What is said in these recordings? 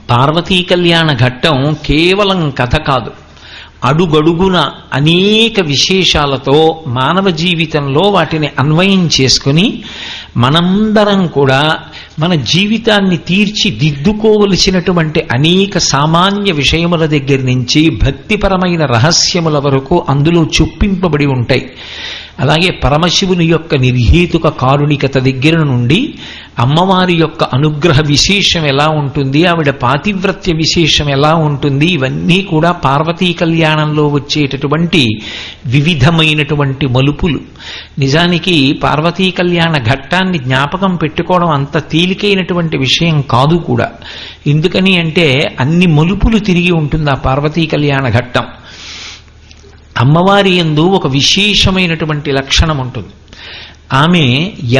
పార్వతీ కళ్యాణ ఘట్టం కేవలం కథ కాదు, అడుగడుగున అనేక విశేషాలతో మానవ జీవితంలో వాటిని అన్వయం చేసుకుని మనందరం కూడా మన జీవితాన్ని తీర్చిదిద్దుకోవలసినటువంటి అనేక సామాన్య విషయముల దగ్గర నుంచి భక్తిపరమైన రహస్యముల వరకు అందులో చొప్పింపబడి ఉంటాయి. అలాగే పరమశివుని యొక్క నిర్హేతుక కారుణికత దగ్గర నుండి అమ్మవారి యొక్క అనుగ్రహ విశేషం ఎలా ఉంటుంది, ఆవిడ పాతివ్రత్య విశేషం ఎలా ఉంటుంది, ఇవన్నీ కూడా పార్వతీ కళ్యాణంలో వచ్చేటటువంటి వివిధమైనటువంటి మలుపులు. నిజానికి పార్వతీ కళ్యాణ ఘట్టాన్ని జ్ఞాపకం పెట్టుకోవడం అంత తేలికైనటువంటి విషయం కాదు కూడా. ఎందుకని అంటే అన్ని మలుపులు తిరిగి ఉంటుంది ఆ పార్వతీ కళ్యాణ ఘట్టం. అమ్మవారి యందు ఒక విశేషమైనటువంటి లక్షణం ఉంటుంది. ఆమె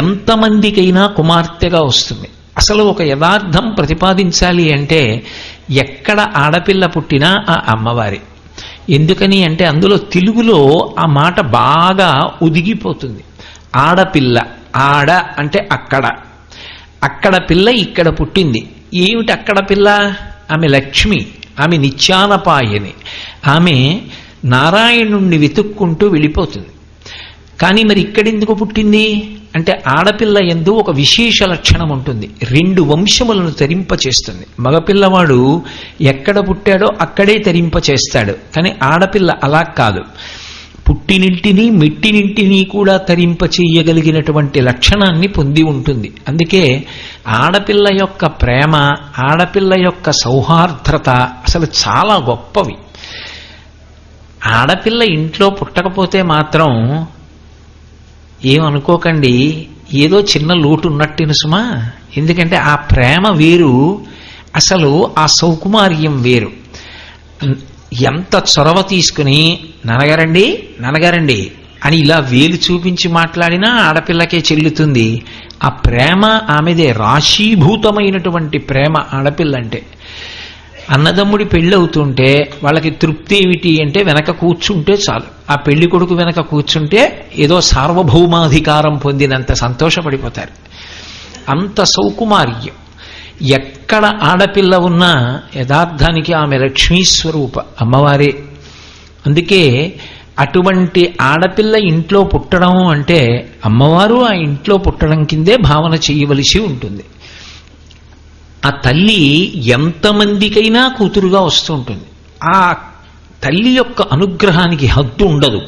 ఎంతమందికైనా కుమార్తెగా వస్తుంది. అసలు ఒక యథార్థం ప్రతిపాదించాలి అంటే ఎక్కడ ఆడపిల్ల పుట్టినా ఆ అమ్మవారి. ఎందుకని అంటే అందులో తెలుగులో ఆ మాట బాగా ఉదిగిపోతుంది. ఆడపిల్ల, ఆడ అంటే అక్కడ, అక్కడ పిల్ల ఇక్కడ పుట్టింది. ఏమిటి అక్కడ పిల్ల? ఆమె లక్ష్మి, ఆమె నిత్యానపాయని, ఆమె నారాయణుణ్ణి వెతుక్కుంటూ వెళ్ళిపోతుంది. కానీ మరి ఇక్కడెందుకు పుట్టింది అంటే ఆడపిల్ల యందు ఒక విశేష లక్షణం ఉంటుంది. 2 వంశములను తరింపచేస్తుంది. మగపిల్లవాడు ఎక్కడ పుట్టాడో అక్కడే తరింపచేస్తాడు. కానీ ఆడపిల్ల అలా కాదు, పుట్టినింటిని మెట్టినింటిని కూడా తరింపచేయగలిగినటువంటి లక్షణాన్ని పొంది ఉంటుంది. అందుకే ఆడపిల్ల యొక్క ప్రేమ, ఆడపిల్ల యొక్క సౌహార్ద్రత అసలు చాలా గొప్పవి. ఆడపిల్ల ఇంట్లో పుట్టకపోతే మాత్రం ఏమనుకోకండి, ఏదో చిన్న లోటు ఉన్నట్టు సుమా. ఎందుకంటే ఆ ప్రేమ వేరు, అసలు ఆ సౌకుమార్యం వేరు. ఎంత చొరవ తీసుకుని ననగారండి ననగారండి అని ఇలా వేలు చూపించి మాట్లాడినా ఆడపిల్లకే చెల్లుతుంది. ఆ ప్రేమ ఆమెదే, రాశీభూతమైనటువంటి ప్రేమ ఆడపిల్ల అంటే. అన్నదమ్ముడి పెళ్ళి అవుతుంటే వాళ్ళకి తృప్తి ఏమిటి అంటే వెనక కూర్చుంటే చాలు. ఆ పెళ్లి కొడుకు వెనక కూర్చుంటే ఏదో సార్వభౌమాధికారం పొందినంత సంతోషపడిపోతారు. అంత సౌకుమార్యం. ఎక్కడ ఆడపిల్ల ఉన్నా యథార్థానికి ఆమె లక్ష్మీస్వరూప అమ్మవారే. అందుకే అటువంటి ఆడపిల్ల ఇంట్లో పుట్టడం అంటే అమ్మవారు ఆ ఇంట్లో పుట్టడం కిందే భావన చేయవలసి ఉంటుంది. ఆ తల్లి ఎంతమందికైనా కూతురుగా వస్తూ ఉంటుంది. ఆ తల్లి యొక్క అనుగ్రహానికి హద్దు ఉండదు.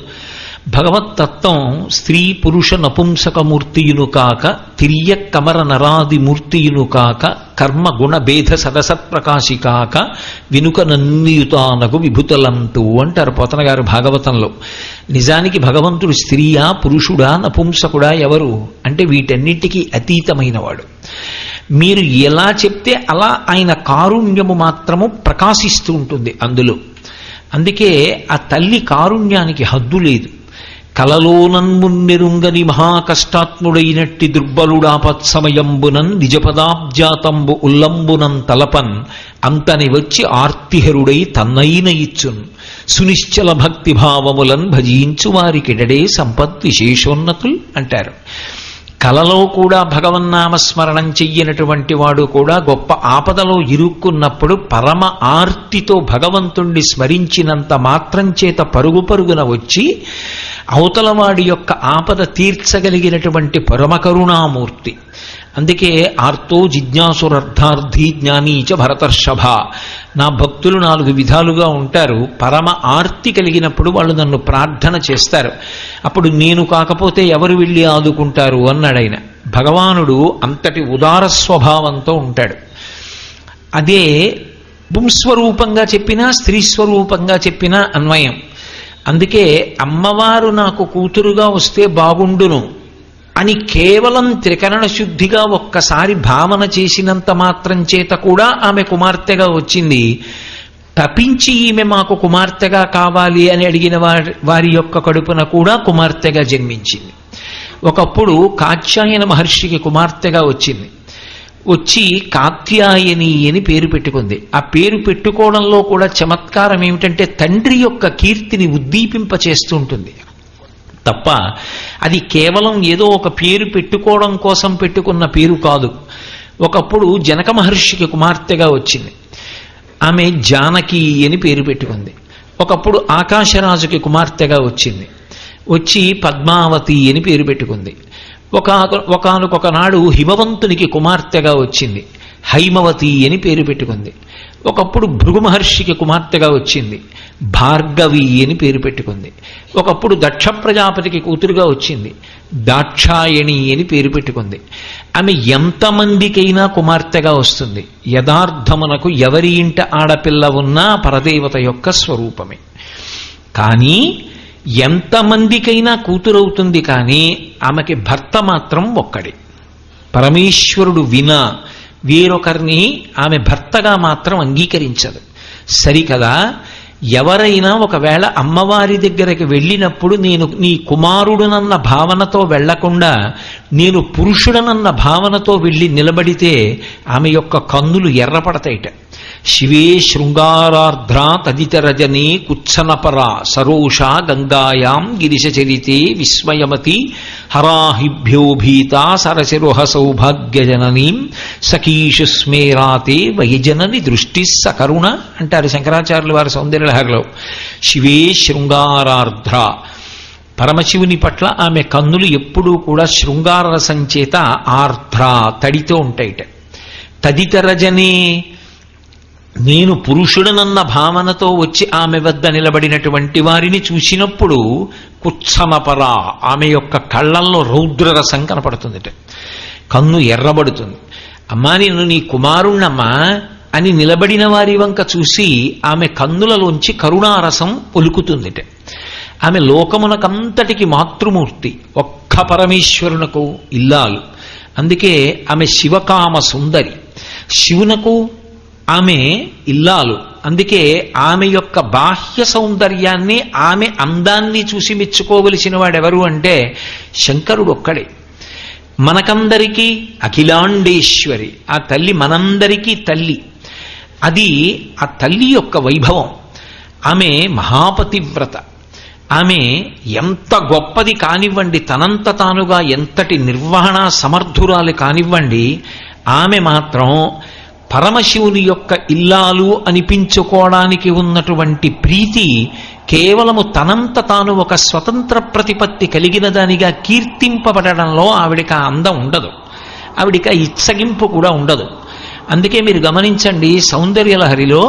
భగవత్తత్వం స్త్రీ పురుష నపుంసకమూర్తియును కాక తిర్య కమర నరాది మూర్తియును కాక కర్మ గుణ భేద సదసత్ప్రకాశి కాక వినుక నన్నియుతానగు విభుతలంతు అంటారు పోతన గారు భాగవతంలో. నిజానికి భగవంతుడు స్త్రీయా పురుషుడా నపుంసకుడా ఎవరు అంటే వీటన్నిటికీ అతీతమైనవాడు. మీరు ఎలా చెప్తే అలా ఆయన కారుణ్యము మాత్రము ప్రకాశిస్తూ ఉంటుంది అందులో. అందుకే ఆ తల్లి కారుణ్యానికి హద్దు లేదు. కలలోనన్మున్నెరుంగని మహాకష్టాత్ముడైనట్టి దుర్బలుడాపత్సమయంబునన్ నిజపదాబ్జాతంబు ఉల్లంబునం తలపన్ అంతని వచ్చి ఆర్తిహరుడై తన్నైన ఇచ్చున్ సునిశ్చల భక్తి భావములన్ భజించు వారికిడడే సంపత్ విశేషోన్నతుల్ అంటారు. కలలో కూడా భగవన్నామస్మరణం చెయ్యనటువంటి వాడు కూడా గొప్ప ఆపదలో ఇరుక్కున్నప్పుడు పరమ ఆర్తితో భగవంతుణ్ణి స్మరించినంత మాత్రం చేత పరుగు పరుగున వచ్చి అవతలవాడి యొక్క ఆపద తీర్చగలిగినటువంటి పరమ కరుణామూర్తి. అందుకే ఆర్తో జిజ్ఞాసురర్థార్థి జ్ఞానీచ భరతర్షభ. నా భక్తులు 4 విధాలుగా ఉంటారు. పరమ ఆర్తి కలిగినప్పుడు వాళ్ళు నన్ను ప్రార్థన చేస్తారు. అప్పుడు నేను కాకపోతే ఎవరు వెళ్ళి ఆదుకుంటారు అన్నాడు ఆయన. భగవానుడు అంతటి ఉదార స్వభావంతో ఉంటాడు. అదే పుంస్వరూపంగా చెప్పినా స్త్రీ స్వరూపంగా చెప్పినా అన్వయం. అందుకే అమ్మవారు నాకు కూతురుగా వస్తే బాగుండును అని కేవలం త్రికరణ శుద్ధిగా ఒక్కసారి భావన చేసినంత మాత్రం చేత కూడా ఆమె కుమార్తెగా వచ్చింది. తపించి ఈమె మాకు కుమార్తెగా కావాలి అని అడిగిన వారి యొక్క కడుపున కూడా కుమార్తెగా జన్మించింది. ఒకప్పుడు కాత్యాయన మహర్షికి కుమార్తెగా వచ్చింది. వచ్చి కాత్యాయని అని పేరు పెట్టుకుంది. ఆ పేరు పెట్టుకోవడంలో కూడా చమత్కారం ఏమిటంటే తండ్రి యొక్క కీర్తిని ఉద్దీపింపచేస్తూ ఉంటుంది తప్ప అది కేవలం ఏదో ఒక పేరు పెట్టుకోవడం కోసం పెట్టుకున్న పేరు కాదు. ఒకప్పుడు జనక మహర్షికి కుమార్తెగా వచ్చింది. ఆమె జానకి అని పేరు పెట్టుకుంది. ఒకప్పుడు ఆకాశరాజుకి కుమార్తెగా వచ్చింది. వచ్చి పద్మావతి అని పేరు పెట్టుకుంది. ఒకనొకనాడు హిమవంతునికి కుమార్తెగా వచ్చింది. హైమవతి అని పేరు పెట్టుకుంది. ఒకప్పుడు భృగు మహర్షికి కుమార్తెగా వచ్చింది. భార్గవి అని పేరు పెట్టుకుంది. ఒకప్పుడు దక్ష ప్రజాపతికి కూతురుగా వచ్చింది. దాక్షాయణి అని పేరు పెట్టుకుంది. ఆమె ఎంతమందికైనా కుమార్తెగా వస్తుంది. యథార్థమునకు ఎవరి ఇంట ఆడపిల్ల ఉన్నా పరదేవత యొక్క స్వరూపమే. కానీ ఎంతమందికైనా కూతురవుతుంది. కానీ ఆమెకి భర్త మాత్రం ఒక్కడే. పరమేశ్వరుడు వినా వేరొకరిని ఆమె భర్తగా మాత్రం అంగీకరించదు. సరికదా, ఎవరైనా ఒకవేళ అమ్మవారి దగ్గరికి వెళ్ళినప్పుడు నేను నీ కుమారుడునన్న భావనతో వెళ్లకుండా నేను పురుషుడనన్న భావనతో వెళ్ళి నిలబడితే ఆమె యొక్క కన్నులు ఎర్రపడతాయిట. శివే శృంగారార్ధ్రా తదితరజనే కుత్సనపరా సరోషా గంగాయాం గిరిశచరితే విస్మయమతి హరాహిభ్యోభీతా సరసిరుహ సౌభాగ్యజననీం సఖీషు స్మేరాతే వయజనని దృష్టి సకరుణ అంటారు శంకరాచార్యుల వారి సౌందర్యలహరిలో. శివే శృంగారార్ధ్ర, పరమశివుని పట్ల ఆమె కన్నులు ఎప్పుడూ కూడా శృంగార రసం చేత ఆర్ధ్ర తడితో ఉంటాయిట. తదితరజనే, నేను పురుషుడనన్న భావనతో వచ్చి ఆమె వద్ద నిలబడినటువంటి వారిని చూసినప్పుడు కుత్సనపర, ఆమె యొక్క కళ్ళల్లో రౌద్రరసం కనపడుతుందిట. కన్ను ఎర్రబడుతుంది. అమ్మా నేను నీ కుమారుణ్ణమ్మా అని నిలబడిన వారి వంక చూసి ఆమె కన్నులలోంచి కరుణారసం ఒలుకుతుందిట. ఆమె లోకమునకంతటికి మాతృమూర్తి, ఒక్క పరమేశ్వరునకు ఇల్లాలు. అందుకే ఆమె శివకామ సుందరి. శివునకు ఆమె ఇల్లాలు. అందుకే ఆమె యొక్క బాహ్య సౌందర్యాన్ని, ఆమె అందాన్ని చూసి మెచ్చుకోవలసిన వాడెవరు అంటే శంకరుడు ఒక్కడే. మనకందరికీ అఖిలాండేశ్వరి, ఆ తల్లి మనందరికీ తల్లి. అది ఆ తల్లి యొక్క వైభవం. ఆమె మహాపతివ్రత. ఆమె ఎంత గొప్పది కానివ్వండి, తనంత తానుగా ఎంతటి నిర్వహణ సమర్థురాలు కానివ్వండి, ఆమె మాత్రం పరమశివుని యొక్క ఇల్లాలు అనిపించుకోవడానికి ఉన్నటువంటి ప్రీతి కేవలము తనంత తాను ఒక స్వతంత్ర ప్రతిపత్తి కలిగిన దానిగా కీర్తింపబడడంలో ఆవిడికి ఆ అందం ఉండదు. ఆవిడికి ఆ ఇచ్చగింపు కూడా ఉండదు. అందుకే మీరు గమనించండి, సౌందర్యలహరిలో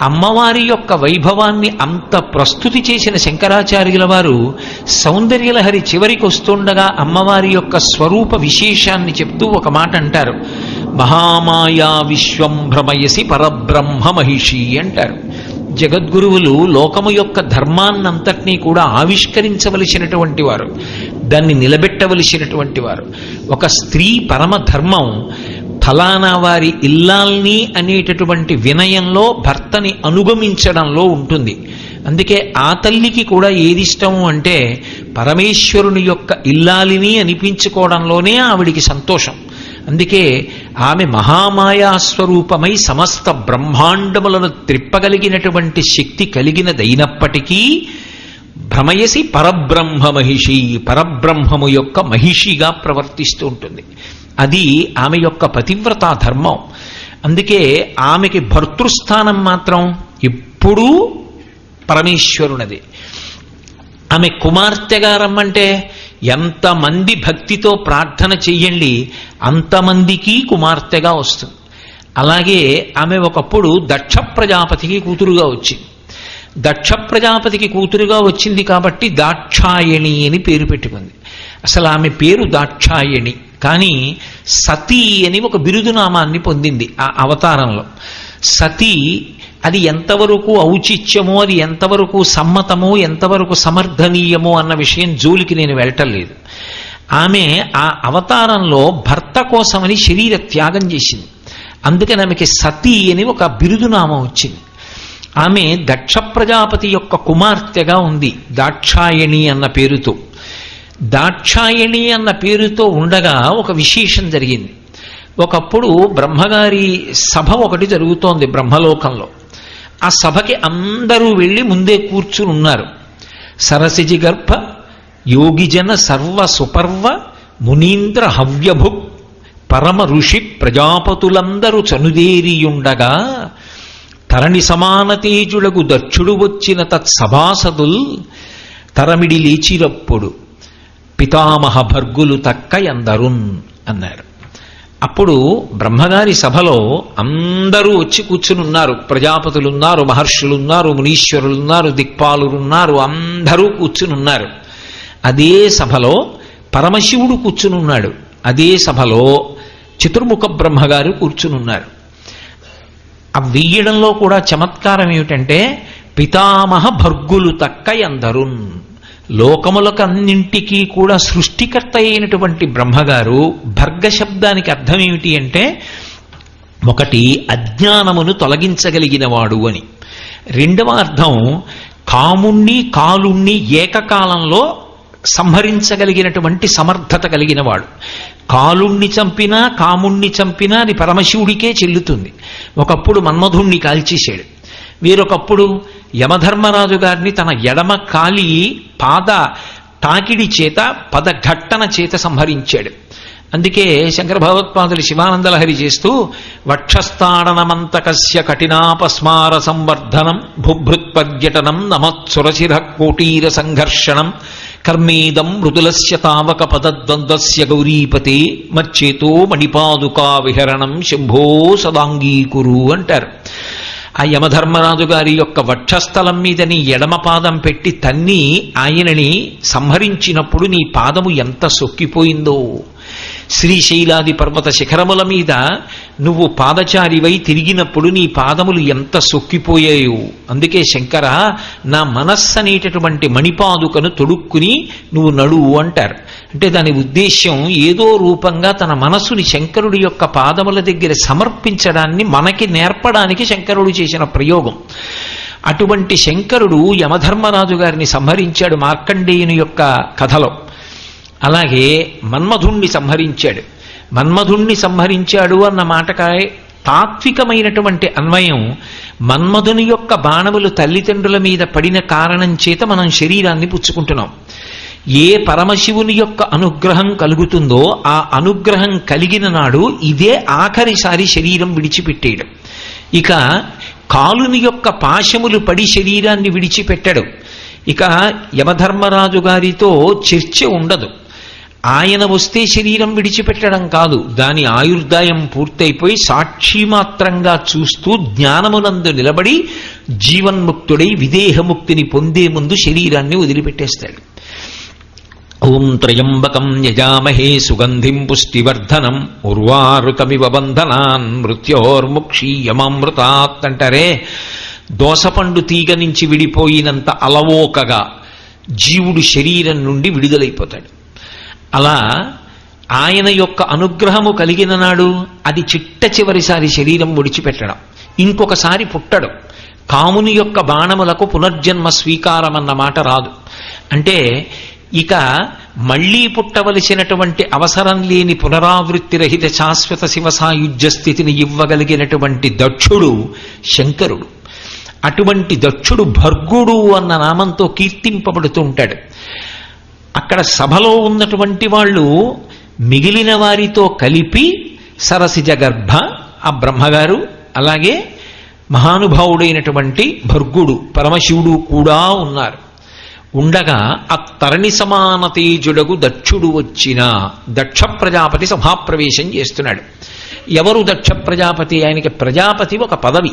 అమ్మవారి యొక్క వైభవాన్ని అంత ప్రస్తుతి చేసిన శంకరాచార్యుల వారు సౌందర్యలహరి చివరికి వస్తుండగా అమ్మవారి యొక్క స్వరూప విశేషాన్ని చెప్తూ ఒక మాట అంటారు. మహామాయా విశ్వం భ్రమయసి పరబ్రహ్మ మహిషి అంటారు. జగద్గురువులు లోకము యొక్క ధర్మాన్నంతటినీ కూడా ఆవిష్కరించవలసినటువంటి వారు, దాన్ని నిలబెట్టవలసినటువంటి వారు. ఒక స్త్రీ పరమధర్మం ఫలానా వారి ఇల్లాల్ని అనేటటువంటి వినయంలో భర్తని అనుగమించడంలో ఉంటుంది. అందుకే ఆ తల్లికి కూడా ఏది ఇష్టము అంటే పరమేశ్వరుని యొక్క ఇల్లాలిని అనిపించుకోవడంలోనే ఆవిడికి సంతోషం. అందుకే ఆమె మహామాయా స్వరూపమై సమస్త బ్రహ్మాండములను త్రిప్పగలిగినటువంటి శక్తి కలిగినదైనప్పటికీ భ్రమయసి పరబ్రహ్మ మహిషి, పరబ్రహ్మము యొక్క మహిషిగా ప్రవర్తిస్తూ ఉంటుంది. అది ఆమె యొక్క పతివ్రతా ధర్మం. అందుకే ఆమెకి భర్తృస్థానం మాత్రం ఎప్పుడూ పరమేశ్వరునది. ఆమె కుమార్తెగా రమ్మంటే ఎంతమంది భక్తితో ప్రార్థన చెయ్యండి, అంతమందికి కుమార్తెగా వస్తుంది. అలాగే ఆమె ఒకప్పుడు దక్ష ప్రజాపతికి కూతురుగా వచ్చింది. దక్ష ప్రజాపతికి కూతురుగా వచ్చింది కాబట్టి దాక్షాయణి అని పేరు పెట్టుకుంది. అసలు ఆమె పేరు దాక్షాయణి, కానీ సతీ అని ఒక బిరుదునామాన్ని పొందింది ఆ అవతారంలో. సతీ అది ఎంతవరకు ఔచిత్యమో, అది ఎంతవరకు సమ్మతమో, ఎంతవరకు సమర్థనీయమో అన్న విషయం జోలికి నేను వెళ్ళటలేదు. ఆమె ఆ అవతారంలో భర్త కోసమని శరీర త్యాగం చేసింది. అందుకని ఆమెకి సతీ అని ఒక బిరుదునామం వచ్చింది. ఆమె దక్ష ప్రజాపతి యొక్క కుమార్తెగా ఉంది దాక్షాయణి అన్న పేరుతో. దాక్షాయణి అన్న పేరుతో ఉండగా ఒక విశేషం జరిగింది. ఒకప్పుడు బ్రహ్మగారి సభ ఒకటి జరుగుతోంది బ్రహ్మలోకంలో. ఆ సభకి అందరూ వెళ్ళి ముందే కూర్చుని ఉన్నారు. సరసిజి గర్భ యోగిజన సర్వ సుపర్వ మునీంద్ర హవ్యభుక్ పరమ ఋషి ప్రజాపతులందరూ చనుదేరియుండగా తరణి సమాన తేజుడగు దక్షుడు వచ్చిన తత్సభాసదుల్ తరమిడి లేచిరప్పుడు పితామహ భర్గులు తక్కయందరున్ అన్నారు. అప్పుడు బ్రహ్మగారి సభలో అందరూ వచ్చి కూర్చునున్నారు. ప్రజాపతులున్నారు, మహర్షులున్నారు, మునీశ్వరులున్నారు, దిక్పాలురున్నారు, అందరూ కూర్చునున్నారు. అదే సభలో పరమశివుడు కూర్చునున్నాడు. అదే సభలో చతుర్ముఖ బ్రహ్మగారు కూర్చునున్నారు. ఆ వెయ్యడంలో కూడా చమత్కారం ఏమిటంటే పితామహ భర్గులు తక్కయందరున్. లోకములకన్నింటికీ కూడా సృష్టికర్త అయినటువంటి బ్రహ్మగారు భర్గ శబ్దానికి అర్థం ఏమిటి అంటే ఒకటి అజ్ఞానమును తొలగించగలిగినవాడు అని, రెండవ అర్థం కాముణ్ణి కాలుణ్ణి ఏకకాలంలో సంహరించగలిగినటువంటి సమర్థత కలిగినవాడు. కాలుణ్ణి చంపినా కాముణ్ణి చంపినా అది పరమశివుడికే చెల్లుతుంది. ఒకప్పుడు మన్మధుణ్ణి కాల్చేశాడు. వీరొకప్పుడు యమధర్మరాజు గారిని తన ఎడమ కాలి పాద తాకిడి చేత పదఘట్టన చేత సంహరించాడు. అందుకే శంకర భగవత్పాదులు శివానందలహరి చేస్తూ వక్షస్థాడనమంతకస్య కఠినాపస్మార సంవర్ధనం భుభృత్పర్యటనం నమత్సురశిర కోటీర సంఘర్షణం కర్మేదం మృదులస్య తావక పదద్వంద్వస్య గౌరీపతే మచ్చేతో మణిపాదుకా విహరణం శంభో సదాంగీకురు అంటారు. ఆ యమధర్మరాజు గారి యొక్క వక్షస్థలం మీద నీ ఎడమ పాదం పెట్టి తన్ని ఆయనని సంహరించినప్పుడు నీ పాదము ఎంత సొక్కిపోయిందో. శ్రీశైలాది పర్వత శిఖరముల మీద నువ్వు పాదచారివై తిరిగినప్పుడు నీ పాదములు ఎంత సొక్కిపోయాయో. అందుకే శంకర నా మనస్సు అనేటటువంటి మణిపాదుకను తొడుక్కుని నువ్వు నడువు అంటారు. అంటే దాని ఉద్దేశ్యం ఏదో రూపంగా తన మనస్సుని శంకరుడి యొక్క పాదముల దగ్గర సమర్పించడాన్ని మనకి నేర్పడానికి శంకరుడు చేసిన ప్రయోగం. అటువంటి శంకరుడు యమధర్మరాజు గారిని సంహరించాడు మార్కండేయుని యొక్క కథలో. అలాగే మన్మధుణ్ణి సంహరించాడు. మన్మధుణ్ణి సంహరించాడు అన్న మాటకాయ తాత్వికమైనటువంటి అన్వయం మన్మధుని యొక్క బాణములు తల్లిదండ్రుల మీద పడిన కారణం చేత మనం శరీరాన్ని పుచ్చుకుంటున్నాం. ఏ పరమశివుని యొక్క అనుగ్రహం కలుగుతుందో ఆ అనుగ్రహం కలిగిన నాడు ఇదే ఆఖరిసారి శరీరం విడిచిపెట్టేయడం. ఇక కాలుని యొక్క పాశములు పడి శరీరాన్ని విడిచిపెట్టడు. ఇక యమధర్మరాజు గారితో చర్చ ఉండదు. ఆయన వస్తే శరీరం విడిచిపెట్టడం కాదు, దాని ఆయుర్దాయం పూర్తయిపోయి సాక్షిమాత్రంగా చూస్తూ జ్ఞానమునందు నిలబడి జీవన్ముక్తుడై విదేహముక్తిని పొందే ముందు శరీరాన్ని వదిలిపెట్టేస్తాడు. ఓం త్రయంబకం యజామహే సుగంధిం పుష్టివర్ధనం ఉర్వారుకమివ బంధనాన్ మృత్యోర్ముక్షీయమామృతాత్ అంటారే. దోసపండు తీగ నుంచి విడిపోయినంత అలవోకగా జీవుడు శరీరం నుండి విడుదలైపోతాడు. అలా ఆయన యొక్క అనుగ్రహము కలిగిన నాడు అది చిట్ట చివరిసారి శరీరం విడిచిపెట్టడం, ఇంకొకసారి పుట్టడు. కాముని యొక్క బాణములకు పునర్జన్మ స్వీకారం అన్న మాట రాదు. అంటే ఇక మళ్లీ పుట్టవలసినటువంటి అవసరం లేని పునరావృత్తి రహిత శాశ్వత శివ సాయుధ్య స్థితిని ఇవ్వగలిగినటువంటి దక్షుడు శంకరుడు. అటువంటి దక్షుడు భర్గుడు అన్న నామంతో కీర్తింపబడుతూ ఉంటాడు. అక్కడ సభలో ఉన్నటువంటి వాళ్ళు మిగిలిన వారితో కలిపి సరసిజ గర్భ ఆ బ్రహ్మగారు, అలాగే మహానుభావుడైనటువంటి భర్గుడు పరమశివుడు కూడా ఉన్నారు. ఉండగా ఆ తరణి సమాన తేజుడగు దక్షుడు వచ్చిన దక్ష ప్రజాపతి సభాప్రవేశం చేస్తున్నాడు. ఎవరు దక్ష ప్రజాపతి? ఆయనకి ప్రజాపతి ఒక పదవి.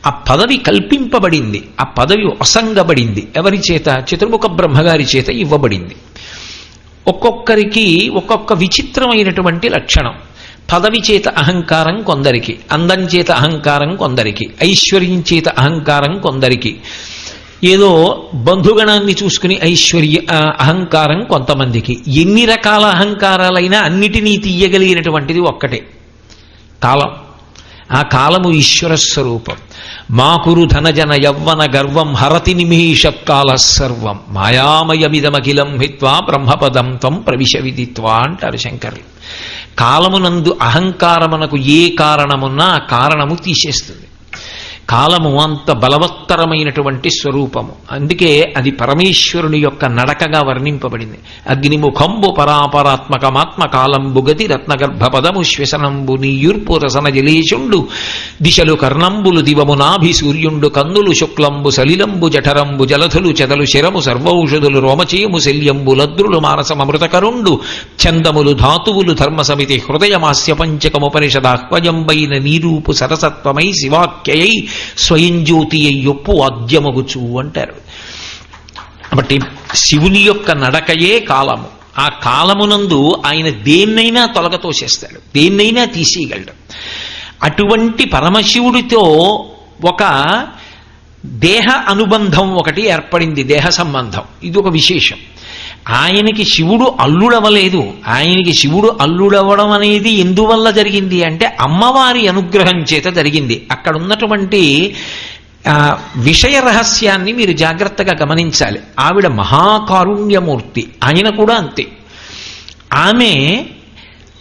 ఆ పదవి కల్పింపబడింది, ఆ పదవి అసంగబడింది. ఎవరి చేత? చతుర్ముఖ బ్రహ్మగారి చేత ఇవ్వబడింది. ఒక్కొక్కరికి ఒక్కొక్క విచిత్రమైనటువంటి లక్షణం. పదవి చేత అహంకారం కొందరికి, అందం చేత అహంకారం కొందరికి, ఐశ్వర్యం చేత అహంకారం కొందరికి, ఏదో బంధుగణాన్ని చూసుకుని ఐశ్వర్య అహంకారం కొంతమందికి. ఎన్ని రకాల అహంకారాలైనా అన్నిటినీ తీయగలిగినటువంటిది ఒక్కటే కాలం. ఆ కాలము ఈశ్వర స్వరూపం. మాకురు ధనజన యవ్వన గర్వం హరతి నిమిషత్కాల సర్వం మాయామయమిదమఖిలం హిత్వా బ్రహ్మపదం త్వం ప్రవిశ విదిత్వా అంటారు శంకరులు. కాలమునందు అహంకారమునకు ఏ కారణమున్నా ఆ కారణము తీసేస్తుంది. కాలము అంత బలవత్తరమైనటువంటి స్వరూపము. అందుకే అది పరమేశ్వరుని యొక్క నడకగా వర్ణింపబడింది. అగ్నిముఖంబు పరాపరాత్మకమాత్మ కాలంబు గతి రత్నగర్భ పదము శ్వసనంబు నీయుర్పు రసన జలేశుండు దిశలు కర్ణంబులు దివము నాభి సూర్యుండు కందులు శుక్లంబు సలిలంబు జఠరంబు జలధులు చెదలు శిరము సర్వౌషధులు రోమచేయము శల్యంబు లద్రులు మానసమృతకరుండు చందములు ధాతువులు ధర్మ సమితి హృదయమాస్య పంచకముపనిషదాహ్వయంబైన నీరూపు సరసత్వమై శివాఖ్యయై స్వయం జ్యోతి అయ్యొప్పు వాద్యమగుచు అంటారు. కాబట్టి శివుని యొక్క నడకయే కాలము. ఆ కాలమునందు ఆయన దేన్నైనా తొలగతోసేస్తాడు, దేన్నైనా తీసేయగలడు. అటువంటి పరమశివుడితో ఒక దేహ అనుబంధం ఒకటి ఏర్పడింది, దేహ సంబంధం. ఇది ఒక విశేషం. ఆయనకి శివుడు అల్లుడవలేదు. ఆయనకి శివుడు అల్లుడవడం అనేది ఎందువల్ల జరిగింది అంటే అమ్మవారి అనుగ్రహం చేత జరిగింది. అక్కడ ఉన్నటువంటి విషయ రహస్యాన్ని మీరు జాగ్రత్తగా గమనించాలి. ఆవిడ మహాకారుణ్యమూర్తి, ఆయన కూడా అంతే. ఆమె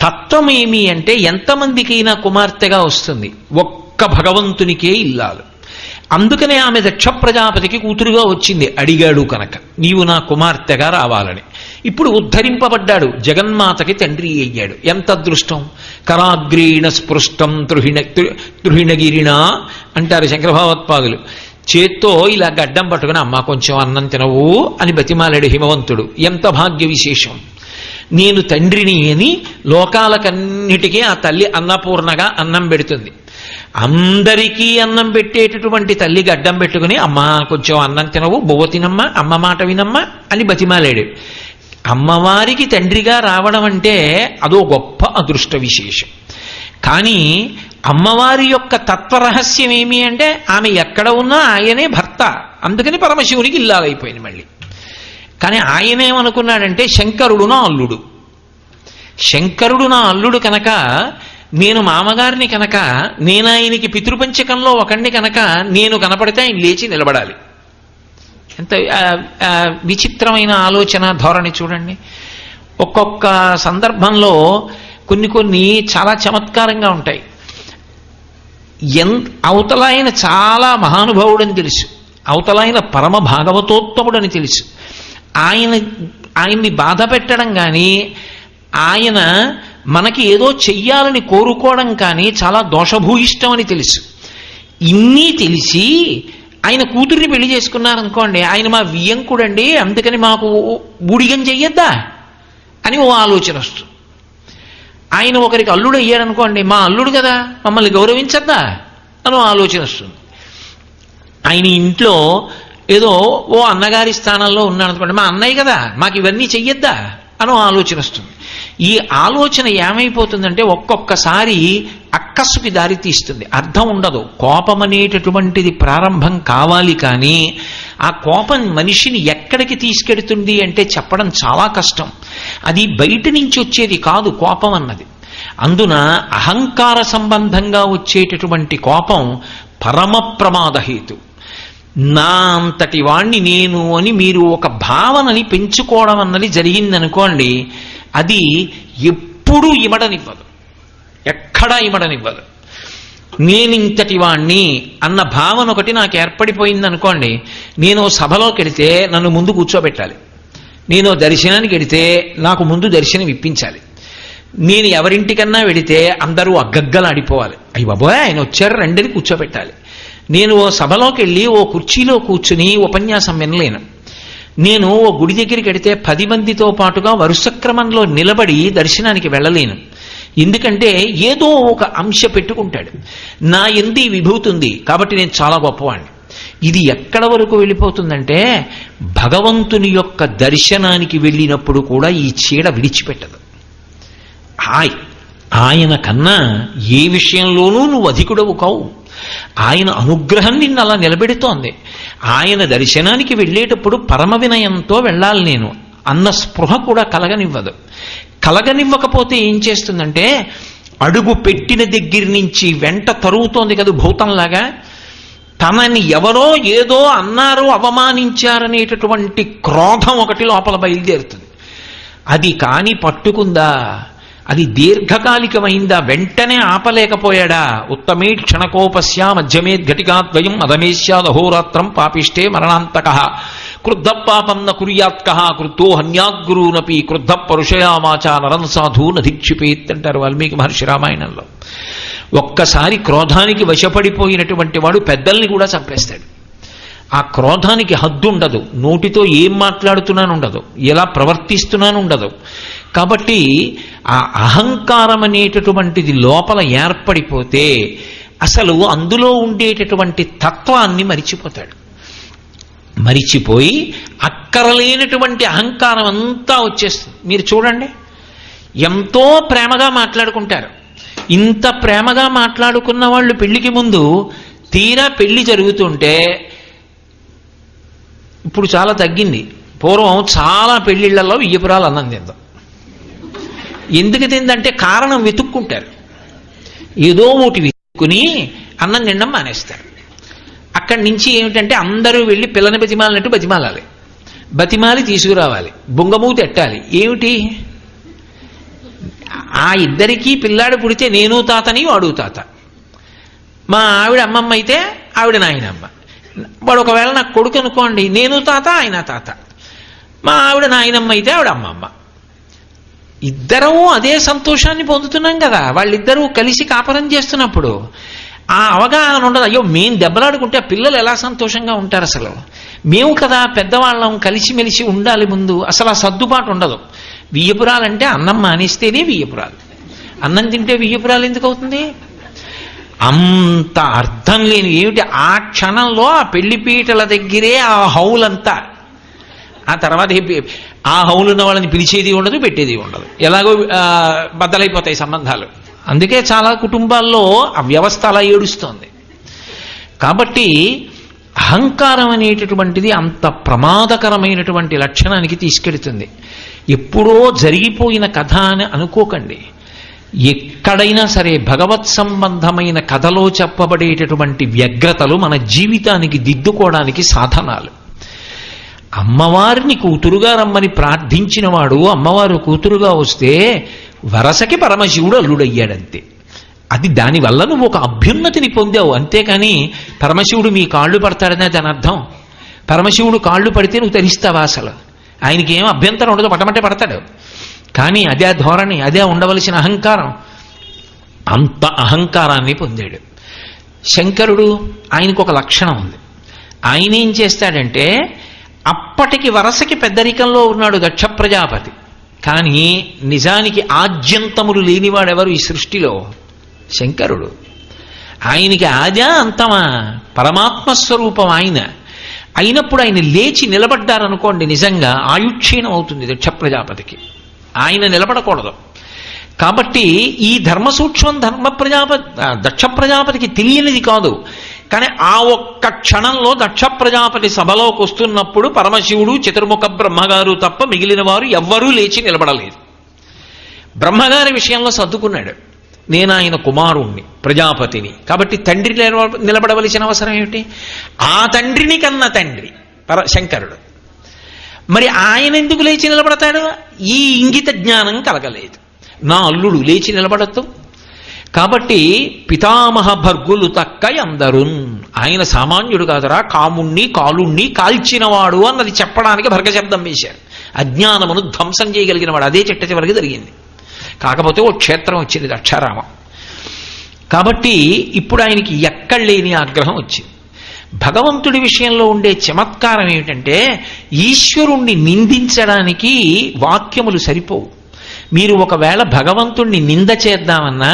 తత్వం ఏమి అంటే ఎంతమందికైనా కుమార్తెగా వస్తుంది, ఒక్క భగవంతునికే ఇల్లాలు. అందుకనే ఆమె దక్ష ప్రజాపతికి కూతురుగా వచ్చింది. అడిగాడు కనుక నీవు నా కుమార్తెగా రావాలని. ఇప్పుడు ఉద్ధరింపబడ్డాడు, జగన్మాతకి తండ్రి అయ్యాడు. ఎంత అదృష్టం! కరాగ్రీణ స్పృష్టం తృహిణగిరిణ అంటారు శంకరభగవత్పాదులు. చేత్తో ఇలా గడ్డం పట్టుకుని అమ్మ కొంచెం అన్నం తినవు అని బతిమాలాడు హిమవంతుడు. ఎంత భాగ్య విశేషం! నేను తండ్రిని అని లోకాలకన్నిటికీ ఆ తల్లి అన్నపూర్ణగా అన్నం పెడుతుంది. అందరికీ అన్నం పెట్టేటటువంటి తల్లి గడ్డం పెట్టుకుని అమ్మా కొంచెం అన్నం తినవు, బొవ్వ తినమ్మా, అమ్మ మాట వినమ్మా అని బతిమాలాడు. అమ్మవారికి తండ్రిగా రావడం అంటే అదో గొప్ప అదృష్ట విశేషం. కానీ అమ్మవారి యొక్క తత్వరహస్యం ఏమి అంటే ఆమె ఎక్కడ ఉన్నా ఆయనే భర్త. అందుకని పరమశివునికి ఇల్లాలైపోయింది మళ్ళీ. కానీ ఆయనేమనుకున్నాడంటే శంకరుడు నా అల్లుడు, శంకరుడు నా అల్లుడు కనుక నేను మామగారిని కనుక నేను ఆయనకి పితృపంచకంలో ఒకండి కనుక నేను కనపడితే ఆయన లేచి నిలబడాలి. ఎంత విచిత్రమైన ఆలోచన ధోరణి చూడండి. ఒక్కొక్క సందర్భంలో కొన్ని చాలా చమత్కారంగా ఉంటాయి. అవతల ఆయన చాలా మహానుభావుడని తెలుసు, అవతల ఆయన పరమ భాగవతోత్తముడని తెలుసు. ఆయన్ని బాధ పెట్టడం కానీ ఆయన మనకి ఏదో చెయ్యాలని కోరుకోవడం కానీ చాలా దోషభూయిష్టం అని తెలుసు. ఇన్ని తెలిసి ఆయన కూతుర్ని పెళ్లి చేసుకున్నారనుకోండి, ఆయన మా వియ్యంకుడండి అందుకని మాకు బూడిగం చెయ్యొద్దా అని ఓ ఆలోచన వస్తుంది. ఆయన ఒకరికి అల్లుడు అయ్యాడనుకోండి, మా అల్లుడు కదా మమ్మల్ని గౌరవించద్దా అని ఆలోచన వస్తుంది. ఆయన ఇంట్లో ఏదో ఓ అన్నగారి స్థానంలో ఉన్నాడు అనుకోండి, మా అన్నయ్య కదా మాకు ఇవన్నీ చెయ్యొద్దా అని ఆలోచన వస్తుంది. ఈ ఆలోచన ఏమైపోతుందంటే ఒక్కొక్కసారి అక్కసుకి దారి తీస్తుంది, అర్థం ఉండదు. కోపం అనేటటువంటిది ప్రారంభం కావాలి, కానీ ఆ కోపం మనిషిని ఎక్కడికి తీసుకెడుతుంది అంటే చెప్పడం చాలా కష్టం. అది బయట నుంచి వచ్చేది కాదు కోపం అన్నది. అందున అహంకార సంబంధంగా వచ్చేటటువంటి కోపం పరమ ప్రమాదహేతు. నా అంతటి వాణ్ణి నేను అని మీరు ఒక భావనని పెంచుకోవడం అన్నది జరిగిందనుకోండి, అది ఎప్పుడూ ఇమడనివ్వదు, ఎక్కడా ఇమడనివ్వదు. నేనింతటి వాణ్ణి అన్న భావన ఒకటి నాకు ఏర్పడిపోయింది అనుకోండి, నేను సభలోకి వెడితే నన్ను ముందు కూర్చోబెట్టాలి, నేను దర్శనానికి వెడితే నాకు ముందు దర్శనం ఇప్పించాలి, నేను ఎవరింటికన్నా వెడితే అందరూ అగ్గగ్గలాడిపోవాలి, అయ్యి బాబోయ్ ఆయన వచ్చారు రండిని కూర్చోబెట్టాలి. నేను ఓ సభలోకి వెళ్ళి ఓ కుర్చీలో కూర్చుని ఉపన్యాసం వినలేను. నేను ఓ గుడి దగ్గరికి వెడితే 10 మందితో పాటుగా వరుస క్రమంలో నిలబడి దర్శనానికి వెళ్ళలేను. ఎందుకంటే ఏదో ఒక అంశ పెట్టుకుంటాడు, నా ఎందు విభూతి ఉంది కాబట్టి నేను చాలా గొప్పవాణ్ణి. ఇది ఎక్కడ వరకు వెళ్ళిపోతుందంటే భగవంతుని యొక్క దర్శనానికి వెళ్ళినప్పుడు కూడా ఈ చీడ విడిచిపెట్టదు. ఆయన కన్నా ఏ విషయంలోనూ నువ్వు అధికుడవు కావు. ఆయన అనుగ్రహం నిన్ను అలా నిలబెడుతోంది. ఆయన దర్శనానికి వెళ్ళేటప్పుడు పరమ వినయంతో వెళ్ళాలి నేను అన్న స్పృహ కూడా కలగనివ్వదు. కలగనివ్వకపోతే ఏం చేస్తుందంటే అడుగు పెట్టిన దగ్గర నుంచి వెంట తరుగుతోంది కదా భూతంలాగా, తనని ఎవరో ఏదో అన్నారు అవమానించారనేటటువంటి క్రోధం ఒకటి లోపల బయలుదేరుతుంది. అది కాని పట్టుకుందా అది దీర్ఘకాలికమైందా, వెంటనే ఆపలేకపోయాడా? ఉత్తమే క్షణకోపస్య మధ్యమే ఘటికాద్వయం అధమేశ్యాదహోరాత్రం పాపిష్టే మరణాంతక క్రుద్ధ పాపం న కుర్యాత్కః క్రుద్ధో హన్యాద్గురూనపి క్రుద్ధ పరుషయామాచ నరం సాధు నధిక్షిపేత్ అంటారు వాల్మీకి మహర్షి రామాయణంలో. ఒక్కసారి క్రోధానికి వశపడిపోయినటువంటి వాడు పెద్దల్ని కూడా చంపేస్తాడు. ఆ క్రోధానికి హద్దు ఉండదు, నోటితో ఏం మాట్లాడుతున్నాను ఉండదు, ఎలా ప్రవర్తిస్తున్నాను ఉండదు. కాబట్టి ఆ అహంకారం అనేటటువంటిది లోపల ఏర్పడిపోతే అసలు అందులో ఉండేటటువంటి తత్వాన్ని మరిచిపోతాడు. మరిచిపోయి అక్కరలేనటువంటి అహంకారం అంతా వచ్చేస్తుంది. మీరు చూడండి, ఎంతో ప్రేమగా మాట్లాడుకుంటారు. ఇంత ప్రేమగా మాట్లాడుకున్న వాళ్ళు పెళ్లికి ముందు తీరా పెళ్లి జరుగుతుంటే, ఇప్పుడు చాలా తగ్గింది, పూర్వం చాలా పెళ్లిళ్లలో వియ్యపురాలు అన్నం తిందాం. ఎందుకు తిందంటే కారణం వెతుక్కుంటారు, ఏదో ఒకటి వెతుక్కుని అన్నం తినడం మానేస్తారు. అక్కడి నుంచి ఏమిటంటే అందరూ వెళ్ళి పిల్లని బతిమాలినట్టు బతిమాలాలి, బతిమాలి తీసుకురావాలి, బొంగమూతి ఎట్టాలి. ఏమిటి, ఆ ఇద్దరికీ పిల్లాడు పుడితే నేను తాతని వాడు తాత. మా ఆవిడ అమ్మమ్మ అయితే ఆవిడ నాయనమ్మ. వాడు ఒకవేళ నాకు కొడుకు అనుకోండి, నేను తాత ఆయన తాత. మా ఆవిడ నాయనమ్మ అయితే ఆవిడ అమ్మమ్మ. ఇద్దరము అదే సంతోషాన్ని పొందుతున్నాం కదా. వాళ్ళిద్దరూ కలిసి కాపరం చేస్తున్నప్పుడు ఆ అవగాహన ఉండదు. అయ్యో మేము దెబ్బలాడుకుంటే ఆ పిల్లలు ఎలా సంతోషంగా ఉంటారు, అసలు మేము కదా పెద్దవాళ్ళం కలిసిమెలిసి ఉండాలి ముందు, అసలు ఆ సర్దుబాటు ఉండదు. వియ్యపురాలంటే అన్నం మానేస్తేనే వియ్యపురాలు, అన్నం తింటే వియ్యపురాలు ఎందుకు అవుతుంది? అంత అర్థం లేని ఏమిటి, ఆ క్షణంలో ఆ పెళ్లిపీటల దగ్గరే ఆ హౌలంతా. ఆ తర్వాత ఆ హౌలున్న వాళ్ళని పిలిచేది ఉండదు, పెట్టేది ఉండదు, ఎలాగో బద్దలైపోతాయి సంబంధాలు. అందుకే చాలా కుటుంబాల్లో ఆ వ్యవస్థ అలా ఏడుస్తోంది. కాబట్టి అహంకారం అనేటటువంటిది అంత ప్రమాదకరమైనటువంటి లక్షణానికి తీసుకెడుతుంది. ఎప్పుడో జరిగిపోయిన కథ అని అనుకోకండి. ఎక్కడైనా సరే భగవత్ సంబంధమైన కథలో చెప్పబడేటటువంటి వ్యగ్రతలు మన జీవితానికి దిద్దుకోవడానికి సాధనాలు. అమ్మవారిని కూతురుగా రమ్మని ప్రార్థించిన వాడు అమ్మవారు కూతురుగా వస్తే వరసకి పరమశివుడు అల్లుడయ్యాడంతే. అది దానివల్ల నువ్వు ఒక అభ్యున్నతిని పొందావు, అంతేకాని పరమశివుడు మీ కాళ్ళు పడతాడనే దాని అర్థం. పరమశివుడు కాళ్ళు పడితే నువ్వు తరిస్తావా? అసలు ఆయనకి ఏం అభ్యంతరం ఉండదు, పటమటే పడతాడు. కానీ అదే ధోరణి, అదే ఉండవలసిన అహంకారం. అంత అహంకారాన్ని పొందాడు శంకరుడు. ఆయనకు ఒక లక్షణం ఉంది. ఆయన ఏం చేస్తాడంటే, అప్పటికి వరసకి పెద్దరికంలో ఉన్నాడు దక్ష ప్రజాపతి, కానీ నిజానికి ఆద్యంతములు లేనివాడెవరు ఈ సృష్టిలో? శంకరుడు. ఆయనకి ఆద్య అంతమా? పరమాత్మస్వరూపం ఆయన. అయినప్పుడు ఆయన లేచి నిలబడ్డారనుకోండి, నిజంగా ఆయుక్షీణం అవుతుంది దక్ష ప్రజాపతికి. ఆయన నిలబడకూడదు. కాబట్టి ఈ ధర్మ సూక్ష్మం దక్ష ప్రజాపతికి తెలియనిది కాదు. కానీ ఆ ఒక్క క్షణంలో దక్ష ప్రజాపతి సభలోకి వస్తున్నప్పుడు పరమశివుడు, చతుర్ముఖ బ్రహ్మగారు తప్ప మిగిలిన వారు ఎవ్వరూ లేచి నిలబడలేదు. బ్రహ్మగారి విషయంలో సర్దుకున్నాడు, నేను ఆయన కుమారుణ్ణి, ప్రజాపతిని, కాబట్టి తండ్రి నిలబడవలసిన అవసరం ఏమిటి? ఆ తండ్రిని కన్న తండ్రి శంకరుడు. మరి ఆయన ఎందుకు లేచి నిలబడతాడు? ఈ ఇంగిత జ్ఞానం కలగలేదు. నా అల్లుడు లేచి నిలబడద్దు. కాబట్టి పితామహ భర్గులు తక్క అందరున్, ఆయన సామాన్యుడు కాదురా, కాముణ్ణి కాలుణ్ణి కాల్చినవాడు అన్నది చెప్పడానికి భర్గశబ్దం వేశారు. అజ్ఞానమును ధ్వంసం చేయగలిగిన వాడు. అదే చిట్ట చివరికి జరిగింది. కాకపోతే ఓ క్షేత్రం వచ్చింది దక్షారామం. కాబట్టి ఇప్పుడు ఆయనకి ఎక్కడ లేని ఆగ్రహం వచ్చింది. భగవంతుడి విషయంలో ఉండే చమత్కారం ఏమిటంటే, ఈశ్వరుణ్ణి నిందించడానికి వాక్యములు సరిపోవు. మీరు ఒకవేళ భగవంతుణ్ణి నింద చేద్దామన్నా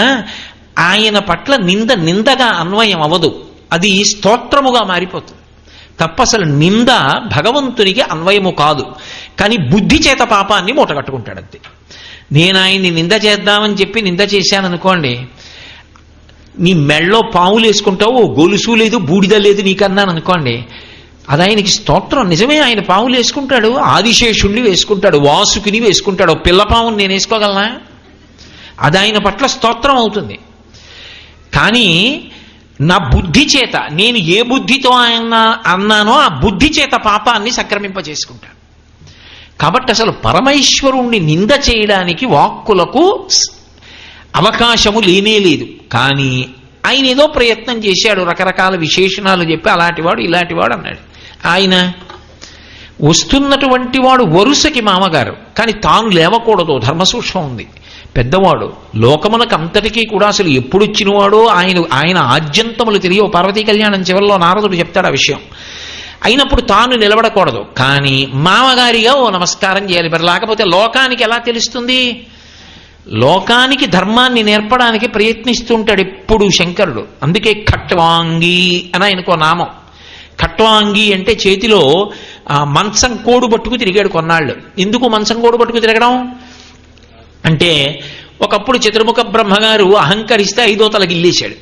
ఆయన పట్ల నిందగా అన్వయం అవ్వదు, అది స్తోత్రముగా మారిపోతుంది తప్ప అసలు నింద భగవంతునికి అన్వయము కాదు. కానీ బుద్ధి చేత పాపాన్ని మూటగట్టుకుంటాడంతే. నేను ఆయన్ని నింద చేద్దామని చెప్పి నింద చేశాననుకోండి, నీ మెళ్ళో పావులు వేసుకుంటావు, గొలుసు లేదు, బూడిద లేదు నీకన్నాను అనుకోండి, అది ఆయనకి స్తోత్రం. నిజమే, ఆయన పావులు వేసుకుంటాడు, ఆదిశేషుణ్ణి వేసుకుంటాడు, వాసుకిని వేసుకుంటాడు. పిల్ల పావుని నేను వేసుకోగలనా? అది ఆయన పట్ల స్తోత్రం అవుతుంది. కానీ నా బుద్ధి చేత, నేను ఏ బుద్ధితో అన్నానో ఆ బుద్ధి చేత పాపాన్ని సంక్రమింపజేసుకుంటాను. కాబట్టి అసలు పరమేశ్వరుణ్ణి నింద చేయడానికి వాక్కులకు అవకాశము లేనే లేదు. కానీ ఆయన ఏదో ప్రయత్నం చేశాడు, రకరకాల విశేషణాలు చెప్పి అలాంటివాడు ఇలాంటివాడు అన్నాడు. ఆయన వస్తున్నటువంటి వాడు వరుసకి మామగారు, కానీ తాను లేవకూడదు, ధర్మసూక్ష్మం ఉంది. పెద్దవాడు, లోకమునకు అంతటికీ కూడా అసలు ఎప్పుడొచ్చినవాడో ఆయన ఆద్యంతములు తెలియవు. పార్వతీ కళ్యాణం చివరిలో నారదుడు చెప్తాడు ఆ విషయం. అయినప్పుడు తాను నిలబడకూడదు, కానీ మామగారిగా ఓ నమస్కారం చేయాలి. మరి లేకపోతే లోకానికి ఎలా తెలుస్తుంది? లోకానికి ధర్మాన్ని నేర్పడానికి ప్రయత్నిస్తుంటాడు ఎప్పుడు శంకరుడు. అందుకే ఖట్వాంగి అని ఆయనకో నామం. ఖట్వాంగి అంటే చేతిలో మంచం కోడు పట్టుకు తిరిగాడు కొన్నాళ్ళు. ఎందుకు మంచం కోడు పట్టుకు తిరగడం అంటే, ఒకప్పుడు చతుర్ముఖ బ్రహ్మగారు అహంకరిస్తే 5వ తల గిల్లేశాడు.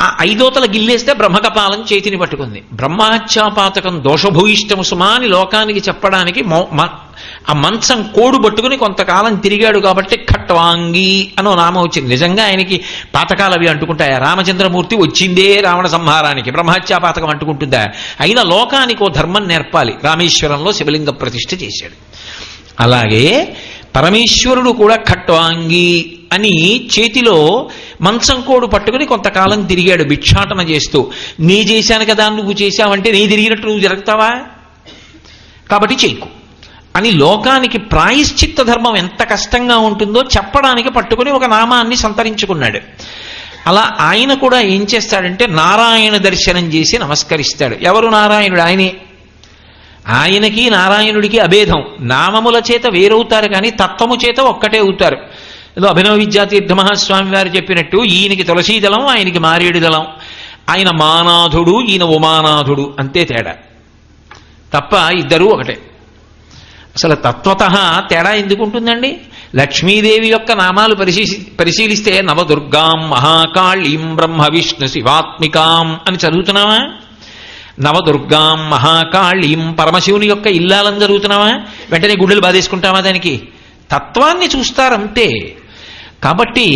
ఆ 5వ తల గిల్లేస్తే బ్రహ్మకపాలం చేతిని పట్టుకుంది. బ్రహ్మహత్యాపాతకం దోషభూయిష్టము సుమా అని లోకానికి చెప్పడానికి ఆ మంచం కోడు పట్టుకుని కొంతకాలం తిరిగాడు కాబట్టి ఖట్వాంగి అనో నామం వచ్చింది. నిజంగా ఆయనకి పాతకాలు అవి అంటుకుంటాయా? రామచంద్రమూర్తి వచ్చిందే రావణ సంహారానికి, బ్రహ్మహత్యాపాతకం అంటుకుంటుందా? అయినా లోకానికి ఓ ధర్మం నేర్పాలి. రామేశ్వరంలో శివలింగ ప్రతిష్ఠ చేశాడు. అలాగే పరమేశ్వరుడు కూడా ఖట్వాంగి అని చేతిలో మంచం కోడు పట్టుకుని కొంతకాలం తిరిగాడు భిక్షాటన చేస్తూ. నీ చేశాను కదా నువ్వు చేశావంటే నీ తిరిగినట్టు నువ్వు జరుగుతావా? కాబట్టి చేయకు అని లోకానికి ప్రాయశ్చిత్త ధర్మం ఎంత కష్టంగా ఉంటుందో చెప్పడానికి పట్టుకుని ఒక నామాన్ని సంతరించుకున్నాడు. అలా ఆయన కూడా ఏం చేస్తాడంటే నారాయణ దర్శనం చేసి నమస్కరిస్తాడు. ఎవరు నారాయణుడు? ఆయనే. ఆయనకి నారాయణుడికి అభేదం. నామముల చేత వేరవుతారు కానీ తత్వము చేత ఒక్కటే అవుతారు. ఏదో అభినవ విద్యాతీర్థ మహాస్వామి వారు చెప్పినట్టు ఈయనకి తులసీదళం, ఆయనకి మారేడు దళం. ఆయన మానాథుడు, ఈయన ఉమానాథుడు, అంతే తేడా. తప్ప ఇద్దరూ ఒకటే. అసలు తత్వతః తేడా ఎందుకు ఉంటుందండి? లక్ష్మీదేవి యొక్క నామాలు పరిశీలిస్తే నవదుర్గాం మహాకాళీం బ్రహ్మ విష్ణు శివాత్మికాం అని చదువుతున్నావా? నవదుర్గాం మహాకాళీం పరమశివుని యొక్క ఇల్లాలని జరుగుతున్నావా? వెంటనే గుడ్డలు బాధేసుకుంటావా? దానికి తత్వాన్ని చూస్తారంతే. కాబట్టి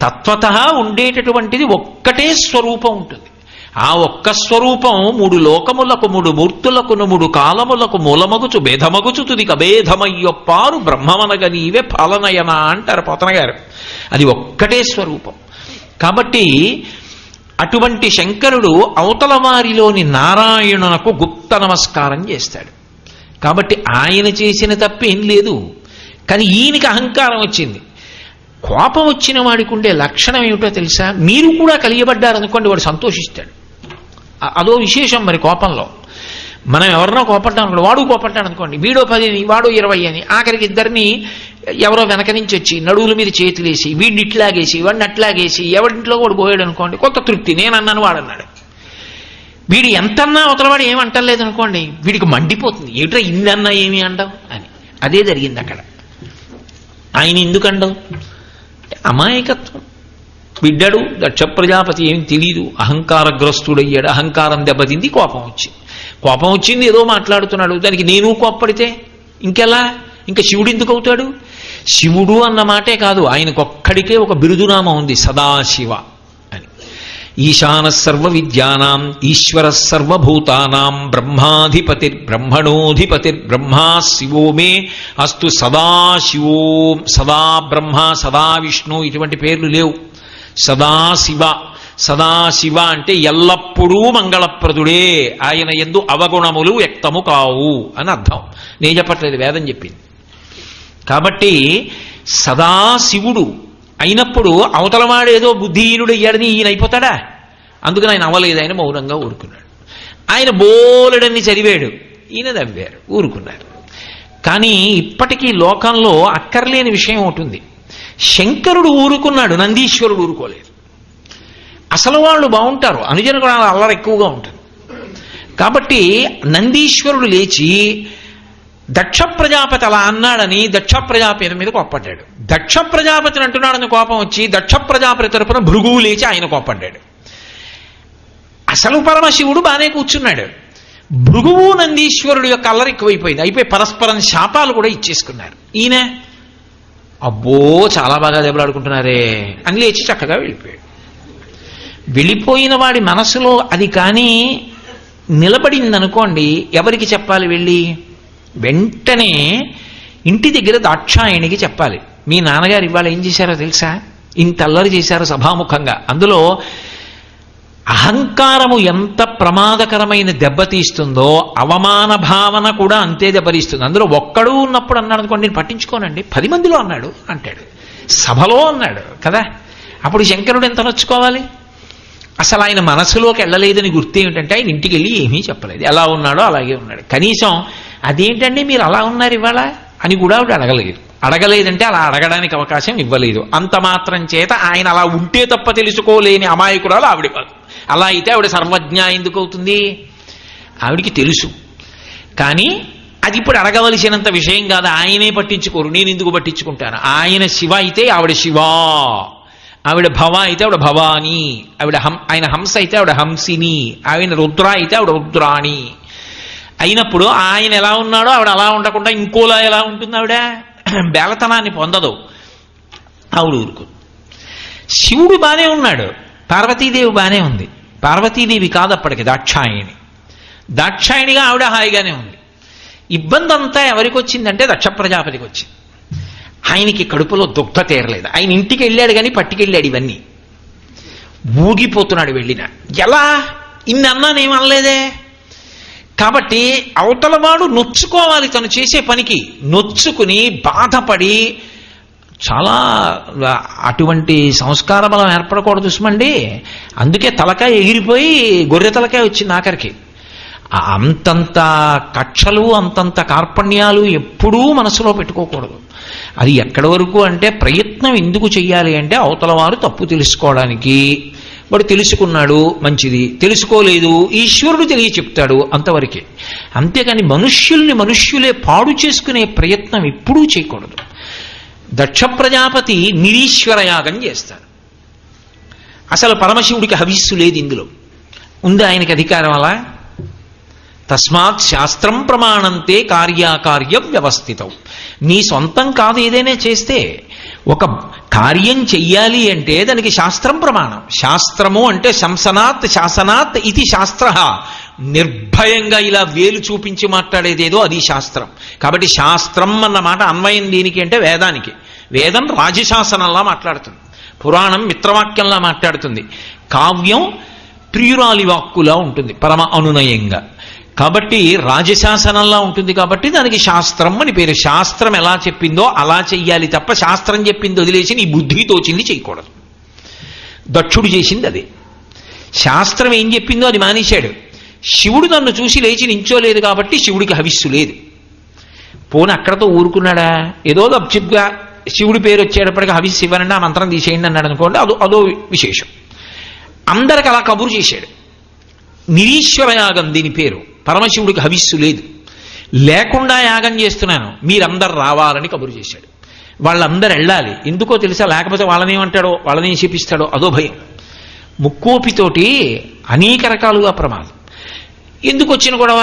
తత్వతః ఉండేటటువంటిది ఒక్కటే స్వరూపం ఉంటుంది. ఆ ఒక్క స్వరూపం 3 లోకములకు 3 మూర్తులకు 3 కాలములకు మూలమగుచు భేదమగుచు తుదిక భేదమయ్యొప్పారు బ్రహ్మమనగ నీవే ఫలనయన అంటారు పోతన గారు. అది ఒక్కటే స్వరూపం. కాబట్టి అటువంటి శంకరుడు అవతల వారిలోని నారాయణునకు గుప్త నమస్కారం చేస్తాడు. కాబట్టి ఆయన చేసిన తప్పేం లేదు. కానీ ఈయనకి అహంకారం వచ్చింది. కోపం వచ్చిన వాడికి ఉండే లక్షణం ఏమిటో తెలుసా? మీరు కూడా కలియబడ్డారనుకోండి, వాడు సంతోషిస్తాడు. అదో విశేషం. మరి కోపంలో మనం ఎవరినో కోపడ్డాం అనుకోండి, వాడు కోపడ్డాడు అనుకోండి, వీడో 10 అని వాడు 20 అని, ఆఖరికి ఇద్దరిని ఎవరో వెనక నుంచి వచ్చి నడువుల మీద చేతులేసి వీడిని ఇట్లాగేసి వాడిని అట్లాగేసి ఎవరింట్లో కూడా పోయాడు అనుకోండి, కొంత తృప్తి. నేనన్నాను వాడన్నాడు. వీడు ఎంతన్నా అవతలవాడు ఏమంటలేదు అనుకోండి, వీడికి మండిపోతుంది. ఏమిట్రా ఇన్నన్నా ఏమి అండం అని. అదే జరిగింది అక్కడ. ఆయన ఎందుకండం? అమాయకత్వం. బిడ్డడు దక్ష ప్రజాపతి ఏమి తెలీదు, అహంకారగ్రస్తుడయ్యాడు. అహంకారం దెబ్బతింది, కోపం వచ్చింది, ఏదో మాట్లాడుతున్నాడు. దానికి నేను కోప్పడితే ఇంకెలా? ఇంకా శివుడు ఎందుకు అవుతాడు? శివుడు అన్న మాటే కాదు, ఆయనకొక్కడికే ఒక బిరుదునామం ఉంది, సదాశివ అని. ఈశాన సర్వ విద్యానాం ఈశ్వర సర్వభూతానాం బ్రహ్మాధిపతిర్బ్రహ్మణోధిపతిర్బ్రహ్మా శివో మే అస్తు సదాశివో. సదా బ్రహ్మ, సదా విష్ణు ఇటువంటి పేర్లు లేవు. సదాశివ. సదాశివ అంటే ఎల్లప్పుడూ మంగళప్రదుడే, ఆయన యందు అవగుణములు వ్యక్తము కావు అని అర్థం. నేను చెప్పట్లేదు, వేదం చెప్పింది. కాబట్టి సదాశివుడు అయినప్పుడు అవతలవాడేదో బుద్ధిహీనుడయ్యాడని ఈయన అయిపోతాడా? అందుకని ఆయన అవ్వలేదు. ఆయన మౌనంగా ఊరుకున్నాడు. ఆయన బోలెడన్ని చదివాడు, ఈయన దవ్వారు, ఊరుకున్నారు. కానీ ఇప్పటికీ లోకంలో అక్కర్లేని విషయం ఉంటుంది. శంకరుడు ఊరుకున్నాడు, నందీశ్వరుడు ఊరుకోలేదు. అసలు వాళ్ళు బాగుంటారు, అనుజన కూడా అల్లరి ఎక్కువగా ఉంటుంది. కాబట్టి నందీశ్వరుడు లేచి దక్ష ప్రజాపతి అలా అన్నాడని దక్ష ప్రజాపతి మీద కోప్పడ్డాడు. దక్ష ప్రజాపతిని అంటున్నాడని కోపం వచ్చి దక్ష ప్రజాపతి తరపున భృగువు లేచి ఆయన కోప్పడ్డాడు. అసలు పరమశివుడు బాగానే కూర్చున్నాడు. భృగువు నందీశ్వరుడు యొక్క అల్లరి ఎక్కువైపోయింది. అయిపోయి పరస్పరం శాపాలు కూడా ఇచ్చేసుకున్నారు. ఈయన అబ్బో చాలా బాగా దెబ్బలాడుకుంటున్నారే అని లేచి చక్కగా వెళ్ళిపోయాడు. వెళ్ళిపోయిన వాడి మనసులో అది కానీ నిలబడిందనుకోండి, ఎవరికి చెప్పాలి? వెళ్ళి వెంటనే ఇంటి దగ్గర దాక్షాయణికి చెప్పాలి. మీ నాన్నగారు ఇవాళ ఏం చేశారో తెలుసా ఇంత అల్లరి చేశారు సభాముఖంగా. అందులో అహంకారము ఎంత ప్రమాదకరమైన దెబ్బతీస్తుందో అవమాన భావన కూడా అంతే దెబ్బతీస్తుంది. అందులో ఒక్కడు ఉన్నప్పుడు అన్నాడు అనుకోండి, నేను పట్టించుకోనండి, 10 మందిలో అన్నాడు అంటాడు, సభలో అన్నాడు కదా, అప్పుడు శంకరుడు ఎంత నొచ్చుకోవాలి. అసలు ఆయన మనసులోకి వెళ్ళలేదని గుర్తు ఏమిటంటే ఆయన ఇంటికి వెళ్ళి ఏమీ చెప్పలేదు, ఎలా ఉన్నాడో అలాగే ఉన్నాడు. కనీసం అదేంటండి మీరు అలా ఉన్నారు ఇవాళ అని కూడా ఆవిడ అడగలేదంటే అలా అడగడానికి అవకాశం ఇవ్వలేదు. అంత మాత్రం చేత ఆయన అలా ఉంటే తప్ప తెలుసుకోలేని అమాయకురాలు ఆవిడ కాదు. అలా అయితే ఆవిడ సర్వజ్ఞ ఎందుకు అవుతుంది? ఆవిడికి తెలుసు, కానీ అది ఇప్పుడు అడగవలసినంత విషయం కాదు. ఆయనే పట్టించుకోరు, నేను ఎందుకు పట్టించుకుంటాను. ఆయన శివ అయితే ఆవిడ శివా, ఆవిడ భవ అయితే ఆవిడ భవాని, ఆయన హంస అయితే ఆవిడ హంసిని, ఆయన రుద్ర అయితే ఆవిడ రుద్రాణి అయినప్పుడు ఆయన ఎలా ఉన్నాడో ఆవిడ అలా ఉండకుండా ఇంకోలా ఎలా ఉంటుంది? ఆవిడ బేలతనాన్ని పొందదు, ఆవిడ ఊరుకు. శివుడు బానే ఉన్నాడు, పార్వతీదేవి బానే ఉంది. పార్వతీదేవి కాదు అప్పటికి, దాక్షాయణిగా ఆవిడ హాయిగానే ఉంది. ఇబ్బంది అంతా ఎవరికి వచ్చిందంటే దక్ష ప్రజాపతికి వచ్చింది. ఆయనకి కడుపులో దుగ్ధ తీరలేదు. ఆయన ఇంటికి వెళ్ళాడు కానీ పట్టుకెళ్ళాడు, ఇవన్నీ ఊగిపోతున్నాడు. వెళ్ళిన ఎలా ఇన్ని అన్నానేమనలేదే. కాబట్టి అవతలవాడు నొచ్చుకోవాలి, తను చేసే పనికి నొచ్చుకుని బాధపడి, చాలా అటువంటి సంస్కార బలం ఏర్పడకూడదు సుమండి. అందుకే తలకాయ ఎగిరిపోయి గొర్రె తలకాయ వచ్చింది ఆఖరికి. అంతంత కక్షలు అంతంత కార్పణ్యాలు ఎప్పుడూ మనసులో పెట్టుకోకూడదు. అది ఎక్కడి వరకు అంటే ప్రయత్నం ఎందుకు చెయ్యాలి అంటే అవతల వారు తప్పు తెలుసుకోవడానికి. వాడు తెలుసుకున్నాడు మంచిది, తెలుసుకోలేదు ఈశ్వరుడు తెలియ చెప్తాడు, అంతవరకే. అంతేకాని మనుష్యులే పాడు చేసుకునే ప్రయత్నం ఎప్పుడూ చేయకూడదు. దక్ష ప్రజాపతి నిరీశ్వర యాగం చేస్తాడు. అసలు పరమశివుడికి హవిస్సు లేదు, ఇందులో ఉంది ఆయనకి అధికారం. అలా తస్మాత్ శాస్త్రం ప్రమాణంతే కార్యాకార్య వ్యవస్థితం. నీ సొంతం కాదు ఏదైనా చేస్తే. ఒక కార్యం చెయ్యాలి అంటే దానికి శాస్త్రం ప్రమాణం. శాస్త్రము అంటే శంసనాత్ శాసనాత్ ఇది శాస్త్ర. నిర్భయంగా ఇలా వేలు చూపించి మాట్లాడేదేదో అది శాస్త్రం. కాబట్టి శాస్త్రం అన్న మాట అన్వయం దీనికి అంటే వేదానికి. వేదం రాజశాసనంలా మాట్లాడుతుంది, పురాణం మిత్రవాక్యంలా మాట్లాడుతుంది, కావ్యం ప్రియురాలి వాక్కులా ఉంటుంది పరమ అనునయంగా. కాబట్టి రాజశాసనంలా ఉంటుంది, కాబట్టి దానికి శాస్త్రం అని పేరు. శాస్త్రం ఎలా చెప్పిందో అలా చెయ్యాలి తప్ప శాస్త్రం చెప్పింది వదిలేసి నీ బుద్ధి తోచింది చేయకూడదు. దక్షుడు చేసింది అదే. శాస్త్రం ఏం చెప్పిందో అది మానేశాడు. శివుడు నన్ను చూసి లేచి నించోలేదు కాబట్టి శివుడికి హవిస్సు లేదు. పోనీ అక్కడతో ఊరుకున్నాడా? ఏదో గప్చిప్గా శివుడి పేరు వచ్చేటప్పటికి హవిస్సు ఇవ్వనండి, ఆ మంత్రం తీసేయండి అన్నాడు అనుకోండి, అదో విశేషం. అందరికి అలా కబురు చేశాడు. నిరీశ్వర యాగం దీని పేరు. పరమశివుడికి హవిస్సు లేదు, లేకుండా యాగం చేస్తున్నాను, మీరందరు రావాలని కబురు చేశాడు. వాళ్ళందరూ వెళ్ళాలి. ఎందుకో తెలుసా? లేకపోతే వాళ్ళనేమంటాడో, వాళ్ళనేం శపిస్తాడో అదో భయం. ముక్కోపితోటి అనేక రకాలుగా ప్రమాదం. ఎందుకు వచ్చిన గొడవ?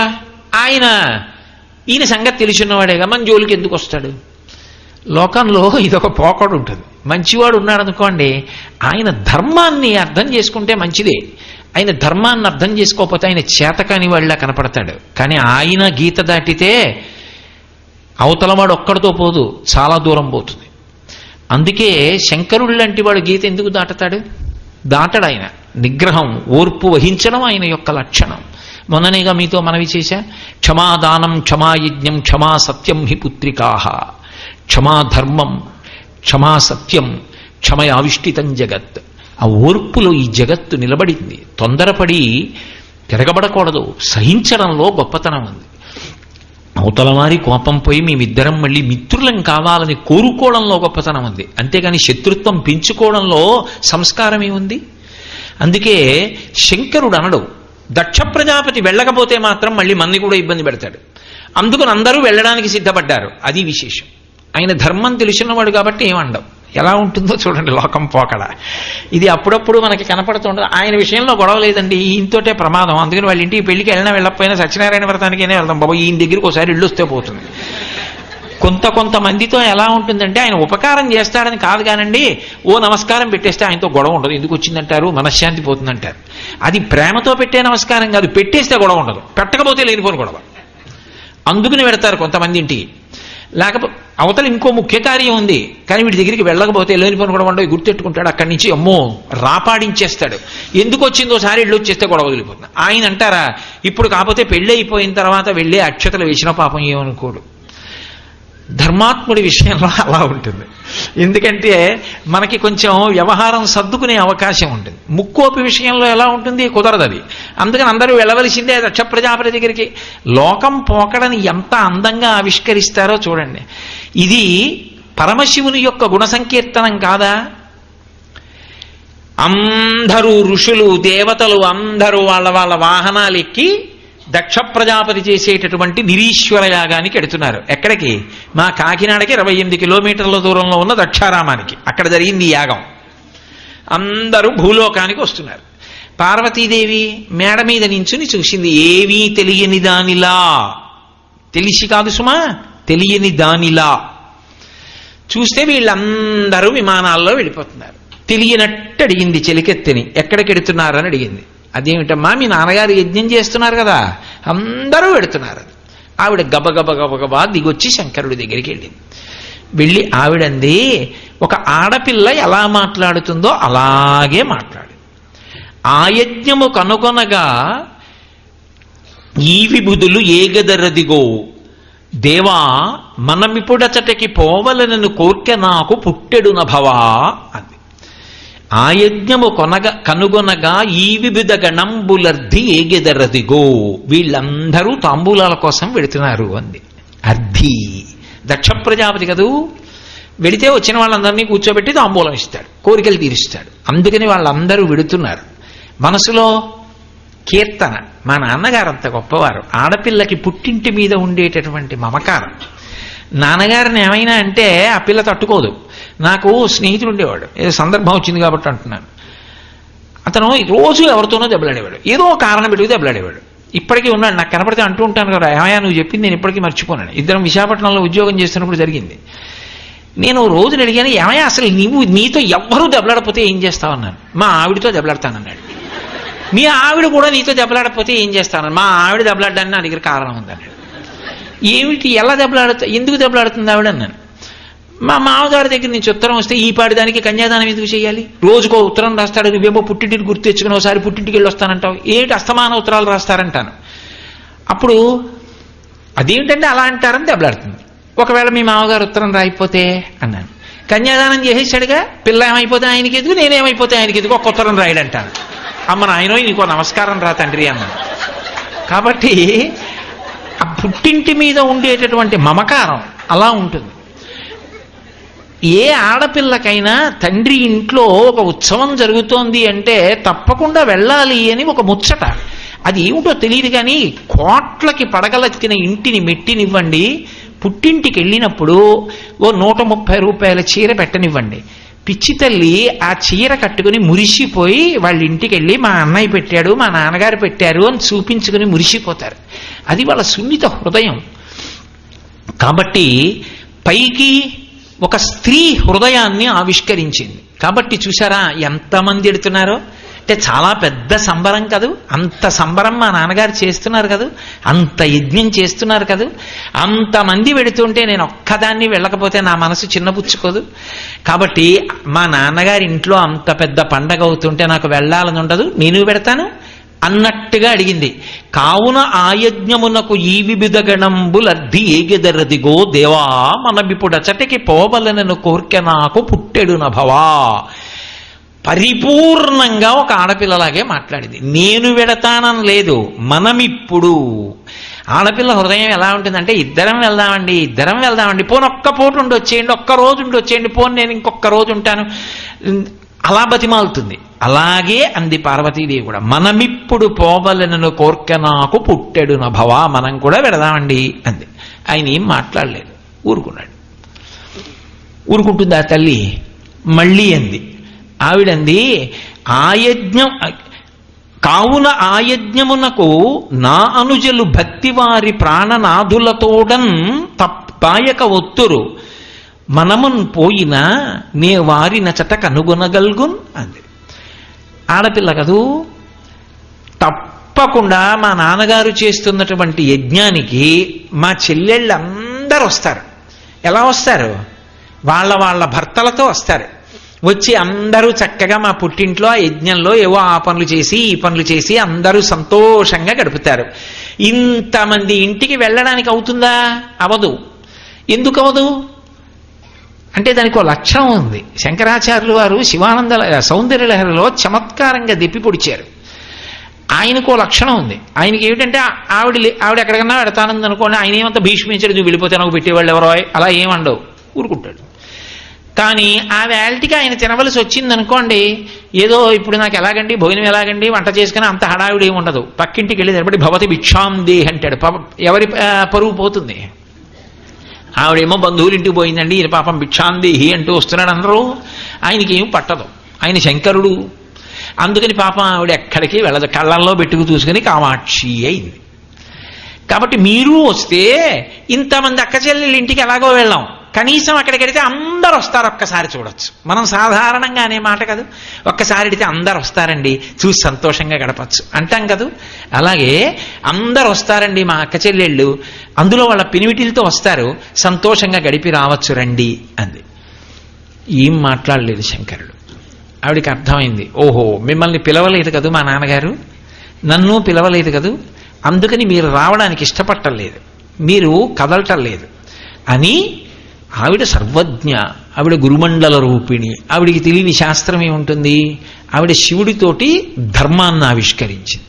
ఈయన సంగతి తెలిసినవాడేగా, మన జోలికి ఎందుకు వస్తాడు? లోకంలో ఇదొక పోకడు ఉంటుంది. మంచివాడు ఉన్నాడు అనుకోండి, ఆయన ధర్మాన్ని అర్థం చేసుకుంటే మంచిదే. ఆయన ధర్మాన్ని అర్థం చేసుకోకపోతే ఆయన చేతకాని వాళ్ళ కనపడతాడు. కానీ ఆయన గీత దాటితే అవతలవాడు ఒక్కడితో పోదు, చాలా దూరం పోతుంది. అందుకే శంకరుడు లాంటి వాడు గీత ఎందుకు దాటతాడు? దాటడు ఆయన. నిగ్రహం, ఓర్పు వహించడం ఆయన యొక్క లక్షణం. మొన్ననేగా మీతో మనవి చేశా, క్షమాదానం క్షమాయజ్ఞం క్షమా సత్యం హి పుత్రికాహ. క్షమాధర్మం క్షమాసత్యం క్షమయావిష్టితం జగత్. ఆ ఓర్పులో ఈ జగత్తు నిలబడింది. తొందరపడి తిరగబడకూడదు. సహించడంలో గొప్పతనం ఉంది. అవతలవారి కోపం పోయి మేమిద్దరం మళ్ళీ మిత్రులం కావాలని కోరుకోవడంలో గొప్పతనం ఉంది. అంతేగాని శత్రుత్వం పెంచుకోవడంలో సంస్కారం ఏముంది? అందుకే శంకరుడు అనడు, దక్ష ప్రజాపతి వెళ్ళకపోతే మాత్రం మళ్ళీ మన్ని కూడా ఇబ్బంది పెడతాడు. అందుకని అందరూ వెళ్ళడానికి సిద్ధపడ్డారు. అది విశేషం. ఆయన ధర్మం తెలిసినవాడు కాబట్టి ఏమండవు. ఎలా ఉంటుందో చూడండి లోకం పోకడ. ఇది అప్పుడప్పుడు మనకి కనపడుతుండదు. ఆయన విషయంలో గొడవ లేదండి, ఈయనతోటే ప్రమాదం. అందుకని వాళ్ళ ఇంటికి పెళ్లికి వెళ్ళినా వెళ్ళకపోయినా సత్యనారాయణ వ్రతానికైనా వెళ్దాం బాబు, ఈయన దగ్గరికి ఒకసారి ఇల్లు వస్తే పోతుంది. కొంతమందితో ఎలా ఉంటుందంటే ఆయన ఉపకారం చేస్తాడని కాదు కానండి, ఓ నమస్కారం పెట్టేస్తే ఆయనతో గొడవ ఉండదు. ఎందుకు వచ్చిందంటారు? మనశ్శాంతి పోతుందంటారు. అది ప్రేమతో పెట్టే నమస్కారం కాదు, పెట్టేస్తే గొడవ ఉండదు, పెట్టకపోతే లేనిపోని గొడవ. అందుకుని పెడతారు కొంతమంది ఇంటికి. లేకపోతే అవతల ఇంకో ముఖ్య కార్యం ఉంది, కానీ వీడి దగ్గరికి వెళ్ళకపోతే లేని పని కూడా ఉండవు, గుర్తెట్టుకుంటాడు. అక్కడి నుంచి అమ్మో రాపాడించేస్తాడు. ఎందుకు వచ్చిందో సారి ఇళ్ళు వచ్చేస్తే గొడవ వదిలిపోతుంది. ఆయన అంటారా, ఇప్పుడు కాకపోతే పెళ్ళి అయిపోయిన తర్వాత వెళ్ళి అక్షతలు వేసిన పాపం ఏమనుకోడు. ధర్మాత్ముడి విషయంలో అలా ఉంటుంది. ఎందుకంటే మనకి కొంచెం వ్యవహారం సర్దుకునే అవకాశం ఉంటుంది. ముక్కోపి విషయంలో ఎలా ఉంటుంది, కుదరదు అది. అందుకని అందరూ వెళ్ళవలసిందే దక్ష ప్రజాపతి దగ్గరికి. లోకం పోకడని ఎంత అందంగా ఆవిష్కరిస్తారో చూడండి. ఇది పరమశివుని యొక్క గుణ సంకీర్తనం కాదా? అందరూ ఋషులు దేవతలు అందరూ వాళ్ళ వాళ్ళ వాహనాలు ఎక్కి దక్ష ప్రజాపతి చేసేటటువంటి నిరీశ్వర యాగానికి ఎడుతున్నారు. ఎక్కడికి? మా కాకినాడకి 28 కిలోమీటర్ల దూరంలో ఉన్న దక్షారామానికి. అక్కడ జరిగింది ఈ యాగం. అందరూ భూలోకానికి వస్తున్నారు. పార్వతీదేవి మేడ మీద నించుని చూసింది. ఏమీ తెలియని దానిలా, తెలిసి కాదు సుమా, తెలియని దానిలా చూస్తే వీళ్ళందరూ విమానాల్లో వెళ్ళిపోతున్నారు. తెలియనట్టు అడిగింది చెలికెత్తిని, ఎక్కడికి ఎడుతున్నారని అడిగింది. అదేమిటమ్మా, మీ నాన్నగారు యజ్ఞం చేస్తున్నారు కదా, అందరూ వెడుతున్నారు. ఆవిడ గబగబ గబగబా దిగొచ్చి శంకరుడి దగ్గరికి వెళ్ళింది. వెళ్ళి ఆవిడంది, ఒక ఆడపిల్ల ఎలా మాట్లాడుతుందో అలాగే మాట్లాడు. ఆ యజ్ఞము కనుగొనగా ఈ విభుదులు ఏగదరదిగో దేవా, మనమిప్పుడచటకి పోవలనను కోర్కె నాకు పుట్టెడు నభవా అంది. ఆ యజ్ఞము కనుగొనగా ఈ వివిధ గణంబులర్ధి ఏగెదరదిగో, వీళ్ళందరూ తాంబూలాల కోసం వెళుతున్నారు అంది. అర్ధి దక్ష ప్రజాపతి కదూ, వెళితే వచ్చిన వాళ్ళందరినీ కూర్చోబెట్టి తాంబూలం ఇస్తాడు, కోరికలు తీరుస్తాడు. అందుకని వాళ్ళందరూ వెడుతున్నారు. మనసులో కీర్తన, మా నాన్నగారు అంత గొప్పవారు, ఆడపిల్లకి పుట్టింటి మీద ఉండేటటువంటి మమకారం. నాన్నగారిని ఏమైనా అంటే ఆ పిల్ల తట్టుకోదు. నాకు స్నేహితుడు ఉండేవాడు, ఏదో సందర్భం వచ్చింది కాబట్టి అంటున్నాను. అతను రోజు ఎవరితోనో దెబ్బలాడేవాడు, ఏదో కారణం పెట్టి దెబ్బలాడేవాడు. ఇప్పటికీ ఉన్నాడు, నాకు కనపడితే అంటూ ఉంటాను కదా, ఏమయ్యా నువ్వు చెప్పింది నేను ఇప్పటికీ మర్చిపోనాను. ఇద్దరం విశాఖపట్నంలో ఉద్యోగం చేస్తున్నప్పుడు జరిగింది. నేను రోజుని అడిగాను, ఏమయ్యా అసలు నీతో ఎవ్వరూ దెబ్బలాడపోతే ఏం చేస్తావన్నాను. మా ఆవిడతో దెబ్బలాడతానన్నాడు. మీ ఆవిడ కూడా నీతో దెబ్బలాడకపోతే ఏం చేస్తానన్నాను. మా ఆవిడ దెబ్బలాడడానికి నా దగ్గర కారణం ఉందన్నాడు. ఏమిటి, ఎలా దెబ్బలాడుతా, ఎందుకు దెబ్బలాడుతుంది ఆవిడ అన్నాను. మా మామగారి దగ్గర నుంచి ఉత్తరం వస్తే ఈ పాటి దానికి కన్యాదానం ఎందుకు చేయాలి, రోజుకో ఉత్తరం రాస్తాడు, నువ్వేమో పుట్టింటిని గుర్తు తెచ్చుకుని ఒకసారి పుట్టింటికి వెళ్ళి వస్తానంటావు, ఏంటి అస్తమాన ఉత్తరాలు రాస్తారంటాను. అప్పుడు అదేమిటంటే అలా అంటారని దెబ్బలాడుతుంది. ఒకవేళ మీ మామగారు ఉత్తరం రాయిపోతే అన్నాను. కన్యాదానం చేసేసాడుగా, పిల్ల ఏమైపోతే ఆయనకి ఎదుగు, నేనేమైపోతే ఆయనకి ఎదుగు, ఒక ఉత్తరం రాయడంటాను. అమ్మ నాయనో నీకో నమస్కారం రా తండ్రి అన్నాను. కాబట్టి ఆ పుట్టింటి మీద ఉండేటటువంటి మమకారం అలా ఉంటుంది. ఏ ఆడపిల్లకైనా తండ్రి ఇంట్లో ఒక ఉత్సవం జరుగుతోంది అంటే తప్పకుండా వెళ్ళాలి అని ఒక ముచ్చట. అది ఏమిటో తెలియదు కానీ కోట్లకి పడగలెత్తిన ఇంటిని మెట్టినివ్వండి, పుట్టింటికి వెళ్ళినప్పుడు ఓ 130 రూపాయల చీర పెట్టనివ్వండి. పిచ్చి తల్లి ఆ చీర కట్టుకుని మురిసిపోయి వాళ్ళ ఇంటికి వెళ్ళి మా అన్నయ్య పెట్టాడు, మా నాన్నగారు పెట్టారు అని చూపించుకుని మురిసిపోతారు. అది వాళ్ళ సున్నిత హృదయం. కాబట్టి పైకి ఒక స్త్రీ హృదయాన్ని ఆవిష్కరించింది. కాబట్టి చూసారా ఎంతమంది ఎడుతున్నారో, అంటే చాలా పెద్ద సంబరం కదూ. అంత సంబరం మా నాన్నగారు చేస్తున్నారు కదూ, అంత యజ్ఞం చేస్తున్నారు కదూ. అంతమంది వెడుతుంటే నేను ఒక్కదాన్ని వెళ్ళకపోతే నా మనసు చిన్నపుచ్చుకోదు. కాబట్టి మా నాన్నగారి ఇంట్లో అంత పెద్ద పండగ అవుతుంటే నాకు వెళ్ళాలని ఉండదు, నేను పెడతాను అన్నట్టుగా అడిగింది. కావున ఆయజ్ఞమునకు ఈ వివిధ గణంబులర్ధి ఏగెదరదిగో దేవా, మనమిప్పుడచటికి పోవలనను కోర్కె నాకు పుట్టెడు నభవా. పరిపూర్ణంగా ఒక ఆడపిల్లలాగే మాట్లాడింది. నేను వెడతానని లేదు, మనమిప్పుడు. ఆడపిల్ల హృదయం ఎలా ఉంటుందంటే ఇద్దరం వెళ్దామండి, పోను ఒక్క పూట ఉండి వచ్చేయండి, ఒక్క రోజు ఉండి వచ్చేయండి, పోను నేను ఇంకొక రోజు ఉంటాను, అలా బతిమాలుతుంది. అలాగే అంది పార్వతీదేవి కూడా. మనమిప్పుడు పోవలనను కోర్కె నాకు పుట్టెడు నభవా, మనం కూడా వెడదామండి అంది. ఆయన ఏం మాట్లాడలేదు, ఊరుకున్నాడు. ఊరుకుంటుంది ఆ తల్లి. మళ్ళీ అంది ఆవిడంది, ఆయజ్ఞం కావున ఆయజ్ఞమునకు నా అనుజలు భక్తివారి ప్రాణనాథులతోడన్ తప్పాయక ఒత్తురు, మనమున్ పోయినా నే వారిన చట కనుగొనగల్గున్ అంది. ఆడపిల్ల కదూ, తప్పకుండా మా నాన్నగారు చేస్తున్నటువంటి యజ్ఞానికి మా చెల్లెళ్ళందరూ వస్తారు, ఎలా వస్తారు? వాళ్ళ భర్తలతో వస్తారు. వచ్చి అందరూ చక్కగా మా పుట్టింట్లో ఆ యజ్ఞంలో ఏవో ఆ పనులు చేసి ఈ పనులు చేసి అందరూ సంతోషంగా గడుపుతారు. ఇంతమంది ఇంటికి వెళ్ళడానికి అవుతుందా? అవదు. ఎందుకు అవదు అంటే దానికి ఒక లక్షణం ఉంది. శంకరాచార్యులు వారు శివానంద సౌందర్యలహరిలో చమత్కారంగా దెప్పి పొడిచారు. ఆయనకు లక్షణం ఉంది. ఆయనకి ఏమిటంటే ఆవిడ ఎక్కడికన్నా పెడతానంది అనుకోండి, ఆయన ఏమంతా భీష్మించాడు, నువ్వు వెళ్ళిపోతే నాకు పెట్టేవాళ్ళు ఎవరో అలా ఏమండవు, ఊరుకుంటాడు. కానీ ఆ వేళటికి ఆయన తినవలసి వచ్చింది అనుకోండి, ఏదో ఇప్పుడు నాకు ఎలాగండి భోజనం ఎలాగండి వంట చేసుకుని అంత హడావిడి ఏమి ఉండదు. పక్కింటికి వెళ్ళి నిలబడి భవతి భిక్షాం దేహి అంటాడు. ఎవరి పరువు పోతుంది? ఆవిడేమో బంధువులు ఇంటికి పోయిందండి, ఈయన పాపం భిక్షాందేహి అంటూ వస్తున్నాడు అందరూ. ఆయనకి ఏం పట్టదు, ఆయన శంకరుడు. అందుకని పాపం ఆవిడ ఎక్కడికి వెళ్ళదు, కళ్ళల్లో పెట్టుకు చూసుకుని కామాక్షి అయింది. కాబట్టి మీరు వస్తే ఇంతమంది అక్క చెల్లెళ్ళ ఇంటికి ఎలాగో వెళ్ళాం, కనీసం అక్కడికి వెడితే అందరు వస్తారు, ఒక్కసారి చూడొచ్చు. మనం సాధారణంగా అనే మాట కాదు, ఒక్కసారి వెడితే అందరు వస్తారండి, చూసి సంతోషంగా గడపచ్చు అంటాం కదా. అలాగే అందరు వస్తారండి మా అక్క చెల్లెళ్ళు, అందులో వాళ్ళ పినివిటిలతో వస్తారు, సంతోషంగా గడిపి రావచ్చు రండి అంది. ఏం మాట్లాడలేదు శంకరుడు. ఆవిడికి అర్థమైంది, ఓహో మిమ్మల్ని పిలవలేదు కదూ మా నాన్నగారు, నన్ను పిలవలేదు కదూ, అందుకని మీరు రావడానికి ఇష్టపట్టలేదు, మీరు కదలటం లేదు అని. ఆవిడ సర్వజ్ఞ, ఆవిడ గురుమండల రూపిణి, ఆవిడికి తెలియని శాస్త్రం ఏముంటుంది? ఆవిడ శివుడితోటి ధర్మాన్ని ఆవిష్కరించింది.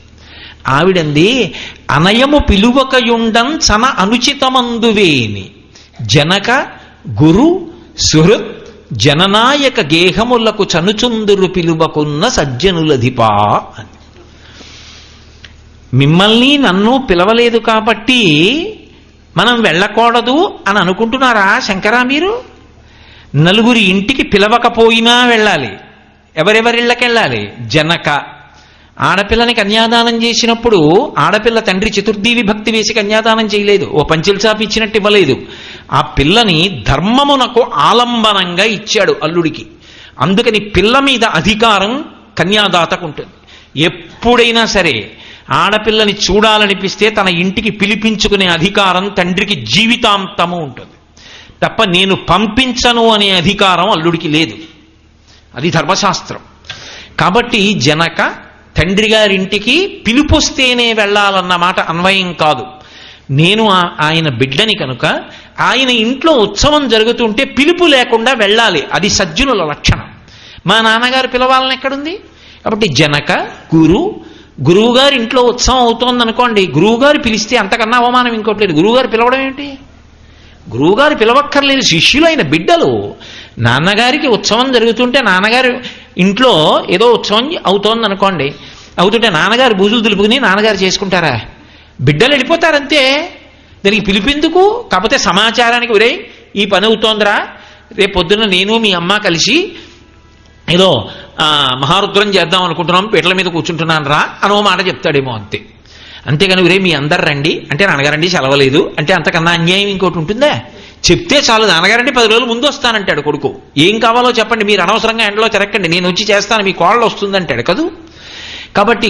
ఆవిడంది, అనయము పిలువకయుండం చన అనుచితమందువేని జనక గురు సుహృత్ జననాయక గేహములకు చనుచుందురు పిలువకున్న సజ్జనులధిపా అని. మిమ్మల్ని నన్ను పిలవలేదు కాబట్టి మనం వెళ్ళకూడదు అని అనుకుంటున్నారా శంకరా? మీరు నలుగురి ఇంటికి పిలవకపోయినా వెళ్ళాలి. ఎవరెవరిళ్ళకి వెళ్ళాలి? జనక ఆడపిల్లని కన్యాదానం చేసినప్పుడు ఆడపిల్ల తండ్రి చతుర్థీ విభక్తి వేసి కన్యాదానం చేయలేదు, ఓ పంచెల చాప ఇచ్చినట్టు ఇవ్వలేదు. ఆ పిల్లని ధర్మమునకు ఆలంబనంగా ఇచ్చాడు అల్లుడికి. అందుకని పిల్ల మీద అధికారం కన్యాదాతకు ఉంటుంది. ఎప్పుడైనా సరే ఆడపిల్లని చూడాలనిపిస్తే తన ఇంటికి పిలిపించుకునే అధికారం తండ్రికి జీవితాంతము ఉంటుంది తప్ప నేను పంపించను అనే అధికారం అల్లుడికి లేదు. అది ధర్మశాస్త్రం. కాబట్టి జనక తండ్రి గారింటికి పిలుపొస్తేనే వెళ్ళాలన్న మాట అన్వయం కాదు. నేను ఆయన బిడ్డని కనుక ఆయన ఇంట్లో ఉత్సవం జరుగుతుంటే పిలుపు లేకుండా వెళ్ళాలి, అది సజ్జనుల లక్షణం. మా నాన్నగారు పిలవాలని ఎక్కడుంది? కాబట్టి జనక గురువుగారి ఇంట్లో ఉత్సవం అవుతోందనుకోండి, గురువుగారు పిలిస్తే అంతకన్నా అవమానం ఇంకోట్లేదు. గురువుగారు పిలవడం ఏమిటి? గురువుగారు పిలవక్కర్లేదు, శిష్యులు అయిన బిడ్డలు. నాన్నగారికి ఉత్సవం జరుగుతుంటే నాన్నగారు ఇంట్లో ఏదో ఉత్సవం అవుతోందనుకోండి, అవుతుంటే నాన్నగారు బూజులు దులుపుకుని నాన్నగారు చేసుకుంటారా? బిడ్డలు వెళ్ళిపోతారంతే. దానికి పిలిపిందుకు? కాకపోతే సమాచారానికి, ఒరే ఈ పని అవుతోందిరా, రేపు పొద్దున్న నేను మీ అమ్మ కలిసి ఏదో మహారుద్రం చేద్దాం అనుకుంటున్నాం, పీటల మీద కూర్చుంటున్నాను రా అనో మాట చెప్తాడేమో అంతే. అంతేగాని ఒరే మీ అందరు రండి అంటే నాన్నగారండి సెలవలేదు అంటే అంతకన్నా అన్యాయం ఇంకోటి ఉంటుందా? చెప్తే చాలు, నాన్నగారంటే 10 రోజులు ముందు వస్తానంటాడు కొడుకు. ఏం కావాలో చెప్పండి, మీరు అనవసరంగా ఎండలో తిరక్కండి, నేను వచ్చి చేస్తాను, మీ కోళ్ళు వస్తుందంటాడు కదూ. కాబట్టి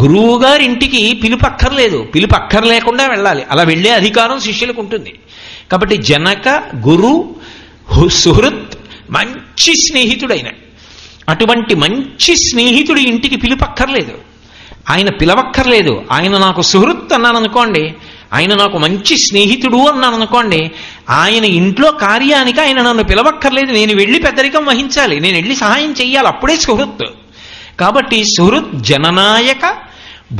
గురువు గారి ఇంటికి పిలుపక్కర్లేదు, పిలుపక్కర్లేకుండా వెళ్ళాలి. అలా వెళ్ళే అధికారం శిష్యులకు ఉంటుంది. కాబట్టి జనక గురు సుహృత్ మంచి స్నేహితుడైన అటువంటి మంచి స్నేహితుడి ఇంటికి పిలుపక్కర్లేదు, ఆయన పిలవక్కర్లేదు. ఆయన నాకు సుహృత్ అన్నాను అనుకోండి, ఆయన నాకు మంచి స్నేహితుడు అన్నాను అనుకోండి, ఆయన ఇంట్లో కార్యానికి ఆయన నన్ను పిలవక్కర్లేదు, నేను వెళ్ళి పెద్దరికం వహించాలి, నేను వెళ్ళి సహాయం చెయ్యాలి, అప్పుడే సుహృత్. కాబట్టి సుహృత్ జననాయక,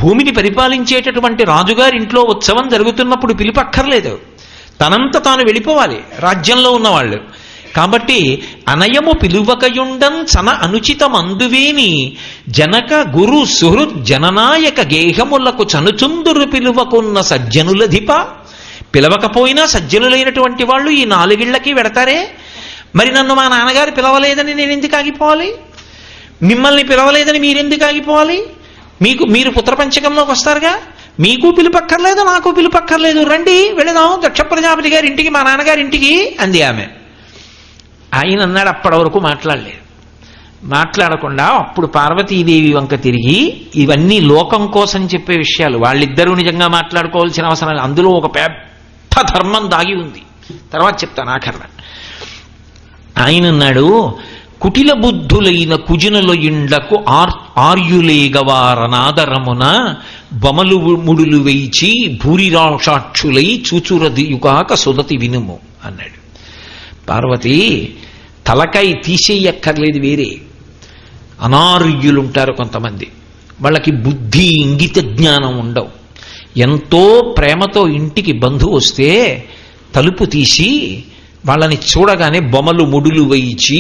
భూమిని పరిపాలించేటటువంటి రాజుగారి ఇంట్లో ఉత్సవం జరుగుతున్నప్పుడు పిలుపక్కర్లేదు, తనంత తాను వెళ్ళిపోవాలి రాజ్యంలో ఉన్నవాళ్ళు. కాబట్టి అనయము పిలువకయుండం చన అనుచితమందువేని జనక గురు సుహృత్ జననాయక గేహములకు చనుచుందురు పిలువకున్న సజ్జనులధిప. పిలవకపోయినా సజ్జనులైనటువంటి వాళ్ళు ఈ 4 ఇళ్లకి వెడతారే. మరి నన్ను మా నాన్నగారు పిలవలేదని నేను ఎందుకు ఆగిపోవాలి? మిమ్మల్ని పిలవలేదని మీరెందుకు ఆగిపోవాలి? మీరు పుత్రపంచకంలోకి వస్తారుగా, మీకు పిలుపక్కర్లేదు, నాకు పిలుపక్కర్లేదు, రండి వెళదాం దక్ష ప్రజాపతి గారి ఇంటికి, మా నాన్నగారి ఇంటికి అంది ఆమె. ఆయన అన్నాడు, అప్పటి వరకు మాట్లాడలేదు. మాట్లాడకుండా అప్పుడు పార్వతీదేవి వంక తిరిగి, ఇవన్నీ లోకం కోసం చెప్పే విషయాలు, వాళ్ళిద్దరూ నిజంగా మాట్లాడుకోవాల్సిన అవసరం లేదు, అందులో ఒక పెద్ద ధర్మం దాగి ఉంది. తర్వాత చెప్తాను ఆఖరణ. ఆయన అన్నాడు, కుటిల బుద్ధులైన కుజనుల ఇండ్లకు ఆర్యులేగవారనాదరమున బొమలు ముడులు వేయిచి భూరిరాక్షాక్షులై చూచురదియుగాక సుదతి వినుము అన్నాడు. పార్వతి, తలకాయ తీసేయక్కర్లేదు, వేరే అనార్యులుంటారు కొంతమంది, వాళ్ళకి బుద్ధి ఇంగిత జ్ఞానం ఉండవు. ఎంతో ప్రేమతో ఇంటికి బంధువు వస్తే తలుపు తీసి వాళ్ళని చూడగానే బొమలు ముడులు వేయించి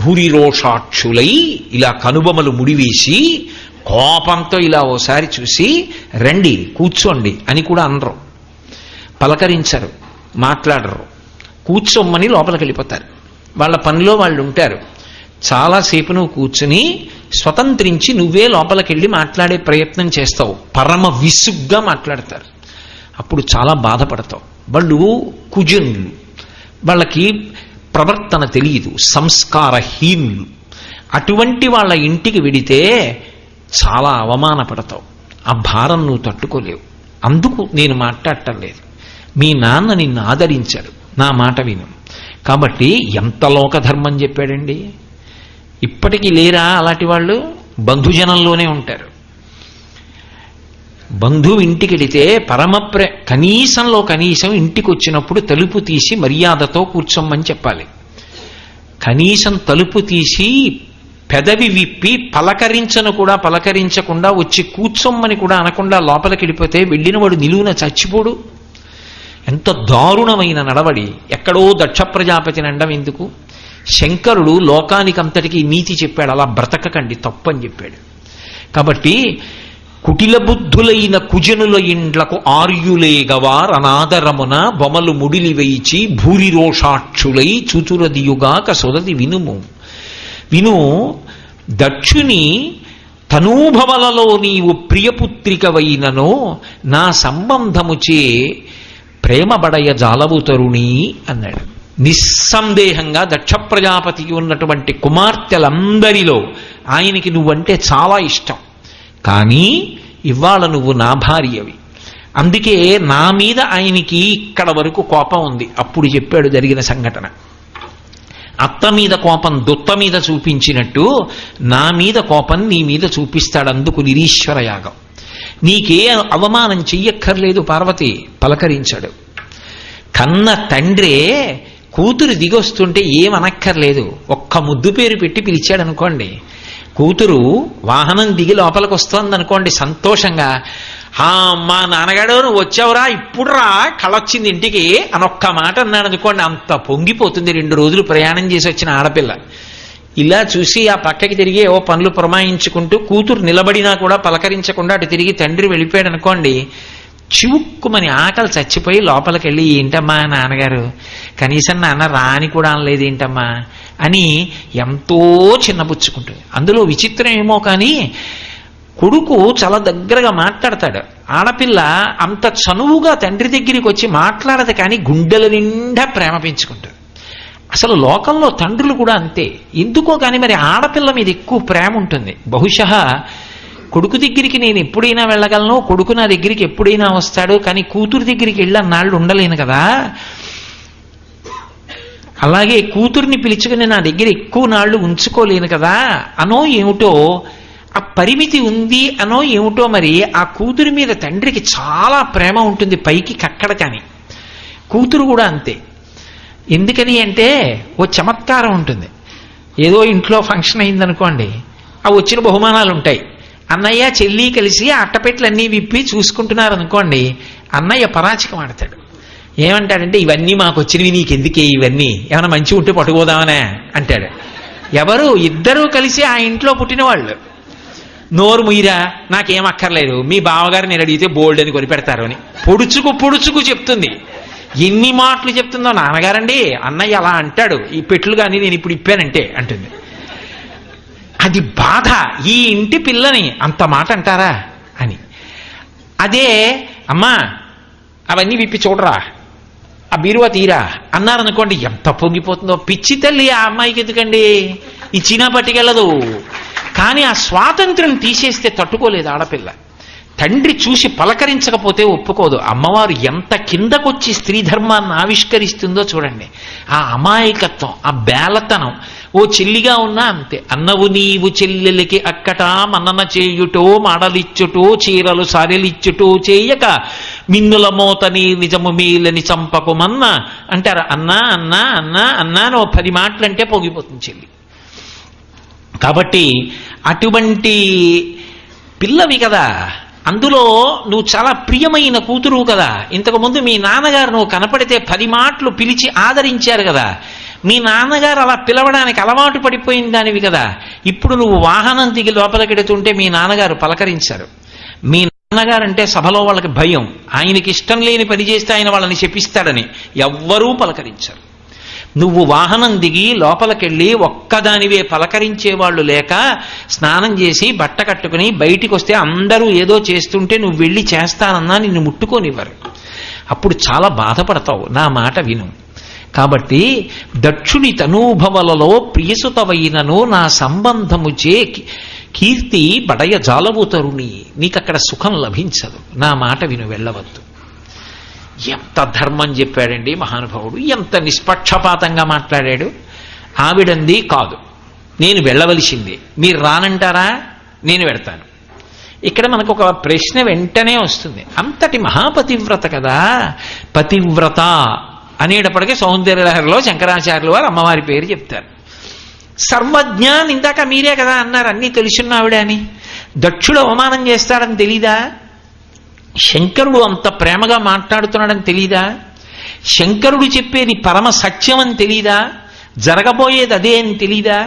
భూరిరోషాక్షులై ఇలా కనుబొమలు ముడివేసి కోపంతో ఇలా ఓసారి చూసి రండి కూర్చోండి అని కూడా అనరు, పలకరించరు, మాట్లాడరు, కూర్చోమ్మని లోపలికి వెళ్ళిపోతారు. వాళ్ళ పనిలో వాళ్ళు ఉంటారు. చాలాసేపు నువ్వు కూర్చుని స్వతంత్రించి నువ్వే లోపలికెళ్ళి మాట్లాడే ప్రయత్నం చేస్తావు, పరమ విసుగ్గా మాట్లాడతారు. అప్పుడు చాలా బాధపడతావు. వాళ్ళు కుజనులు, వాళ్ళకి ప్రవర్తన తెలియదు, సంస్కారహీనులు. అటువంటి వాళ్ళ ఇంటికి వెడితే చాలా అవమానపడతావు, ఆ భారం నువ్వు తట్టుకోలేవు. అందుకు నేను మాట్లాడటం లేదు. మీ నాన్న నిన్ను ఆదరించాడు, నా మాట విను. కాబట్టి ఎంత లోకధర్మం చెప్పాడండి. ఇప్పటికీ లేరా అలాంటి వాళ్ళు? బంధుజనంలోనే ఉంటారు. బంధువు ఇంటికి వెళితే కనీసంలో కనీసం ఇంటికి వచ్చినప్పుడు తలుపు తీసి మర్యాదతో కూర్చోమ్మని చెప్పాలి. కనీసం తలుపు తీసి పెదవి విప్పి పలకరించకుండా వచ్చి కూర్చోమ్మని కూడా అనకుండా లోపలికి వెళ్ళిపోతే వెళ్ళినవాడు నిలువున చచ్చిపోడు. ఎంత దారుణమైన నడవడి. ఎక్కడో దక్ష ప్రజాపతిని అండం ఎందుకు? శంకరుడు లోకానికంతటికీ నీతి చెప్పాడు, అలా బ్రతకకండి, తప్పని చెప్పాడు. కాబట్టి కుటిల బుద్ధులైన కుజనుల ఇండ్లకు ఆర్యులేగవార్ అనాదరమున బొమలు ముడిలి వేయిచి భూరిరోషాక్షులై చూచురదియుగాక సొదతి వినుము. విను, దక్షుని తనూభవలలో నీవు ప్రియపుత్రికవైనను నా సంబంధముచే ప్రేమబడయ జాలవు తరుణి అన్నాడు. నిస్సందేహంగా దక్ష ప్రజాపతికి ఉన్నటువంటి కుమార్తెలందరిలో ఆయనకి నువ్వంటే చాలా ఇష్టం. కానీ ఇవాళ నువ్వు నా భార్యవి, అందుకే నా మీద ఆయనకి ఇక్కడ వరకు కోపం ఉంది. అప్పుడు చెప్పాడు జరిగిన సంఘటన. అత్త మీద కోపం దుత్త మీద చూపించినట్టు నా మీద కోపం నీ మీద చూపిస్తాడు. అందుకు నిరీశ్వర యాగం. నీకే అవమానం చెయ్యక్కర్లేదు పార్వతి, పలకరించాడు. కన్న తండ్రే కూతురు దిగొస్తుంటే ఏమనక్కర్లేదు, ఒక్క ముద్దు పేరు పెట్టి పిలిచాడు అనుకోండి. కూతురు వాహనం దిగి లోపలికి వస్తోంది అనుకోండి, సంతోషంగా మా నాన్నగాడు నువ్వు వచ్చావురా, ఇప్పుడు రా, కళొచ్చింది ఇంటికి అని ఒక్క మాట అన్నాడు అనుకోండి, అంత పొంగిపోతుంది. 2 రోజులు ప్రయాణం చేసి వచ్చిన ఆడపిల్ల ఇలా చూసి ఆ పక్కకి తిరిగి ఓ పనులు పురమాయించుకుంటూ కూతురు నిలబడినా కూడా పలకరించకుండా అటు తిరిగి తండ్రి వెళ్ళిపోయాడు అనుకోండి, చివుక్కుమని ఆకలి చచ్చిపోయి లోపలికి వెళ్ళి ఏంటమ్మా నాన్నగారు, కనీసం నాన్న రాని కూడా అనలేదు ఏంటమ్మా అని ఎంతో చిన్నపుచ్చుకుంటుంది. అందులో విచిత్రం ఏమో కానీ కొడుకు చాలా దగ్గరగా మాట్లాడతాడు, ఆడపిల్ల అంత చనువుగా తండ్రి దగ్గరికి వచ్చి మాట్లాడదు, కానీ గుండెల నిండా ప్రేమ పెంచుకుంటుంది. అసలు లోకంలో తండ్రులు కూడా అంతే, ఎందుకో కానీ మరి ఆడపిల్ల మీద ఎక్కువ ప్రేమ ఉంటుంది. బహుశः కొడుకు దగ్గరికి నేను ఎప్పుడైనా వెళ్ళగలను, కొడుకు నా దగ్గరికి ఎప్పుడైనా వస్తాడు, కానీ కూతురు దగ్గరికి వెళ్ళి అన్నాళ్ళు ఉండలేను కదా. అలాగే కూతుర్ని పిలుచుకుని నా దగ్గర ఎక్కువ నాళ్ళు ఉంచుకోలేను కదా అనో ఏమిటో, ఆ పరిమితి ఉంది అనో ఏమిటో, మరి ఆ కూతురి మీద తండ్రికి చాలా ప్రేమ ఉంటుంది పైకి కక్కడ. కానీ కూతురు కూడా అంతే. ఎందుకని అంటే ఓ చమత్కారం ఉంటుంది. ఏదో ఇంట్లో ఫంక్షన్ అయిందనుకోండి, ఆ వచ్చిన బహుమానాలు ఉంటాయి, అన్నయ్య చెల్లి కలిసి ఆ అట్టపెట్లన్నీ విప్పి చూసుకుంటున్నారు అనుకోండి, అన్నయ్య పరాచికం ఆడతాడు. ఏమంటాడంటే ఇవన్నీ మాకు వచ్చినవి, నీకెందుకే ఇవన్నీ, ఏమైనా మంచి ఉంటే పట్టుకోదామనే అంటాడు. ఎవరు? ఇద్దరూ కలిసి ఆ ఇంట్లో పుట్టిన వాళ్ళు. నోరు ముయ్యరా, నాకేం అక్కర్లేదు, మీ బావగారు నేను అడిగితే బోల్డ్ అని కొనిపెడతారు అని పొడుచుకు చెప్తుంది. ఎన్ని మాటలు చెప్తుందో, నాన్నగారండి అన్నయ్య అలా అంటాడు, ఈ పెట్లు కానీ నేను ఇప్పుడు ఇప్పానంటే అంటుంది. అది బాధ, ఈ ఇంటి పిల్లని అంత మాట అంటారా అని. అదే అమ్మా అవన్నీ విప్పి చూడరా, ఆ బీరువా తీరా అన్నారనుకోండి, ఎంత పొంగిపోతుందో. పిచ్చి తల్లి, ఆ అమ్మాయికి ఎందుకండి, ఇచ్చినా పట్టుకెళ్ళదు. కానీ ఆ స్వాతంత్రం తీసేస్తే తట్టుకోలేదు ఆడపిల్ల. తండ్రి చూసి పలకరించకపోతే ఒప్పుకోదు. అమ్మవారు ఎంత కిందకొచ్చి స్త్రీ ధర్మాన్ని ఆవిష్కరిస్తుందో చూడండి. ఆ అమాయకత్వం, ఆ బేలతనం. ఓ చెల్లిగా ఉన్నా అంతే. అన్నవు నీవు చెల్లెలికి అక్కట మన్నన చేయుటో మాడలిచ్చుటో చీరలు సారెలిచ్చుటో చేయక మిన్నుల మోతని నిజము మీలని చంపకుమన్న అంటారు. అన్నా అన్నా అన్నా అన్నా అని 10 మాటలంటే పోగిపోతుంది చెల్లి. కాబట్టి అటువంటి పిల్లవి కదా, అందులో నువ్వు చాలా ప్రియమైన కూతురు కదా. ఇంతకుముందు మీ నాన్నగారు నువ్వు కనపడితే 10 మాటలు పిలిచి ఆదరించారు కదా. మీ నాన్నగారు అలా పిలవడానికి అలవాటు పడిపోయిన దానివి కదా. ఇప్పుడు నువ్వు వాహనం దిగి లోపలికెడుతుంటే మీ నాన్నగారు పలకరించారు. మీ నాన్నగారంటే సభలో వాళ్ళకి భయం. ఆయనకి ఇష్టం లేని పని చేస్తే ఆయన వాళ్ళని శపిస్తాడని ఎవ్వరూ పలకరించారు. నువ్వు వాహనం దిగి లోపలికెళ్ళి ఒక్కదానివే పలకరించేవాళ్ళు లేక స్నానం చేసి బట్ట కట్టుకుని బయటికి వస్తే అందరూ ఏదో చేస్తుంటే నువ్వు వెళ్ళి చేస్తానన్నా నిన్ను ముట్టుకోనివ్వరు. అప్పుడు చాలా బాధపడతావు. నా మాట విను. కాబట్టి దక్షుని తనూభవలలో ప్రియసుతవైనను నా సంబంధము చే కీర్తి బడయ జాలవు తరుణి, నీకక్కడ సుఖం లభించదు. నా మాట విను, వెళ్ళవద్దు. ఎంత ధర్మం చెప్పాడండి మహానుభావుడు, ఎంత నిష్పక్షపాతంగా మాట్లాడాడు. ఆవిడంది కాదు, నేను వెళ్ళవలసిందే, మీరు రానంటారా, నేను వెడతాను. ఇక్కడ మనకు ఒక ప్రశ్న వెంటనే వస్తుంది. అంతటి మహాపతివ్రత కదా. పతివ్రత అనేటప్పటికీ సౌందర్యలహరిలో శంకరాచార్యులు వారు అమ్మవారి పేరు చెప్తారు. సర్వజ్ఞ ఇందాక మీరే కదా అన్నారు, అన్నీ తెలుసున్న ఆవిడ అని. దక్షుడు అవమానం చేస్తాడని తెలీదా? శంకరుడు అంత ప్రేమగా మాట్లాడుతున్నాడని తెలీదా? శంకరుడు చెప్పేది పరమ సత్యం అని తెలీదా? జరగబోయేది అదే అని తెలీదా?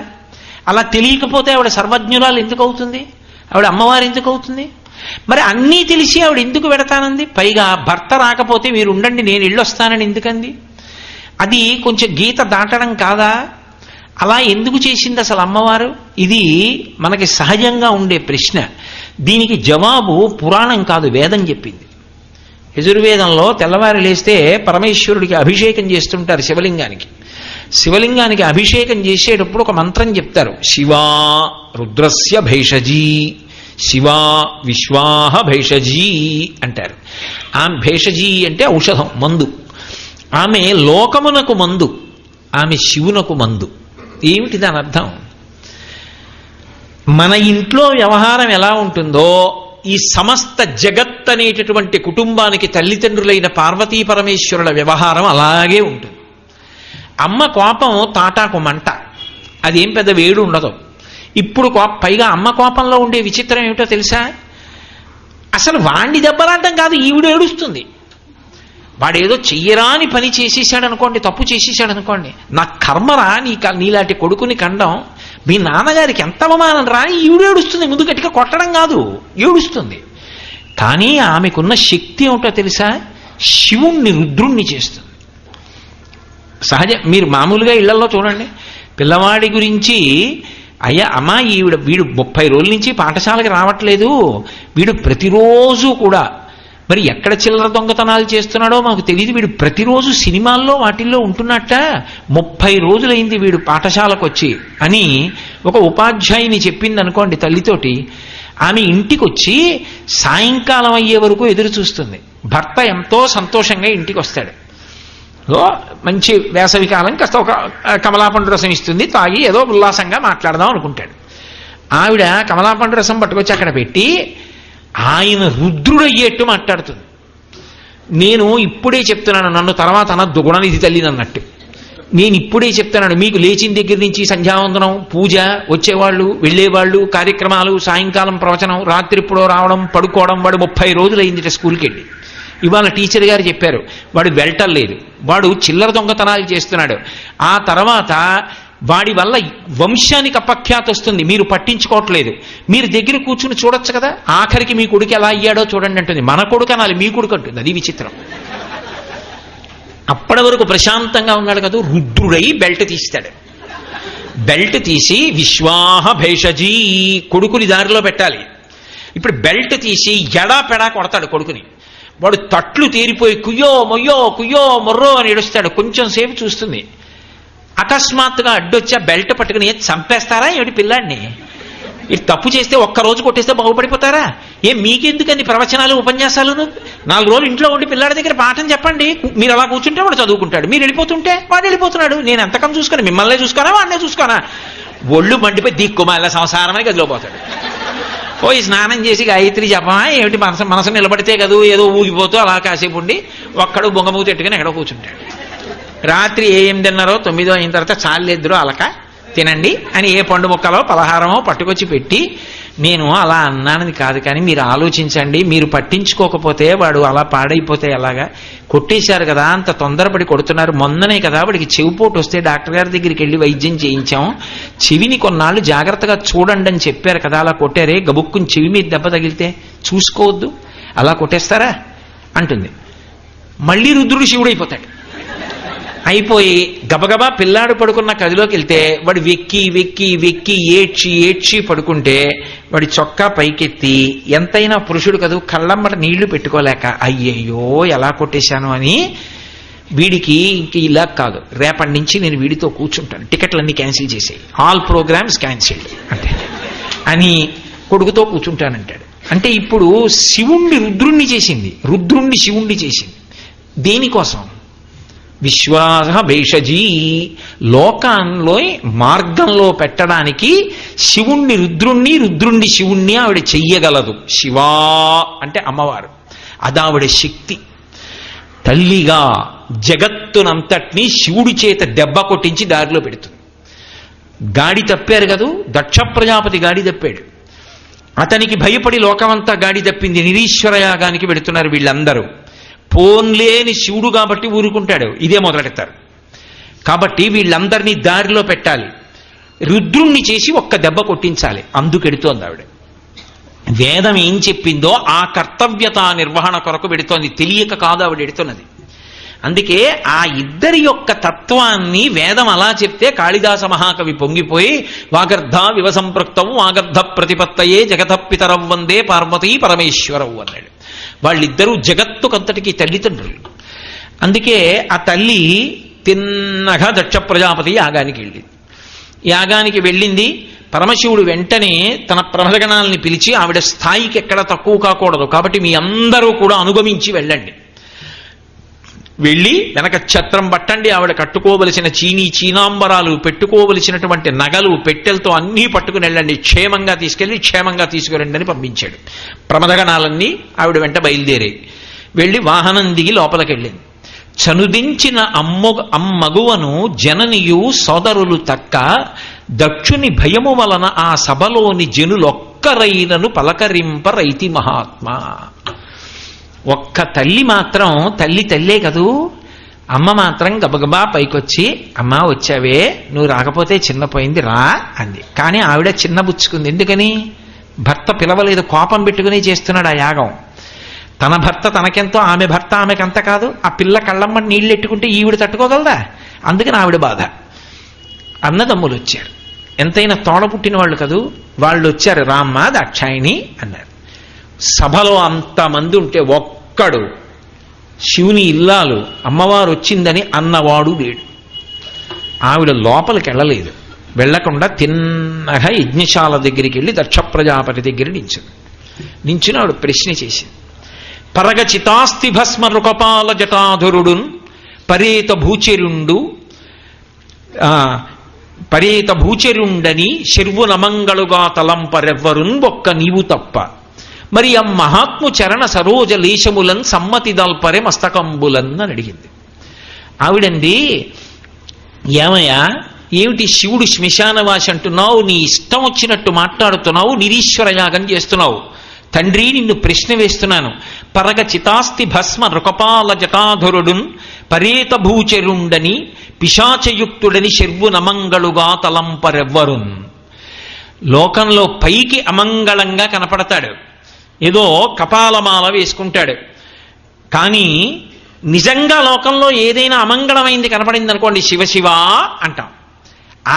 అలా తెలియకపోతే ఆవిడ సర్వజ్ఞురాలు ఎందుకు అవుతుంది? ఆవిడ అమ్మవారు ఎందుకు అవుతుంది? మరి అన్నీ తెలిసి ఆవిడ ఎందుకు పెడతానంది? పైగా భర్త రాకపోతే మీరు ఉండండి నేను ఇళ్ళొస్తానని ఎందుకంది? అది కొంచెం గీత దాటడం కాదా? అలా ఎందుకు చేసింది అసలు అమ్మవారు? ఇది మనకి సహజంగా ఉండే ప్రశ్న. దీనికి జవాబు పురాణం కాదు, వేదం చెప్పింది. యజుర్వేదంలో తెల్లవారు లేస్తే పరమేశ్వరుడికి అభిషేకం చేస్తుంటారు శివలింగానికి. శివలింగానికి అభిషేకం చేసేటప్పుడు ఒక మంత్రం చెప్తారు. శివా రుద్రస్య భేషజీ, శివా విశ్వాహ భేషజీ అంటారు. ఆ భేషజీ అంటే ఔషధం, మందు. ఆమె లోకమునకు మందు, ఆమె శివునకు మందు. ఏమిటి దాని అర్థం? మన ఇంట్లో వ్యవహారం ఎలా ఉంటుందో ఈ సమస్త జగత్ అనేటటువంటి కుటుంబానికి తల్లిదండ్రులైన పార్వతీ పరమేశ్వరుల వ్యవహారం అలాగే ఉంటుంది. అమ్మ కోపం తాటాకు మంట, అదేం పెద్ద వేడు ఉండదు. ఇప్పుడు పైగా అమ్మ కోపంలో ఉండే విచిత్రం ఏమిటో తెలుసా? అసలు వాణ్ణి దెబ్బలాడటం కాదు, ఈవిడ ఏడుస్తుంది. వాడేదో చెయ్యరాని పని చేసేసాడు అనుకోండి, తప్పు చేసేసాడు అనుకోండి, నా కర్మరా నీలాంటి కొడుకుని కండం, మీ నాన్నగారికి ఎంత అవమానం రాని ఈవిడ ఏడుస్తుంది. ముందు గట్టిగా కొట్టడం కాదు, ఏడుస్తుంది. కానీ ఆమెకున్న శక్తి ఏమిటో తెలుసా? శివుణ్ణి రుద్రుణ్ణి చేస్తుంది. సహజ మీరు మామూలుగా ఇళ్లలో చూడండి, పిల్లవాడి గురించి అయ్యా అమ్మా వీడు 30 రోజుల నుంచి పాఠశాలకి రావట్లేదు, వీడు ప్రతిరోజు కూడా మరి ఎక్కడ చిల్లర దొంగతనాలు చేస్తున్నాడో మాకు తెలియదు, వీడు ప్రతిరోజు సినిమాల్లో వాటిల్లో ఉంటున్నట్ట, 30 రోజులైంది వీడు పాఠశాలకు వచ్చి అని ఒక ఉపాధ్యాయుని చెప్పింది అనుకోండి తల్లితోటి. ఆమె ఇంటికి వచ్చి సాయంకాలం అయ్యే వరకు ఎదురు చూస్తుంది. భర్త ఎంతో సంతోషంగా ఇంటికి వస్తాడు. మంచి వేసవి కాలం, కాస్త ఒక కమలాపండు రసం ఇస్తుంది, తాగి ఏదో ఉల్లాసంగా మాట్లాడదాం అనుకుంటాడు. ఆవిడ కమలాపండు రసం పట్టుకొచ్చి అక్కడ పెట్టి ఆయన రుద్రుడయ్యేట్టు మాట్లాడుతుంది. నేను ఇప్పుడే చెప్తున్నాను, నన్ను తర్వాత అనద్దు గుణనిధి తల్లిని అన్నట్టు. నేను ఇప్పుడే చెప్తున్నాను, మీకు లేచిన దగ్గర నుంచి సంధ్యావందనం, పూజ, వచ్చేవాళ్ళు వెళ్ళేవాళ్ళు, కార్యక్రమాలు, సాయంకాలం ప్రవచనం, రాత్రి ఎప్పుడో రావడం, పడుకోవడం. వాడు 30 రోజులైందిట స్కూల్కి వెళ్ళి. ఇవాళ టీచర్ గారు చెప్పారు వాడు వెళ్ళటం లేదు, వాడు చిల్లర దొంగతనాలు చేస్తున్నాడు. ఆ తర్వాత వాడి వల్ల వంశానికి అపఖ్యాతి వస్తుంది, మీరు పట్టించుకోవట్లేదు, మీరు దగ్గర కూర్చుని చూడొచ్చు కదా, ఆఖరికి మీ కొడుకు ఎలా అయ్యాడో చూడండి అంటుంది. మన కొడుకు అనాలి, మీ కొడుకు అంటుంది. అది విచిత్రం. అప్పటి వరకు ప్రశాంతంగా ఉన్నాడు కదా, రుద్రుడై బెల్ట్ తీస్తాడు. బెల్ట్ తీసి విశ్వాహ భేషజీ, కొడుకుని దారిలో పెట్టాలి. ఇప్పుడు బెల్ట్ తీసి ఎడా పెడా కొడతాడు కొడుకుని. వాడు తట్లు తేరిపోయి కుయ్యో మొయ్యో కుయ్యో మొర్రో అని ఏడుస్తాడు. కొంచెం సేపు చూస్తుంది, అకస్మాత్తుగా అడ్డొచ్చా బెల్ట్ పట్టుకుని చంపేస్తారా ఏమిటి పిల్లాడిని ఇటు తప్పు చేస్తే ఒక్కరోజు కొట్టేస్తే బాగుపడిపోతారా? మీకెందుకని ప్రవచనాలు ఉపన్యాసాలను? 4 రోజులు ఇంట్లో ఉండి పిల్లాడి దగ్గర పాఠం చెప్పండి. మీరు అలా కూర్చుంటే వాడు చదువుకుంటాడు, మీరు వెళ్ళిపోతుంటే వాడు వెళ్ళిపోతున్నాడు. నేను ఎంతకం చూసుకుని మిమ్మల్నే చూసుకోనా వాడినే చూసుకోనా? ఒళ్ళు మండిపోయి దిక్కుమాల సంసారమని గదిలో పోతాడు. ఈ స్నానం చేసి గాయత్రి జపమా ఏమిటి? మనసు నిలబడితే కదా ఏదో ఊగిపోతూ అలా కాసేపు ఉండి ఒక్కడు బొంగమూతి ఎట్టుకుని ఎక్కడో కూర్చుంటాడు. రాత్రి 8:30, 9 అయిన తర్వాత చాలేద్దరూ అలక తినండి అని ఏ పండు ముక్కలో పలహారమో పట్టుకొచ్చి పెట్టి, నేను అలా అన్నానని కాదు, కానీ మీరు ఆలోచించండి, మీరు పట్టించుకోకపోతే వాడు అలా పాడైపోతే ఎలాగా? కొట్టేశారు కదా, అంత తొందరపడి కొడుతున్నారు. మొన్ననే కదా వాడికి చెవిపోటు వస్తే డాక్టర్ గారి దగ్గరికి వెళ్ళి వైద్యం చేయించాం. చెవిని కొన్నాళ్ళు జాగ్రత్తగా చూడండి అని చెప్పారు కదా, అలా కొట్టారే, గబుక్కుని చెవి మీద దెబ్బ తగిలితే చూసుకోవద్దు, అలా కొట్టేస్తారా అంటుంది. మళ్ళీ రుద్రుడు శివుడైపోతాడు. అయిపోయి గబగబా పిల్లాడు పడుకున్న గదిలోకి వెళ్తే వాడు వెక్కి వెక్కి వెక్కి ఏడ్చి పడుకుంటే వాడి చొక్కా పైకెత్తి, ఎంతైనా పురుషుడు కదూ, కళ్ళమ్మట నీళ్లు పెట్టుకోలేక అయ్యయ్యో ఎలా కొట్టేశాను అని, వీడికి ఇంక ఇలా కాదు, రేపటి నుంచి నేను వీడితో కూర్చుంటాను, టికెట్లన్నీ క్యాన్సిల్ చేసేయి, ఆల్ ప్రోగ్రామ్స్ క్యాన్సిల్ అంటే అని కొడుకుతో కూర్చుంటానంటాడు. అంటే ఇప్పుడు శివుణ్ణి రుద్రుణ్ణి చేసింది, రుద్రుణ్ణి శివుణ్ణి చేసింది. దేనికోసం? విశ్వాస భేషజీ, లోకంలో మార్గంలో పెట్టడానికి శివుణ్ణి రుద్రుణ్ణి, రుద్రుణ్ణి శివుణ్ణి ఆవిడ చెయ్యగలదు. శివా అంటే అమ్మవారు, అదావిడ శక్తి. తల్లిగా జగత్తునంతటినీ శివుడి చేత దెబ్బ కొట్టించి దారిలో పెడుతుంది. గాడి తప్పారు కదూ, దక్ష ప్రజాపతి గాడి తప్పాడు. అతనికి భయపడి లోకమంతా గాడి తప్పింది. నిరీశ్వర యాగానికి పెడుతున్నారు వీళ్ళందరూ. పోన్లేని శివుడు కాబట్టి ఊరుకుంటాడు, ఇదే మొదలెడతారు. కాబట్టి వీళ్ళందరినీ దారిలో పెట్టాలి, రుద్రుణ్ణి చేసి ఒక్క దెబ్బ కొట్టించాలి. అందుకెడుతోంది ఆవిడ. వేదం ఏం చెప్పిందో ఆ కర్తవ్యత నిర్వహణ కొరకు పెడుతోంది, తెలియక కాదు ఆవిడ ఎడుతున్నది. అందుకే ఆ ఇద్దరి యొక్క తత్వాన్ని వేదం అలా చెప్తే కాళిదాస మహాకవి పొంగిపోయి వాగర్ధ వివసంపృక్తం వాగర్ధ ప్రతిపత్తయే జగత పితరం వందే పార్వతీ పరమేశ్వరవు అన్నాడు. వాళ్ళిద్దరూ జగత్తుకంతటికి తల్లిదండ్రులు. అందుకే ఆ తల్లి తిన్నగా దక్ష ప్రజాపతి యాగానికి వెళ్ళింది. యాగానికి వెళ్ళింది. పరమశివుడు వెంటనే తన ప్రమదగణాలని పిలిచి, ఆవిడ స్థాయికి ఎక్కడ తక్కువ కాకూడదు, కాబట్టి మీ అందరూ కూడా అనుగమించి వెళ్ళండి, వెళ్ళి వెనక ఛత్రం పట్టండి, ఆవిడ కట్టుకోవలసిన చీనాంబరాలు, పెట్టుకోవలసినటువంటి నగలు, పెట్టెలతో అన్నీ పట్టుకుని వెళ్ళండి, క్షేమంగా తీసుకెళ్ళి క్షేమంగా తీసుకురండి అని పంపించాడు. ప్రమదగణాలన్నీ ఆవిడ వెంట బయలుదేరాయి. వెళ్ళి వాహనం దిగి లోపలికెళ్ళింది. చనుదించిన అమ్మగువను జననియు సోదరులు తక్క, దక్షుని భయము వలన ఆ సభలోని జనులొక్కరైనను పలకరింప రైతి మహాత్మా. ఒక్క తల్లి మాత్రం, తల్లే కదూ, అమ్మ మాత్రం గబగబా పైకొచ్చి, అమ్మా వచ్చావే, నువ్వు రాకపోతే చిన్నపోయింది రా అంది. కానీ ఆవిడ చిన్నబుచ్చుకుంది. ఎందుకని? భర్త పిలవలేదు, కోపం పెట్టుకుని చేస్తున్నాడు ఆ యాగం. తన భర్త తనకెంతో, ఆమె భర్త ఆమెకంత కాదు. ఆ పిల్ల కళ్ళమ్మ నీళ్ళు ఎట్టుకుంటే ఈవిడ తట్టుకోగలదా? అందుకని ఆవిడ బాధ. అన్నదమ్ములు వచ్చారు, ఎంతైనా తోడ పుట్టిన వాళ్ళు కదూ, వాళ్ళు వచ్చారు. రామ్మ దాక్షాయిని అన్నారు. సభలో అంతమంది ఉంటే ఒక్కడు శివుని ఇల్లాలు అమ్మవారు వచ్చిందని అన్నవాడు లేడు. ఆవిడ లోపలికి వెళ్ళలేదు. వెళ్లకుండా తిన్నగా యజ్ఞశాల దగ్గరికి వెళ్ళి దక్ష ప్రజాపతి దగ్గర నించుని ఆవిడ ప్రశ్న చేసింది. పరగ చితాస్తి భస్మ రుకపాల జటాధురుడున్ పరేత భూచరుండని శర్వు నమంగళుగా తలంపరెవ్వరున్ ఒక్క నీవు తప్ప, మరి ఆ మహాత్ము చరణ సరోజ లేశములన్ సమ్మతి దల్పరే మస్తకంబులన్ అని అడిగింది. ఆవిడండి, ఏమయ్యా, ఏమిటి శివుడు శ్మశానవాసి అంటున్నావు, నీ ఇష్టం వచ్చినట్టు మాట్లాడుతున్నావు, నిరీశ్వర యాగం చేస్తున్నావు. తండ్రి, నిన్ను ప్రశ్న వేస్తున్నాను. పరగ చితాస్తి భస్మ రుకపాల జటాధురుడున్ పరేత భూచరుండని పిశాచయుక్తుడని శర్వు నమంగళుగా తలంపరెవ్వరున్. లోకంలో పైకి అమంగళంగా కనపడతాడు, ఏదో కపాలమాల వేసుకుంటాడు, కానీ నిజంగా లోకంలో ఏదైనా అమంగళమైంది కనపడింది అనుకోండి, శివశివ అంటాం.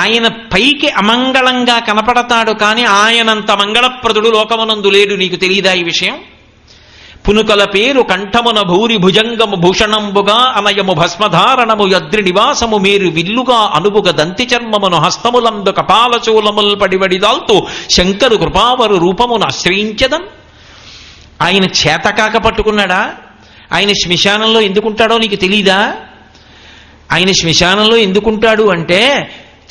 ఆయన పైకి అమంగళంగా కనపడతాడు, కానీ ఆయనంత మంగళప్రదుడు లోకమునందు లేడు. నీకు తెలియదా ఈ విషయం? పునుకల పేరు కంఠమున భూరి భుజంగము భూషణంబుగా అనయము భస్మధారణము యద్రి నివాసము మీరు విల్లుగా అనుబుగ దంతి చర్మమును హస్తములందు కపాలచూలముల్ పడివడిదాల్తూ శంకరు కృపావరు రూపమును ఆశ్రయించదన్. ఆయన చేతకాక పట్టుకున్నాడా? ఆయన శ్మశానంలో ఎందుకుంటాడో నీకు తెలీదా? ఆయన శ్మశానంలో ఎందుకుంటాడు అంటే,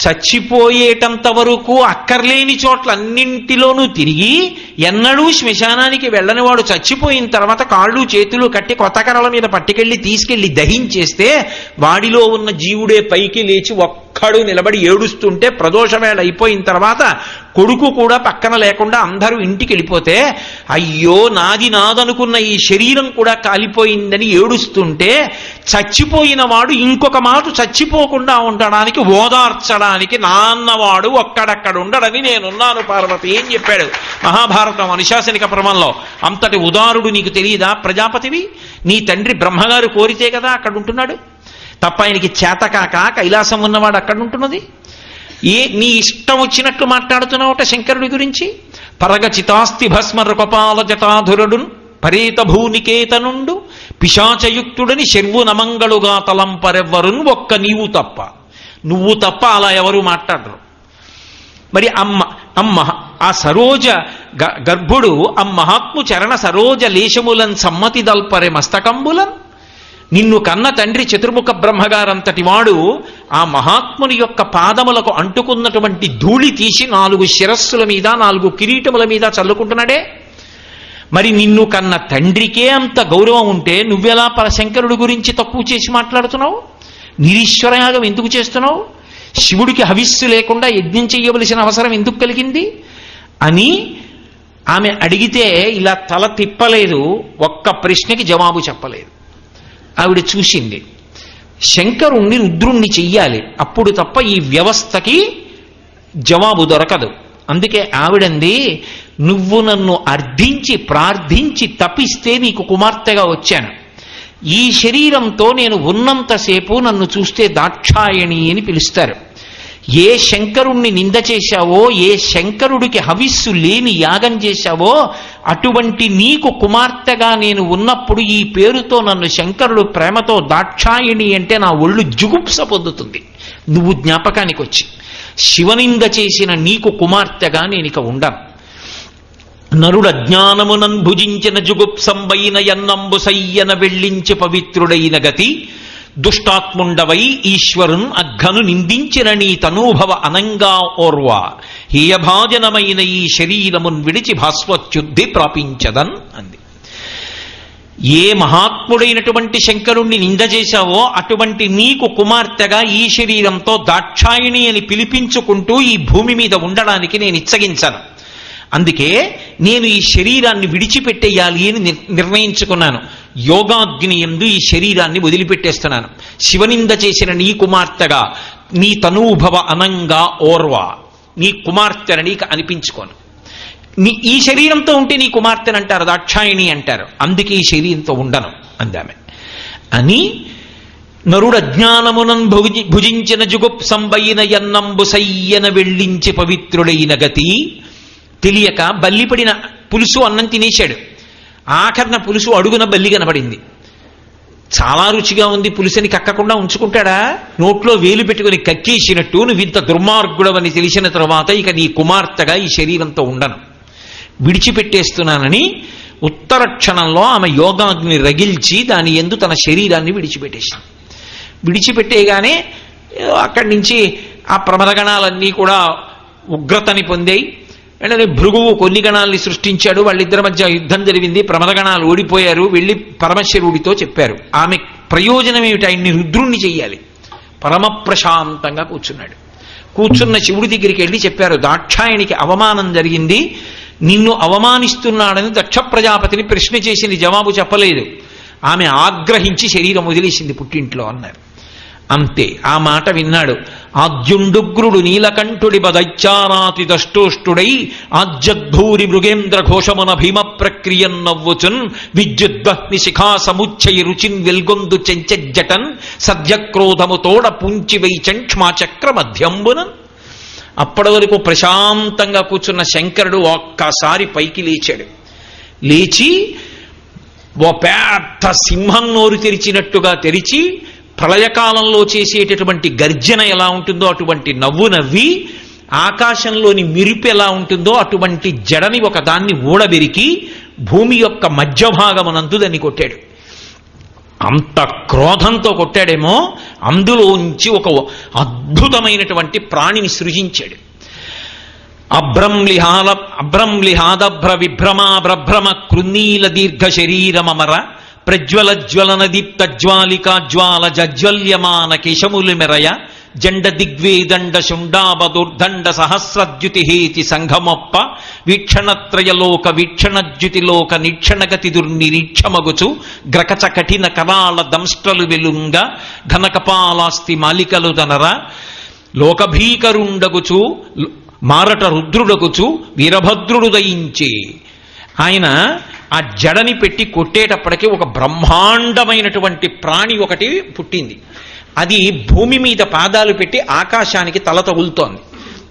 చచ్చిపోయేటంత వరకు అక్కర్లేని చోట్లన్నింటిలోనూ తిరిగి ఎన్నడూ శ్మశానానికి వెళ్ళని వాడు చచ్చిపోయిన తర్వాత కాళ్ళు చేతులు కట్టి కొత్త కర్రల మీద పట్టుకెళ్ళి తీసుకెళ్లి దహించేస్తే వాడిలో ఉన్న జీవుడే పైకి లేచి ఒక్కడు నిలబడి ఏడుస్తుంటే ప్రదోషవేళ అయిపోయిన తర్వాత కొడుకు కూడా పక్కన లేకుండా అందరూ ఇంటికి వెళ్ళిపోతే అయ్యో నాది నాదనుకున్న ఈ శరీరం కూడా కాలిపోయిందని ఏడుస్తుంటే చచ్చిపోయిన వాడు ఇంకొక మాట చచ్చిపోకుండా ఉండడానికి ఓదార్చడానికి నాన్నవాడు ఒక్కడక్కడ ఉండడని నేనున్నాను పార్వతి అని చెప్పాడు మహాభారతం అనుశాసనిక పర్వంలో. అంతటి ఉదారుడు నీకు తెలియదా? ప్రజాపతివి, నీ తండ్రి బ్రహ్మగారు కోరితే కదా అక్కడ ఉంటున్నాడు తప్ప ఆయనకి చేతకాక కైలాసం ఉన్నవాడు అక్కడ ఉంటున్నది. నీ ఇష్టం వచ్చినట్లు మాట్లాడుతున్నావుట శంకరుడి గురించి. పరగచితాస్తి భస్మర కపాల జటాధురుడున్ పరేత భూనికేతనుండు పిశాచయుక్తుడని శర్వు నమంగళుగా తలంపరెవ్వరున్ ఒక్క నువ్వు తప్ప అలా ఎవరు మాట్లాడరు. మరి అమ్మ ఆ సరోజ గర్భుడు అమ్మహాత్ము చరణ సరోజ లేశములన్ సమ్మతి దల్పరె మస్తకంబులన్. నిన్ను కన్న తండ్రి చతుర్ముఖ బ్రహ్మగారంతటి వాడు ఆ మహాత్ముని యొక్క పాదములకు అంటుకున్నటువంటి ధూళి తీసి 4 శిరస్సుల మీద 4 కిరీటముల మీద చల్లుకుంటున్నాడే. మరి నిన్ను కన్న తండ్రికే అంత గౌరవం ఉంటే నువ్వెలా శంకరుడి గురించి తక్కువ చేసి మాట్లాడుతున్నావు? నిరీశ్వరయాగం ఎందుకు చేస్తున్నావు? శివుడికి హవిస్సు లేకుండా యజ్ఞం చేయవలసిన అవసరం ఎందుకు కలిగింది అని ఆమె అడిగితే ఇలా తల తిప్పలేదు, ఒక్క ప్రశ్నకి జవాబు చెప్పలేదు. ఆవిడ చూసింది శంకరుణ్ణి రుద్రుణ్ణి చెయ్యాలి, అప్పుడు తప్ప ఈ వ్యవస్థకి జవాబు దొరకదు. అందుకే ఆవిడంది, నువ్వు నన్ను అర్థించి ప్రార్థించి తపిస్తే నీకు కుమార్తెగా వచ్చాను. ఈ శరీరంతో నేను ఉన్నంతసేపు నన్ను చూస్తే దాక్షాయణి అని పిలుస్తారు. ఏ శంకరుణ్ణి నింద చేశావో, ఏ శంకరుడికి హవిస్సు లేని యాగం చేశావో అటువంటి నీకు కుమార్తెగా నేను ఉన్నప్పుడు ఈ పేరుతో నన్ను శంకరుడు ప్రేమతో దాక్షాయణి అంటే నా ఒళ్ళు జుగుప్స పొందుతుంది. నువ్వు జ్ఞాపకానికి వచ్చి శివనింద చేసిన నీకు కుమార్తెగా నేను ఇక ఉండను. నరుడ జ్ఞానమునన్ భుజించిన జుగుప్సంబైన ఎన్నంబు సయ్యన వెళ్ళించి పవిత్రుడైన గతి దుష్టాత్ముండవై ఈశ్వరున్ అఘను నిందించిన నీ తనూభవ అనంగా ఓర్వ హీయభాజనమైన ఈ శరీరమున్ విడిచి భాస్వచ్యుద్ధి ప్రాపించదన్ అంది. ఏ మహాత్ముడైనటువంటి శంకరుణ్ణి నింద చేశావో అటువంటి నీకు కుమార్తెగా ఈ శరీరంతో దాక్షాయిణి అని పిలిపించుకుంటూ ఈ భూమి మీద ఉండడానికి నేను ఇచ్చగించను. అందుకే నేను ఈ శరీరాన్ని విడిచిపెట్టేయాలి అని నిర్ణయించుకున్నాను. యోగాగ్ని యందు ఈ శరీరాన్ని వదిలిపెట్టేస్తున్నాను. శివనింద చేసిన నీ కుమార్తెగా నీ తనూభవ అనంగా ఓర్వ, నీ కుమార్తెని నీకు అనిపించుకోను. ఈ శరీరంతో ఉంటే నీ కుమార్తెని అంటారు, దాక్షాయిణి అంటారు. అందుకే ఈ శరీరంతో ఉండను అందామె అని. నరుడ జ్ఞానమునన్ భుజించిన జుగుప్సంబైన ఎన్నంబు సయ్యన వెళ్ళించి పవిత్రుడైన గతి. తెలియక బల్లిపడిన పులుసు అన్నం తినేశాడు. ఆఖరణ పులుసు అడుగున బల్లి కనపడింది. చాలా రుచిగా ఉంది పులుసుని కక్కకుండా ఉంచుకుంటాడా? నోట్లో వేలు పెట్టుకుని కక్కేసినట్టు నువ్వు ఇంత దుర్మార్గుడవని తెలిసిన తర్వాత ఇక నీ కుమార్తెగా ఈ శరీరంతో ఉండను, విడిచిపెట్టేస్తున్నానని ఉత్తర క్షణంలో ఆమె యోగాగ్ని రగిల్చి దాని యందు తన శరీరాన్ని విడిచిపెట్టేసింది. విడిచిపెట్టేగానే అక్కడి నుంచి ఆ ప్రమదగణాలన్నీ కూడా ఉగ్రతని పొందాయి. వెంటనే భృగువు కొన్ని గణాలని సృష్టించాడు. వాళ్ళిద్దరి మధ్య యుద్ధం జరిగింది. ప్రమదగణాలు ఓడిపోయారు. వెళ్ళి పరమశివుడితో చెప్పారు. ఆమె ప్రయోజనం ఏమిటి? ఆయన్ని రుద్రుణ్ణి చెయ్యాలి. పరమ ప్రశాంతంగా కూర్చున్నాడు. కూర్చున్న శివుడి దగ్గరికి వెళ్ళి చెప్పారు, దాక్షాయణికి అవమానం జరిగింది, నిన్ను అవమానిస్తున్నాడని దక్ష ప్రజాపతిని ప్రశ్న చేసింది, జవాబు చెప్పలేదు. ఆమె ఆగ్రహించి శరీరం వదిలేసింది పుట్టింట్లో అన్నారు. అంతే. ఆ మాట విన్నాడు. ఆద్యుండుగ్రుడు నీలకంఠుడి బదైచారాతి దష్టోష్టుడై ఆజ్యద్భూరి మృగేంద్ర ఘోషమున భీమ ప్రక్రియన్ నవ్వుచున్ విద్యుద్వహ్ని శిఖా సముచ్చయి రుచిన్ వెల్గొందు చెంచెజ్జటన్ సద్యక్రోధము తోడ పుంచి వైచంక్ష్మా చక్ర మధ్యంబునన్. అప్పటి వరకు ప్రశాంతంగా కూర్చున్న శంకరుడు ఒక్కసారి పైకి లేచాడు. లేచి ఓ పెద్ద సింహం నోరు తెరిచినట్టుగా తెరిచి ప్రళయకాలంలో చేసేటటువంటి గర్జన ఎలా ఉంటుందో అటువంటి నవ్వు నవ్వి, ఆకాశంలోని మెరుపు ఎలా ఉంటుందో అటువంటి జడని ఒకదాన్ని ఊడబెరికి భూమి యొక్క మధ్య భాగమునందు దాన్ని కొట్టాడు. అంత క్రోధంతో కొట్టాడేమో, అందులోంచి ఒక అద్భుతమైనటువంటి ప్రాణిని సృజించాడు. అభ్రంలిహాదభ్ర విభ్రమాభ్రమ కృన్నీల దీర్ఘ శరీరమర ప్రజ్వల జ్వలన దీప్త జ్వాలికా జ్వాల జజ్వల్యమాన కేశములు మెరయ జండ దిగ్వేదండ శుండాబదుర్దండ సహస్రద్యుతిహేతి సంఘమొప్ప వీక్షణత్రయలోక వీక్షణజ్యుతిలోక నిక్షణగతి దుర్నిరీక్షమగుచు గ్రకచ కఠిన కరాళ దంష్ట్రలు వెలుంగ ఘనకపాలాస్తి మాలికలు దనర లోకభీకరుండగుచు మారట రుద్రుడగుచు వీరభద్రుడు దయించి. ఆయన ఆ జడని పెట్టి కొట్టేటప్పటికీ ఒక బ్రహ్మాండమైనటువంటి ప్రాణి ఒకటి పుట్టింది. అది భూమి మీద పాదాలు పెట్టి ఆకాశానికి తల తగులుతోంది.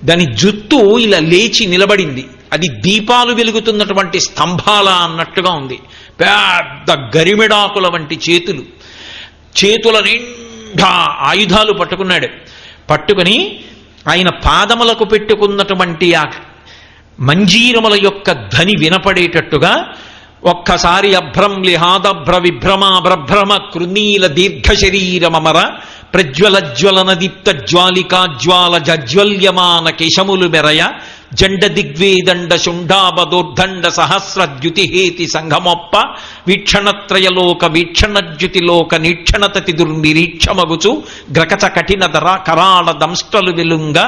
దాని జుత్తు ఇలా లేచి నిలబడింది. అది దీపాలు వెలుగుతున్నటువంటి స్తంభాల అన్నట్టుగా ఉంది. పెద్ద గరిమెడాకుల వంటి చేతుల నిండా ఆయుధాలు పట్టుకున్నాడు. పట్టుకుని ఆయన పాదములకు పెట్టుకున్నటువంటి ఆ మంజీరముల యొక్క ధ్వని వినపడేటట్టుగా ఒక్కసారి అభ్రంలిహాదభ్ర విభ్రమాభ్రమ కృన్నీల దీర్ఘ శరీరమర ప్రజ్వల జ్వలన దీప్త జ్వాలికా జ్వాల జజ్వల్యమాన కేశములు మెరయ జండ దిగ్వేదండ శుండాబదోర్దండ సహస్రద్యుతిహేతి సంఘమొప్ప వీక్షణత్రయలోక వీక్షణజ్యుతిలోక నీక్షణతతి దుర్నిరీక్షమగుచు గ్రకచ కఠిన కరాళ దంష్ట్రలు వెలుంగ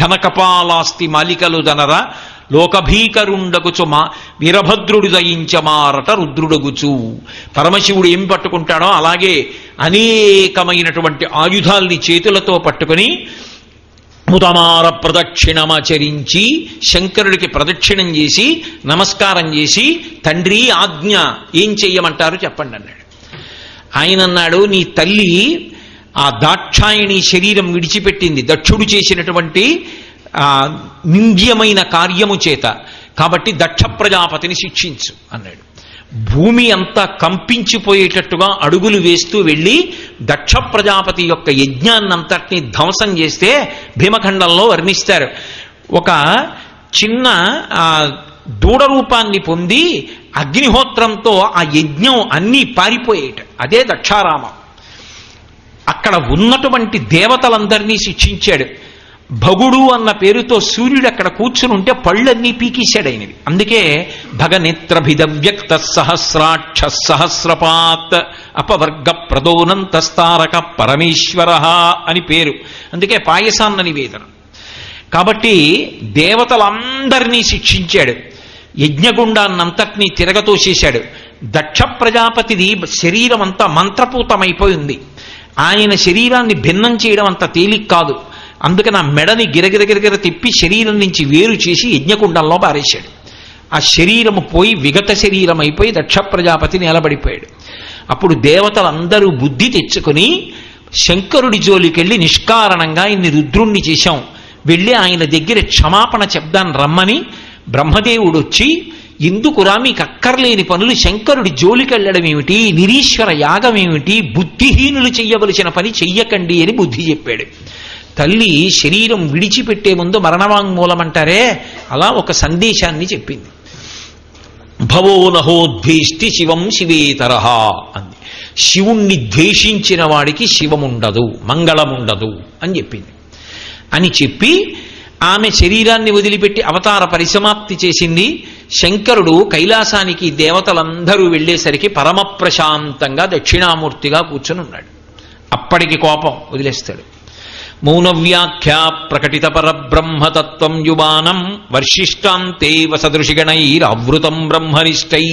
ఘనకపాలాస్తి మాలికలు దనర లోకభీకరుండగుచు మా వీరభద్రుడు దయించమారట రుద్రుడగుచు. పరమశివుడు ఏం పట్టుకుంటాడో అలాగే అనేకమైనటువంటి ఆయుధాల్ని చేతులతో పట్టుకుని ముతమార ప్రదక్షిణమాచరించి శంకరుడికి ప్రదక్షిణం చేసి నమస్కారం చేసి, తండ్రి ఆజ్ఞ, ఏం చెయ్యమంటారు చెప్పండి అన్నాడు. ఆయన అన్నాడు, నీ తల్లి ఆ దాక్షాయణి శరీరం విడిచిపెట్టింది దక్షుడు చేసినటువంటి నింద్యమైన కార్యము చేత, కాబట్టి దక్ష ప్రజాపతిని శిక్షించు అన్నాడు. భూమి అంతా కంపించిపోయేటట్టుగా అడుగులు వేస్తూ వెళ్ళి దక్ష ప్రజాపతి యొక్క యజ్ఞాన్నంతటినీ ధ్వంసం చేస్తే భీమఖండంలో వర్ణిస్తారు. ఒక చిన్న దూడ రూపాన్ని పొంది అగ్నిహోత్రంతో ఆ యజ్ఞం అన్నీ పారిపోయేట, అదే దక్షారామం. అక్కడ ఉన్నటువంటి దేవతలందరినీ శిక్షించాడు. భగుడు అన్న పేరుతో సూర్యుడు అక్కడ కూర్చుని ఉంటే పళ్ళన్నీ పీకేశాడు ఆయనవి. అందుకే భగనేత్రభిదవ్యక్త సహస్రాక్ష సహస్రపాత్ అపవర్గ ప్రదోనంతస్తారక పరమేశ్వర అని పేరు. అందుకే పాయసాన్న నివేదనం. కాబట్టి దేవతలందరినీ శిక్షించాడు. యజ్ఞగుండాన్నంతటినీ తిరగతోసేశాడు. దక్ష ప్రజాపతిది శరీరం అంతా మంత్రపూతమైపోయింది. ఆయన శరీరాన్ని భిన్నం చేయడం అంత తేలిక కాదు. అందుకని ఆ మెడని గిరగిరగిరగిర తిప్పి శరీరం నుంచి వేరు చేసి యజ్ఞకుండంలో పారేశాడు. ఆ శరీరము పోయి విగత శరీరం అయిపోయి దక్ష ప్రజాపతి నిలబడిపోయాడు. అప్పుడు దేవతలందరూ బుద్ధి తెచ్చుకుని శంకరుడి జోలికెళ్ళి నిష్కారణంగా ఇన్ని రుద్రుణ్ణి చేశాం, వెళ్ళి ఆయన దగ్గర క్షమాపణ చెప్దాన్ని రమ్మని బ్రహ్మదేవుడు వచ్చి, ఎందుకురా మీకు అక్కర్లేని పనులు శంకరుడి జోలికెళ్ళడం ఏమిటి, నిరీశ్వర యాగం ఏమిటి, బుద్ధిహీనులు చెయ్యవలసిన పని చెయ్యకండి అని బుద్ధి చెప్పాడు. తల్లి శరీరం విడిచిపెట్టే ముందు మరణవాంగ్మూలం అంటారే, అలా ఒక సందేశాన్ని చెప్పింది. భవో నహోద్వేష్టి శివం శివేతరహ అంది. శివుణ్ణి ద్వేషించిన వాడికి శివముండదు, మంగళముండదు అని చెప్పింది. అని చెప్పి ఆమె శరీరాన్ని వదిలిపెట్టి అవతార పరిసమాప్తి చేసింది. శంకరుడు కైలాసానికి దేవతలందరూ వెళ్ళేసరికి పరమ ప్రశాంతంగా దక్షిణామూర్తిగా కూర్చుని ఉన్నాడు. అప్పటికి కోపం వదిలేస్తాడు. మౌనవ్యాఖ్యా ప్రకటిత పరబ్రహ్మతత్వం యువానం వర్షిష్టాంతే వసదృషిగణైరావృతం బ్రహ్మనిష్టై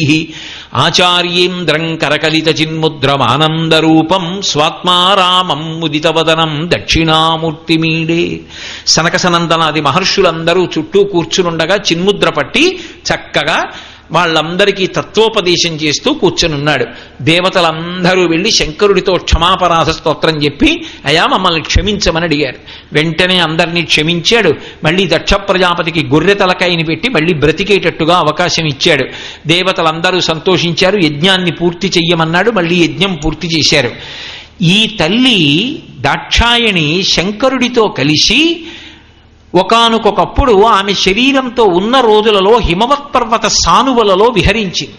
ఆచార్యేంద్రం కరకలిత చిన్ముద్రమానందరూపం స్వాత్మారామం ముదితవదనం దక్షిణామూర్తిమీడే. సనకసనందనాది మహర్షులందరూ చుట్టూ కూర్చునుండగా చిన్ముద్ర పట్టి చక్కగా వాళ్ళందరికీ తత్వోపదేశం చేస్తూ కూర్చొనున్నాడు. దేవతలందరూ వెళ్ళి శంకరుడితో క్షమాపరాధ స్తోత్రం చెప్పి అయా మమ్మల్ని క్షమించమని అడిగారు. వెంటనే అందరినీ క్షమించాడు. మళ్ళీ దక్ష ప్రజాపతికి గొర్రె తలకాయని పెట్టి మళ్ళీ బ్రతికేటట్టుగా అవకాశం ఇచ్చాడు. దేవతలందరూ సంతోషించారు. యజ్ఞాన్ని పూర్తి చెయ్యమన్నాడు. మళ్ళీ యజ్ఞం పూర్తి చేశారు. ఈ తల్లి దాక్షాయణి శంకరుడితో కలిసి ఒకానొకప్పుడు ఆమె శరీరంతో ఉన్న రోజులలో హిమవత్ పర్వత సానువులలో విహరించింది.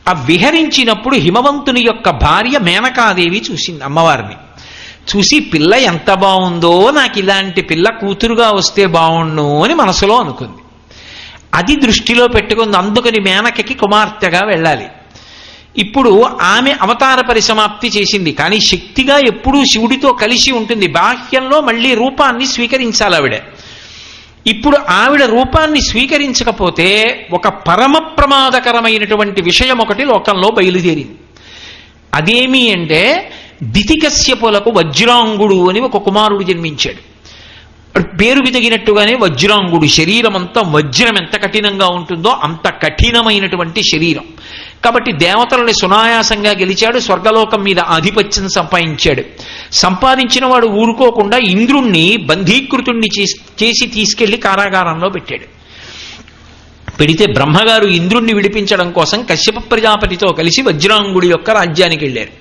ఆ విహరించినప్పుడు హిమవంతుని యొక్క భార్య మేనకాదేవి చూసింది అమ్మవారిని. చూసి పిల్ల ఎంత బాగుందో, నాకు ఇలాంటి పిల్ల కూతురుగా వస్తే బాగుండు అని మనసులో అనుకుంది. అది దృష్టిలో పెట్టుకుంది. అందుకని మేనకకి కుమార్తెగా వెళ్ళాలి. ఇప్పుడు ఆమె అవతార పరిసమాప్తి చేసింది. కానీ శక్తిగా ఎప్పుడూ శివుడితో కలిసి ఉంటుంది. బాహ్యంలో మళ్ళీ రూపాన్ని స్వీకరించాలి ఆవిడ. ఇప్పుడు ఆవిడ రూపాన్ని స్వీకరించకపోతే ఒక పరమ ప్రమాదకరమైనటువంటి విషయం ఒకటి లోకంలో బయలుదేరింది. అదేమి అంటే దితికశ్యపులకు వజ్రాంగుడు అని ఒక కుమారుడు జన్మించాడు. పేరుకి తగినట్టుగానే వజ్రాంగుడు. శరీరం అంతా వజ్రం ఎంత కఠినంగా ఉంటుందో అంత కఠినమైనటువంటి శరీరం. కాబట్టి దేవతలని సునాయాసంగా గెలిచాడు. స్వర్గలోకం మీద ఆధిపత్యం సంపాదించాడు. సంపాదించిన వాడు ఊరుకోకుండా ఇంద్రుణ్ణి బంధీకృతుణ్ణి చేసి తీసుకెళ్లి కారాగారంలో పెట్టాడు. పెడితే బ్రహ్మగారు ఇంద్రుణ్ణి విడిపించడం కోసం కశ్యప ప్రజాపతితో కలిసి వజ్రాంగుడి యొక్క రాజ్యానికి వెళ్ళారు.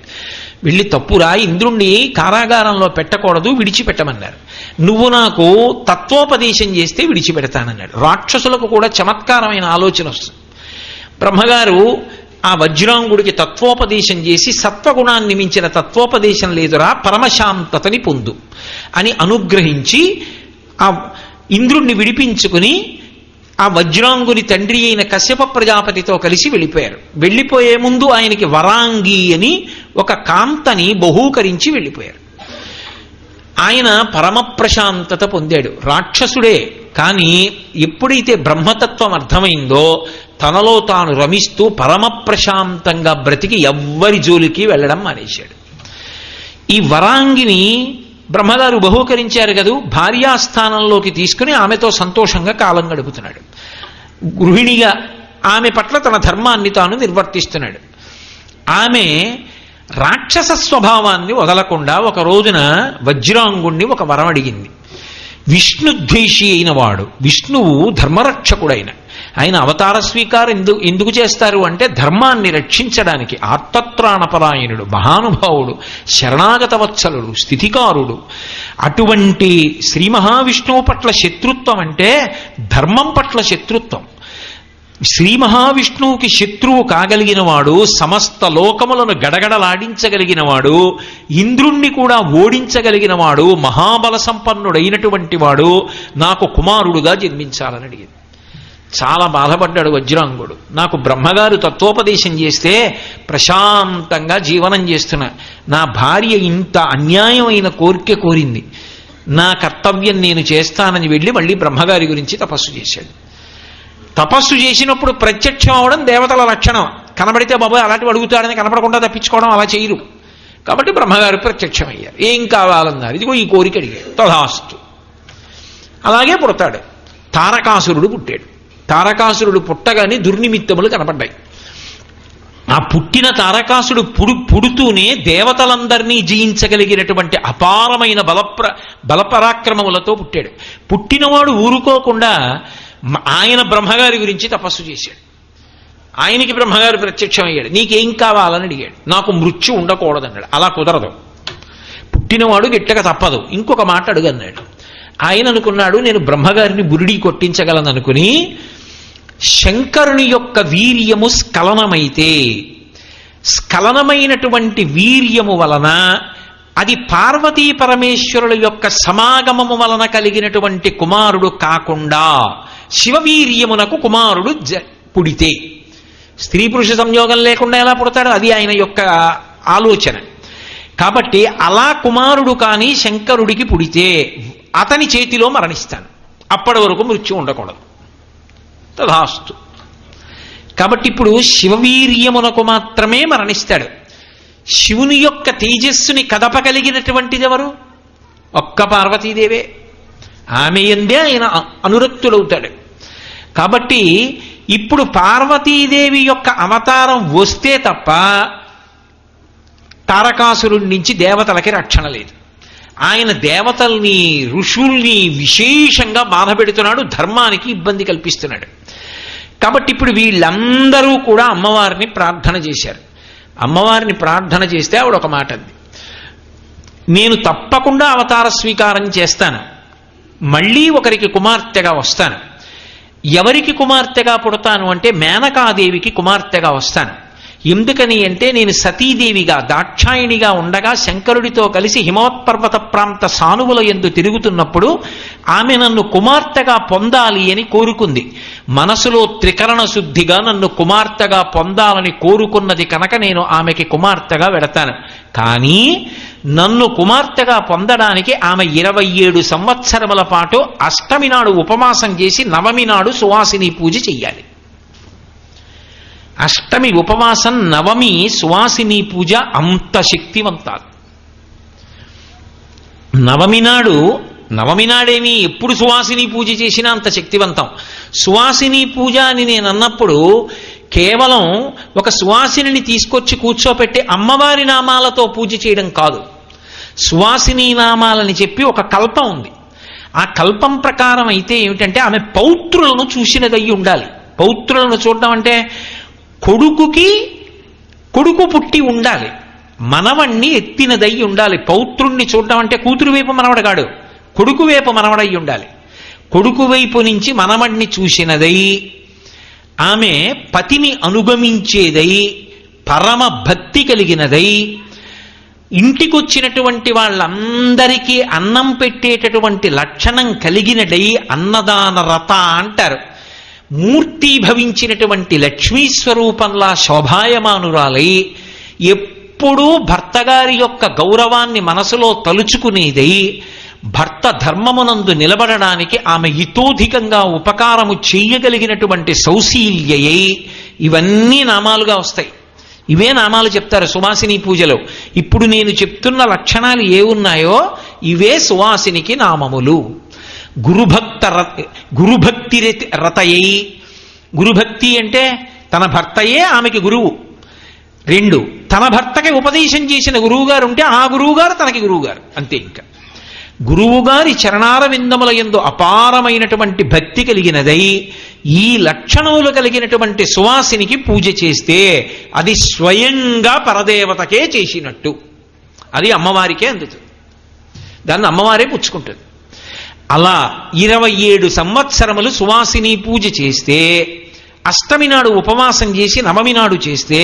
వెళ్ళి తప్పురా, ఇంద్రుణ్ణి కారాగారంలో పెట్టకూడదు, విడిచిపెట్టమన్నారు. నువ్వు నాకు తత్వోపదేశం చేస్తే విడిచిపెడతానన్నాడు. రాక్షసులకు కూడా చమత్కారమైన ఆలోచన వస్తుంది. బ్రహ్మగారు ఆ వజ్రాంగుడికి తత్వోపదేశం చేసి సత్వగుణాన్ని మించిన తత్వోపదేశం లేదురా, పరమశాంతతని పొందు అని అనుగ్రహించి ఆ ఇంద్రుణ్ణి విడిపించుకుని ఆ వజ్రాంగుని తండ్రి అయిన కశ్యప ప్రజాపతితో కలిసి వెళ్ళిపోయారు. వెళ్ళిపోయే ముందు ఆయనకి వరాంగి అని ఒక కాంతని బహూకరించి వెళ్ళిపోయారు. ఆయన పరమ ప్రశాంతత పొందాడు. రాక్షసుడే, కానీ ఎప్పుడైతే బ్రహ్మతత్వం అర్థమైందో తనలో తాను రమిస్తూ పరమ ప్రశాంతంగా బ్రతికి ఎవ్వరి జోలికి వెళ్ళడం మానేశాడు. ఈ వరాంగిని బ్రహ్మగారు బహూకరించారు కదూ, భార్యాస్థానంలోకి తీసుకుని ఆమెతో సంతోషంగా కాలం గడుపుతున్నాడు. గృహిణిగా ఆమె పట్ల తన ధర్మాన్ని తాను నిర్వర్తిస్తున్నాడు. ఆమె రాక్షస స్వభావాన్ని వదలకుండా ఒక రోజున వజ్రాంగుణ్ణి ఒక వరం అడిగింది. విష్ణుద్వేషి అయిన వాడు, విష్ణువు ధర్మరక్షకుడైన ఆయన అవతార స్వీకారం ఎందుకు చేస్తారు అంటే ధర్మాన్ని రక్షించడానికి. ఆర్తత్రాణపరాయణుడు, మహానుభావుడు, శరణాగత వత్సలుడు, స్థితికారుడు. అటువంటి శ్రీ మహావిష్ణువు పట్ల శత్రుత్వం అంటే ధర్మం పట్ల శత్రుత్వం. శ్రీ మహావిష్ణువుకి శత్రువు కాగలిగిన వాడు, సమస్త లోకములను గడగడలాడించగలిగిన వాడు, ఇంద్రుణ్ణి కూడా ఓడించగలిగిన వాడు, మహాబల సంపన్నుడైనటువంటి వాడు నాకు కుమారుడుగా జన్మించాలని అడిగింది. చాలా బాధపడ్డాడు వజ్రాంగుడు. నాకు బ్రహ్మగారు తత్వోపదేశం చేస్తే ప్రశాంతంగా జీవనం చేస్తున్నా, నా భార్య ఇంత అన్యాయమైన కోరిక కోరింది, నా కర్తవ్యం నేను చేస్తానని వెళ్ళి మళ్ళీ బ్రహ్మగారి గురించి తపస్సు చేశాడు. తపస్సు చేసినప్పుడు ప్రత్యక్షం అవడం దేవతల లక్షణం. కనబడితే బాబాయ్ అలాంటివి అడుగుతాడని కనపడకుండా తప్పించుకోవడం అలా చేయరు. కాబట్టి బ్రహ్మగారు ప్రత్యక్షమయ్యారు. ఏం కావాలన్నారు, ఇదిగో ఈ కోరిక అడిగాడు. తథాస్తు. అలాగే పుడతాడు. తారకాసురుడు పుట్టాడు. తారకాసురుడు పుట్టగానే దుర్నిమిత్తములు కనపడ్డాయి. ఆ పుట్టిన తారకాసుడు పుడుతూనే దేవతలందరినీ జయించగలిగినటువంటి అపారమైన బలపరాక్రమములతో పుట్టాడు. పుట్టినవాడు ఊరుకోకుండా ఆయన బ్రహ్మగారి గురించి తపస్సు చేశాడు. ఆయనకి బ్రహ్మగారు ప్రత్యక్షమయ్యాడు. నీకేం కావాలని అడిగాడు. నాకు మృత్యు ఉండకూడదన్నాడు. అలా కుదరదు, పుట్టినవాడు గిట్టక తప్పదు, ఇంకొక మాట అడుగన్నాడు. ఆయన అనుకున్నాడు నేను బ్రహ్మగారిని బురిడి కొట్టించగలను అనుకుని, శంకరుని యొక్క వీర్యము స్ఖలనమైతే స్ఖలనమైనటువంటి వీర్యము వలన అది పార్వతీ పరమేశ్వరుల యొక్క సమాగమము వలన కలిగినటువంటి కుమారుడు కాకుండా శివవీర్యమునకు కుమారుడు పుడితే, స్త్రీ పురుష సంయోగం లేకుండా ఎలా పుడతాడు, అది ఆయన యొక్క ఆలోచన. కాబట్టి అలా కుమారుడు కానీ శంకరుడికి పుడితే అతని చేతిలో మరణిస్తాను, అప్పటి వరకు మృత్యు ఉండకూడదు. తథాస్తు. కాబట్టి ఇప్పుడు శివవీర్యమునకు మాత్రమే మరణిస్తాడు. శివుని యొక్క తేజస్సుని కదపగలిగినటువంటిది ఎవరు? ఒక్క పార్వతీదేవే. ఆమె యందే ఆయన అనురక్తుడవుతాడు. కాబట్టి ఇప్పుడు పార్వతీదేవి యొక్క అవతారం వస్తే తప్ప తారకాసురుడి నుంచి దేవతలకి రక్షణ లేదు. ఆయన దేవతల్ని ఋషుల్ని విశేషంగా బాధపెడుతున్నాడు, ధర్మానికి ఇబ్బంది కల్పిస్తున్నాడు. కాబట్టి ఇప్పుడు వీళ్ళందరూ కూడా అమ్మవారిని ప్రార్థన చేశారు. అమ్మవారిని ప్రార్థన చేస్తే ఆవిడ ఒక మాట అంది, నేను తప్పకుండా అవతార స్వీకారం చేస్తాను, మళ్ళీ ఒకరికి కుమార్తెగా వస్తాను. ఎవరికి కుమార్తెగా పుడతాను అంటే మేనకాదేవికి కుమార్తెగా వస్తాను. ఎందుకని అంటే నేను సతీదేవిగా దాక్షాయిణిగా ఉండగా శంకరుడితో కలిసి హిమవత్పర్వత ప్రాంత సానువుల యందు తిరుగుతున్నప్పుడు ఆమె నన్ను కుమార్తెగా పొందాలి అని కోరుకుంది. మనసులో త్రికరణ శుద్ధిగా నన్ను కుమార్తెగా పొందాలని కోరుకున్నది కనుక నేను ఆమెకి కుమార్తెగా వెడతాను. కానీ నన్ను కుమార్తెగా పొందడానికి ఆమె 27 సంవత్సరముల పాటు అష్టమి నాడు ఉపవాసం చేసి నవమి నాడు సువాసిని పూజ చెయ్యాలి. అష్టమి ఉపవాసం, నవమి సువాసిని పూజ అంత శక్తివంతాలు. నవమి నాడేమి ఎప్పుడు సువాసిని పూజ చేసినా అంత శక్తివంతం. సువాసిని పూజ అని నేను అన్నప్పుడు కేవలం ఒక సువాసిని తీసుకొచ్చి కూర్చోపెట్టి అమ్మవారి నామాలతో పూజ చేయడం కాదు. సువాసిని నామాలని చెప్పి ఒక కల్పం ఉంది. ఆ కల్పం ప్రకారం అయితే ఏమిటంటే ఆమె పౌత్రులను చూసినదయ్యి ఉండాలి. పౌత్రులను చూడడం అంటే కొడుకు పుట్టి ఉండాలి, మనవణ్ణి ఎత్తినదయ్యి ఉండాలి. పౌత్రుణ్ణి చూడడం అంటే కూతురు వైపు మనవడు కాడు, కొడుకు వైపు మనవడయ్యి ఉండాలి. కొడుకు వైపు నుంచి మనవణ్ణి చూసినదై, ఆమె పతిని అనుగమించేదై, పరమ భక్తి కలిగినదై, ఇంటికొచ్చినటువంటి వాళ్ళందరికీ అన్నం పెట్టేటటువంటి లక్షణం కలిగినదై అన్నదాన రత అంటారు. మూర్తీభవించినటువంటి లక్ష్మీ స్వరూపంలా శోభాయమానురాలై ఎప్పుడూ భర్తగారి యొక్క గౌరవాన్ని మనసులో తలుచుకునేదై, భర్త ధర్మమునందు నిలబడడానికి ఆమె ఇతోధికంగా ఉపకారము చేయగలిగినటువంటి సౌశీల్యయై, ఇవన్నీ నామాలుగా వస్తాయి. ఇవే నామాలు చెప్తారు సువాసిని పూజలో. ఇప్పుడు నేను చెప్తున్న లక్షణాలు ఏ ఉన్నాయో ఇవే సువాసినికి నామములు. గురుభక్తి రతయై, గురుభక్తి అంటే తన భర్తయే ఆమెకి గురువు. 2, తన భర్తకి ఉపదేశం చేసిన గురువుగారు ఉంటే ఆ గురువుగారు తనకి గురువుగారు, అంతే. ఇంకా గురువుగారి చరణార విందముల యందు అపారమైనటువంటి భక్తి కలిగినదై ఈ లక్షణములు కలిగినటువంటి సువాసినికి పూజ చేస్తే అది స్వయంగా పరదేవతకే చేసినట్టు, అది అమ్మవారికే అందుతుంది, దాన్ని అమ్మవారే పుచ్చుకుంటుంది. అలా 27 సంవత్సరములు సువాసిని పూజ చేస్తే, అష్టమి నాడు ఉపవాసం చేసి నవమి నాడు చేస్తే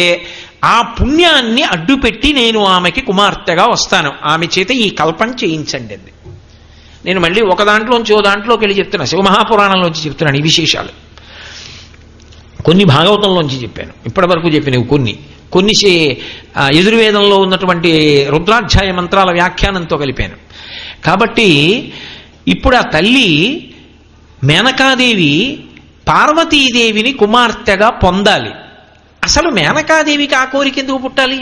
ఆ పుణ్యాన్ని అడ్డుపెట్టి నేను ఆమెకి కుమార్తెగా వస్తాను, ఆమె చేత ఈ కల్పన చేయించండి అంది. నేను మళ్ళీ ఒక దాంట్లోంచి ఓ దాంట్లోకి వెళ్ళి చెప్తున్నా, శివమహాపురాణంలోంచి చెప్తున్నాను ఈ విశేషాలు. కొన్ని భాగవతంలోంచి చెప్పాను, ఇప్పటి వరకు చెప్పినవి కొన్ని యజుర్వేదంలో ఉన్నటువంటి రుద్రాధ్యాయ మంత్రాల వ్యాఖ్యానంతో కలిపాను. కాబట్టి ఇప్పుడు ఆ తల్లి మేనకాదేవి పార్వతీదేవిని కుమార్తెగా పొందాలి. అసలు మేనకాదేవికి ఆ కోరిక ఎందుకు పుట్టాలి?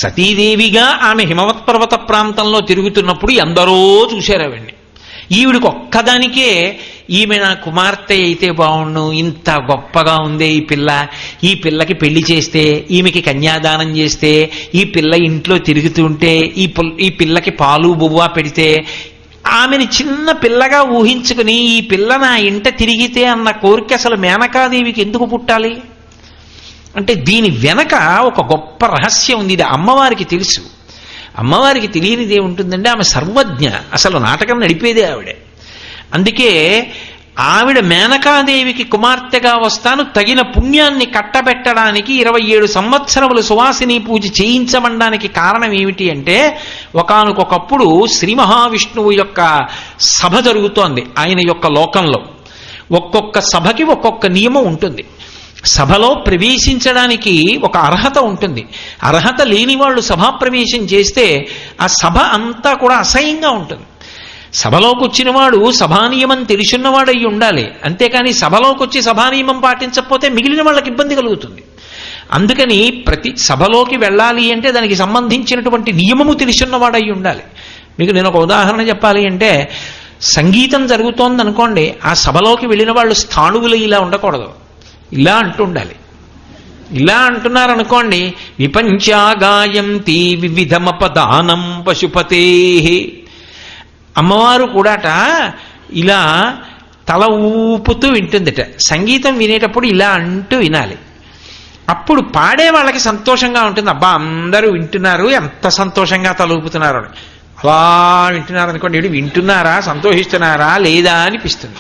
సతీదేవిగా ఆమె హిమవత్పర్వత ప్రాంతంలో తిరుగుతున్నప్పుడు ఎందరో చూశారు ఆవిడ్ని. ఈవిడికి ఒక్కదానికే ఈమె నా కుమార్తె అయితే బాగుండు, ఇంత గొప్పగా ఉందే ఈ పిల్లకి పెళ్లి చేస్తే, ఈమెకి కన్యాదానం చేస్తే, ఈ పిల్ల ఇంట్లో తిరుగుతుంటే, ఈ పిల్లకి పాలు బువ్వా పెడితే, ఆమెని చిన్న పిల్లగా ఊహించుకుని ఈ పిల్ల నా ఇంట తిరిగితే అన్న కోరిక అసలు మేనకాదేవికి ఎందుకు పుట్టాలి అంటే దీని వెనక ఒక గొప్ప రహస్యం ఉంది. ఇది అమ్మవారికి తెలుసు. అమ్మవారికి తెలియనిది ఏముంటుందంటే ఆమె సర్వజ్ఞ, అసలు నాటకం నడిపేదే ఆవిడే. అందుకే ఆవిడ మేనకాదేవికి కుమార్తెగా వస్తాను, తగిన పుణ్యాన్ని కట్టబెట్టడానికి 27 సంవత్సరములు సువాసిని పూజ చేయించమనడానికి కారణం ఏమిటి అంటే, ఒకానొకప్పుడు శ్రీ మహావిష్ణువు యొక్క సభ జరుగుతోంది ఆయన యొక్క లోకంలో. ఒక్కొక్క సభకి ఒక్కొక్క నియమం ఉంటుంది. సభలో ప్రవేశించడానికి ఒక అర్హత ఉంటుంది. అర్హత లేని వాళ్ళు సభాప్రవేశం చేస్తే ఆ సభ అంతా కూడా అసహ్యంగా ఉంటుంది. సభలోకి వచ్చిన వాడు సభానియమం తెలిసిన్నవాడై ఉండాలి, అంతేకాని సభలోకి వచ్చి సభానియమం పాటించకపోతే మిగిలిన వాళ్ళకి ఇబ్బంది కలుగుతుంది. అందుకని ప్రతి సభలోకి వెళ్ళాలి అంటే దానికి సంబంధించినటువంటి నియమము తెలిసిన్నవాడై ఉండాలి. మీకు నేను ఒక ఉదాహరణ చెప్పాలి అంటే, సంగీతం జరుగుతోంది అనుకోండి, ఆ సభలోకి వెళ్ళిన వాళ్ళు స్థాణువులు ఇలా ఉండకూడదు, ఇలా అంటూ ఉండాలి. ఇలా అంటున్నారనుకోండి, విపంచాగాయంతి వివిధమపదానం పశుపతే. అమ్మవారు కూడాట ఇలా తల ఊపుతూ వింటుందిట. సంగీతం వినేటప్పుడు ఇలా అంటూ వినాలి. అప్పుడు పాడే వాళ్ళకి సంతోషంగా ఉంటుంది. అబ్బా అందరూ వింటున్నారు, ఎంత సంతోషంగా తల ఊపుతున్నారు అని. అలా వింటున్నారు అనుకోండి, వీడు వింటున్నారా, సంతోషిస్తున్నారా లేదా అనిపిస్తుంది.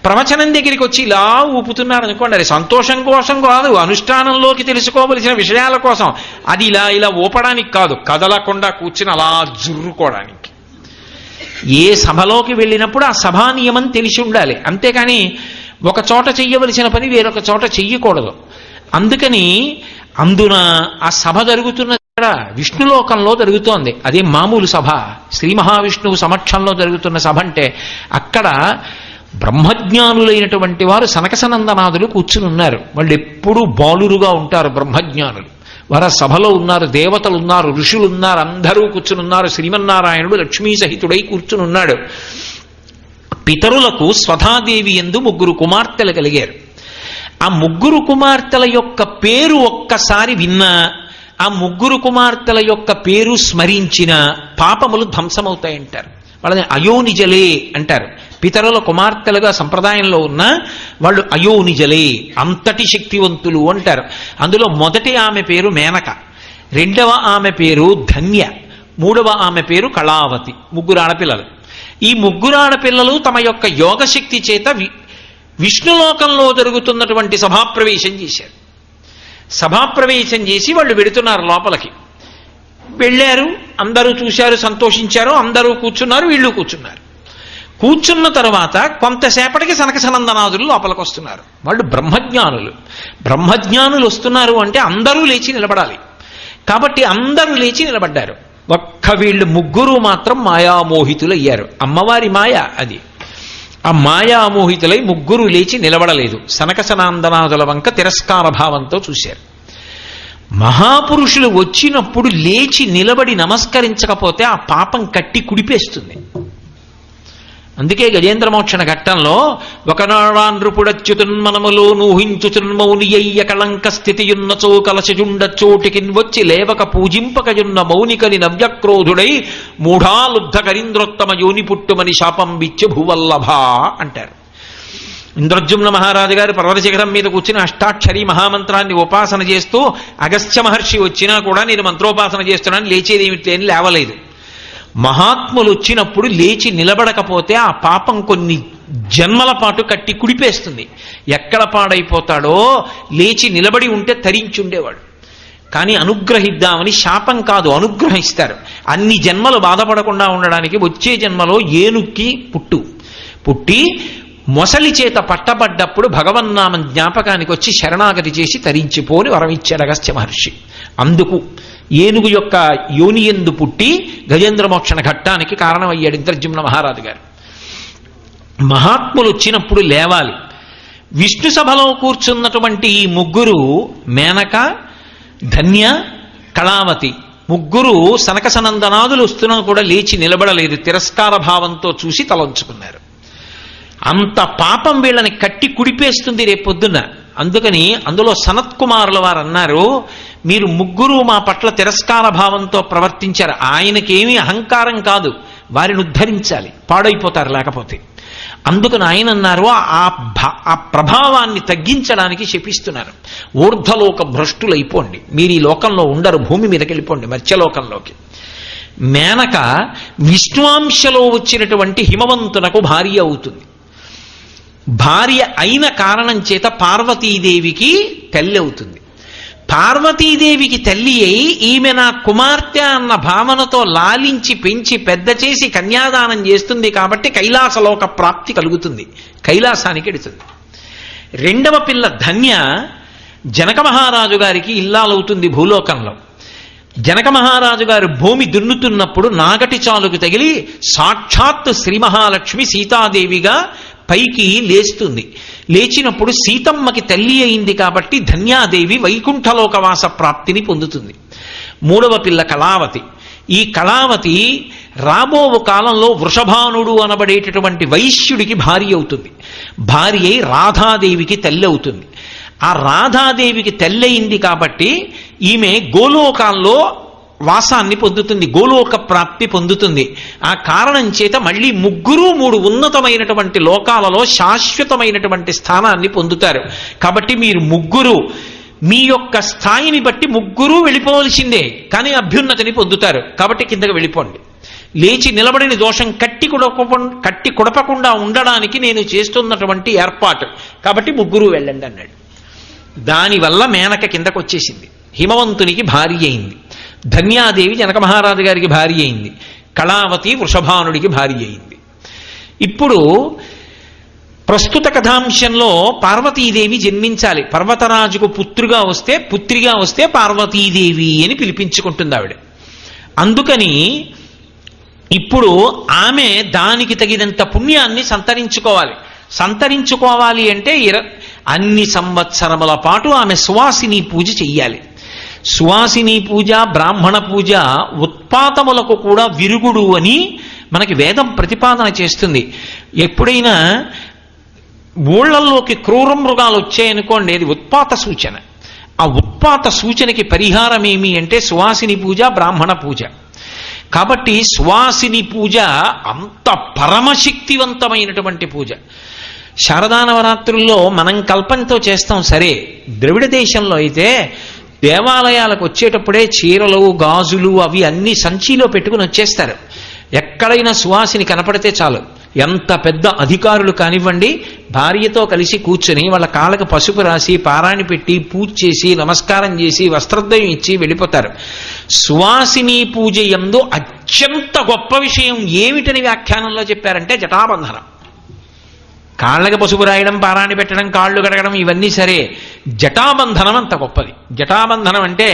ప్రవచనం దగ్గరికి వచ్చి ఇలా ఊపుతున్నారు అనుకోండి, అది సంతోషం కోసం కాదు, అనుష్ఠానంలోకి తెలుసుకోవలసిన విషయాల కోసం. అది ఇలా ఇలా ఊపడానికి కాదు, కదలకుండా కూర్చుని అలా జుర్రుకోవడానికి. ఏ సభలోకి వెళ్ళినప్పుడు ఆ సభా నియమం తెలిసి ఉండాలి. అంతేకాని ఒక చోట చెయ్యవలసిన పని వేరొక చోట చెయ్యకూడదు. అందుకని అందున ఆ సభ జరుగుతున్న విష్ణులోకంలో జరుగుతోంది. అదే మామూలు సభ, శ్రీ మహావిష్ణువు సమక్షంలో జరుగుతున్న సభ అంటే అక్కడ బ్రహ్మజ్ఞానులైనటువంటి వారు సనకసనందనాదులు కూర్చుని ఉన్నారు. వాళ్ళు ఎప్పుడూ బాలురుగా ఉంటారు బ్రహ్మజ్ఞానులు. వారు సభలో ఉన్నారు, దేవతలు ఉన్నారు, ఋషులు ఉన్నారు, అందరూ కూర్చుని ఉన్నారు. శ్రీమన్నారాయణుడు లక్ష్మీ సహితుడై కూర్చుని ఉన్నాడు. పితరులకు స్వధాదేవి యందు 3 కుమార్తెలు కలిగారు. ఆ 3 కుమార్తెల యొక్క పేరు ఒక్కసారి విన్నా, ఆ 3 కుమార్తెల యొక్క పేరు స్మరించిన పాపములు ధ్వంసమవుతాయంటారు. వాళ్ళని అయోనిజలే అంటారు. పితరుల కుమార్తెలుగా సంప్రదాయంలో ఉన్న వాళ్ళు అయోనిజలే, అంతటి శక్తివంతులు అంటారు. అందులో మొదటి ఆమె పేరు మేనక, రెండవ ఆమె పేరు ధన్య, మూడవ ఆమె పేరు కళావతి. 3 ఆడపిల్లలు. ఈ 3 ఆడపిల్లలు తమ యొక్క యోగశక్తి చేత విష్ణులోకంలో జరుగుతున్నటువంటి సభాప్రవేశం చేశారు. సభాప్రవేశం చేసి వాళ్ళు వెడుతున్నారు లోపలికి. వెళ్ళారు, అందరూ చూశారు, సంతోషించారు, అందరూ కూర్చున్నారు, వీళ్ళు కూర్చున్నారు. కూర్చున్న తర్వాత కొంతసేపటికి సనకసనందనాదులు లోపలికి వస్తున్నారు. వాళ్ళు బ్రహ్మజ్ఞానులు. బ్రహ్మజ్ఞానులు వస్తున్నారు అంటే అందరూ లేచి నిలబడాలి. కాబట్టి అందరూ లేచి నిలబడ్డారు. ఒక్క వీళ్ళు 3 మాత్రం మాయామోహితులయ్యారు. అమ్మవారి మాయ అది. ఆ మాయామోహితులై 3 లేచి నిలబడలేదు. సనకసనందనాదుల వంక తిరస్కార భావంతో చూశారు. మహాపురుషులు వచ్చినప్పుడు లేచి నిలబడి నమస్కరించకపోతే ఆ పాపం కట్టి కుడిపేస్తుంది. అందుకే గజేంద్రమోక్షణ ఘట్టంలో ఒకనాడానృపుడచ్యుతున్మనములో నూహించుచున్మౌనియ్య కళంక స్థితియున్నచో కలశజుండ చోటికిన్ వచ్చి లేవక పూజింపకయున్న మౌనికని నవ్యక్రోధుడై మూఢాలుబ్ధ కరీంద్రోత్తమ యోని పుట్టుమని శాపం బిచ్చు భూవల్లభ అంటారు. ఇంద్రజుమ్న మహారాజు గారు పర్వత శిఖరం మీద కూర్చుని అష్టాక్షరీ మహామంత్రాన్ని ఉపాసన చేస్తూ అగస్త్య మహర్షి వచ్చినా కూడా నేను మంత్రోపాసన చేస్తున్నాను, లేచేదేమిటి అని లేవలేదు. మహాత్ములు వచ్చినప్పుడు లేచి నిలబడకపోతే ఆ పాపం కొన్ని జన్మల పాటు కట్టి కుడిపేస్తుంది. ఎక్కడ పాడైపోతాడో లేచి నిలబడి ఉంటే తరించుండేవాడు. కానీ అనుగ్రహిద్దామని శాపం కాదు, అనుగ్రహిస్తారు. అన్ని జన్మలు బాధపడకుండా ఉండడానికి వచ్చే జన్మలో ఏనుక్కి పుట్టి మొసలి చేత పట్టబడ్డప్పుడు భగవన్నామం జ్ఞాపకానికి వచ్చి శరణాగతి చేసి తరించిపోని వరమిచ్చాడు అగస్త్య మహర్షి. అందుకు ఏనుగు యొక్క యోనియందు పుట్టి గజేంద్రమోక్షణ ఘట్టానికి కారణమయ్యాడు ఇంద్రజుమ్న మహారాజు గారు. మహాత్ములు వచ్చినప్పుడు లేవాలి. విష్ణు సభలో కూర్చున్నటువంటి ఈ 3 మేనక, ధన్య, కళావతి 3 సనకసనందనాదులు వస్తున్నా కూడా లేచి నిలబడలేదు. తిరస్కార భావంతో చూసి తలంచుకున్నారు. అంత పాపం వీళ్ళని కట్టి కుడిపేస్తుంది రేపొద్దున. అందుకని అందులో సనత్కుమారుల వారు అన్నారు, మీరు 3 మా పట్ల తిరస్కార భావంతో ప్రవర్తించారు. ఆయనకేమీ అహంకారం కాదు, వారిని ఉద్ధరించాలి, పాడైపోతారు లేకపోతే. అందుకని ఆయన అన్నారు, ఆ ప్రభావాన్ని తగ్గించడానికి శపిస్తున్నారు. ఊర్ధ్వలోక భ్రష్టులైపోండి, మీరు ఈ లోకంలో ఉండరు, భూమి మీదకి వెళ్ళిపోండి మత్స్యలోకంలోకి. మేనక విష్ణువాంశలో వచ్చినటువంటి హిమవంతునకు భార్య అవుతుంది. భార్య అయిన కారణం చేత పార్వతీదేవికి తల్లి అవుతుంది. పార్వతీదేవికి తల్లి అయి ఈమె నా కుమార్తె అన్న భావనతో లాలించి పెంచి పెద్ద చేసి కన్యాదానం చేస్తుంది. కాబట్టి కైలాసలోక ప్రాప్తి కలుగుతుంది, కైలాసానికి ఎడుతుంది. రెండవ పిల్ల ధన్య జనక మహారాజు గారికి ఇల్లాలవుతుంది భూలోకంలో. జనక మహారాజు గారు భూమి దున్నుతున్నప్పుడు నాగటి చాలుకు తగిలి సాక్షాత్ శ్రీ మహాలక్ష్మి సీతాదేవిగా పైకి లేస్తుంది. లేచినప్పుడు సీతమ్మకి తల్లి అయింది కాబట్టి ధన్యాదేవి వైకుంఠలోకవాస ప్రాప్తిని పొందుతుంది. 3వ పిల్ల కళావతి. ఈ కళావతి రాబో కాలంలో వృషభానుడు అనబడేటటువంటి వైశ్యుడికి భార్య అవుతుంది. భార్య అయి రాధాదేవికి తల్లి అవుతుంది. ఆ రాధాదేవికి తల్లయింది కాబట్టి ఈమె గోలోకాల్లో వాసాన్ని పొందుతుంది, గోలోక ప్రాప్తి పొందుతుంది. ఆ కారణం చేత మళ్ళీ ముగ్గురు 3 ఉన్నతమైనటువంటి లోకాలలో శాశ్వతమైనటువంటి స్థానాన్ని పొందుతారు. కాబట్టి మీరు ముగ్గురు మీ యొక్క స్థాయిని బట్టి ముగ్గురు వెళ్ళిపోవలసిందే, కానీ అభ్యున్నతిని పొందుతారు. కాబట్టి కిందకి వెళ్ళిపోండి. లేచి నిలబడిన దోషం కట్టి కొడపకుండా ఉండడానికి నేను చేస్తున్నటువంటి ఏర్పాటు, కాబట్టి ముగ్గురు వెళ్ళండి అన్నాడు. దానివల్ల మేనక కిందకు వచ్చేసింది, హిమవంతునికి భార్య అయింది. ధన్యాదేవి జనక మహారాజు గారికి భార్య అయింది. కళావతి వృషభానుడికి భార్య అయింది. ఇప్పుడు ప్రస్తుత కథాంశంలో పార్వతీదేవి జన్మించాలి. పర్వతరాజుకు పుత్రిగా వస్తే పార్వతీదేవి అని పిలిపించుకుంటుంది ఆవిడ. అందుకని ఇప్పుడు ఆమె దానికి తగినంత పుణ్యాన్ని సంతరించుకోవాలి అంటే అన్ని సంవత్సరముల పాటు ఆమె సువాసిని పూజ చెయ్యాలి. సువాసిని పూజ, బ్రాహ్మణ పూజ ఉత్పాతములకు కూడా విరుగుడు అని మనకి వేదం ప్రతిపాదన చేస్తుంది. ఎప్పుడైనా ఊళ్ళల్లోకి క్రూర మృగాలు వచ్చాయనుకోండి, అది ఉత్పాత సూచన. ఆ ఉత్పాత సూచనకి పరిహారం ఏమి అంటే సువాసిని పూజ, బ్రాహ్మణ పూజ. కాబట్టి సువాసిని పూజ అంత పరమశక్తివంతమైనటువంటి పూజ. శారదా నవరాత్రుల్లో మనం కల్పంతో చేస్తాం సరే, ద్రవిడ దేశంలో అయితే దేవాలయాలకు వచ్చేటప్పుడే చీరలు, గాజులు అవి అన్ని సంచిలో పెట్టుకుని వచ్చేస్తారు. ఎక్కడైనా సువాసిని కనపడితే చాలు, ఎంత పెద్ద అధికారులు కానివ్వండి, భార్యతో కలిసి కూర్చుని వాళ్ళ కాళ్ళకు పసుపు రాసి పారాణి పెట్టి పూజ చేసి నమస్కారం చేసి వస్త్రోదయం ఇచ్చి వెళ్ళిపోతారు. సువాసిని పూజ యందు అత్యంత గొప్ప విషయం ఏమిటని వ్యాఖ్యానంలో చెప్పారంటే జటాబంధనం. కాళ్ళకి పసుపు రాయడం, పారాణి పెట్టడం, కాళ్ళు కడగడం ఇవన్నీ సరే, జటాబంధనం అంత గొప్పది. జటాబంధనం అంటే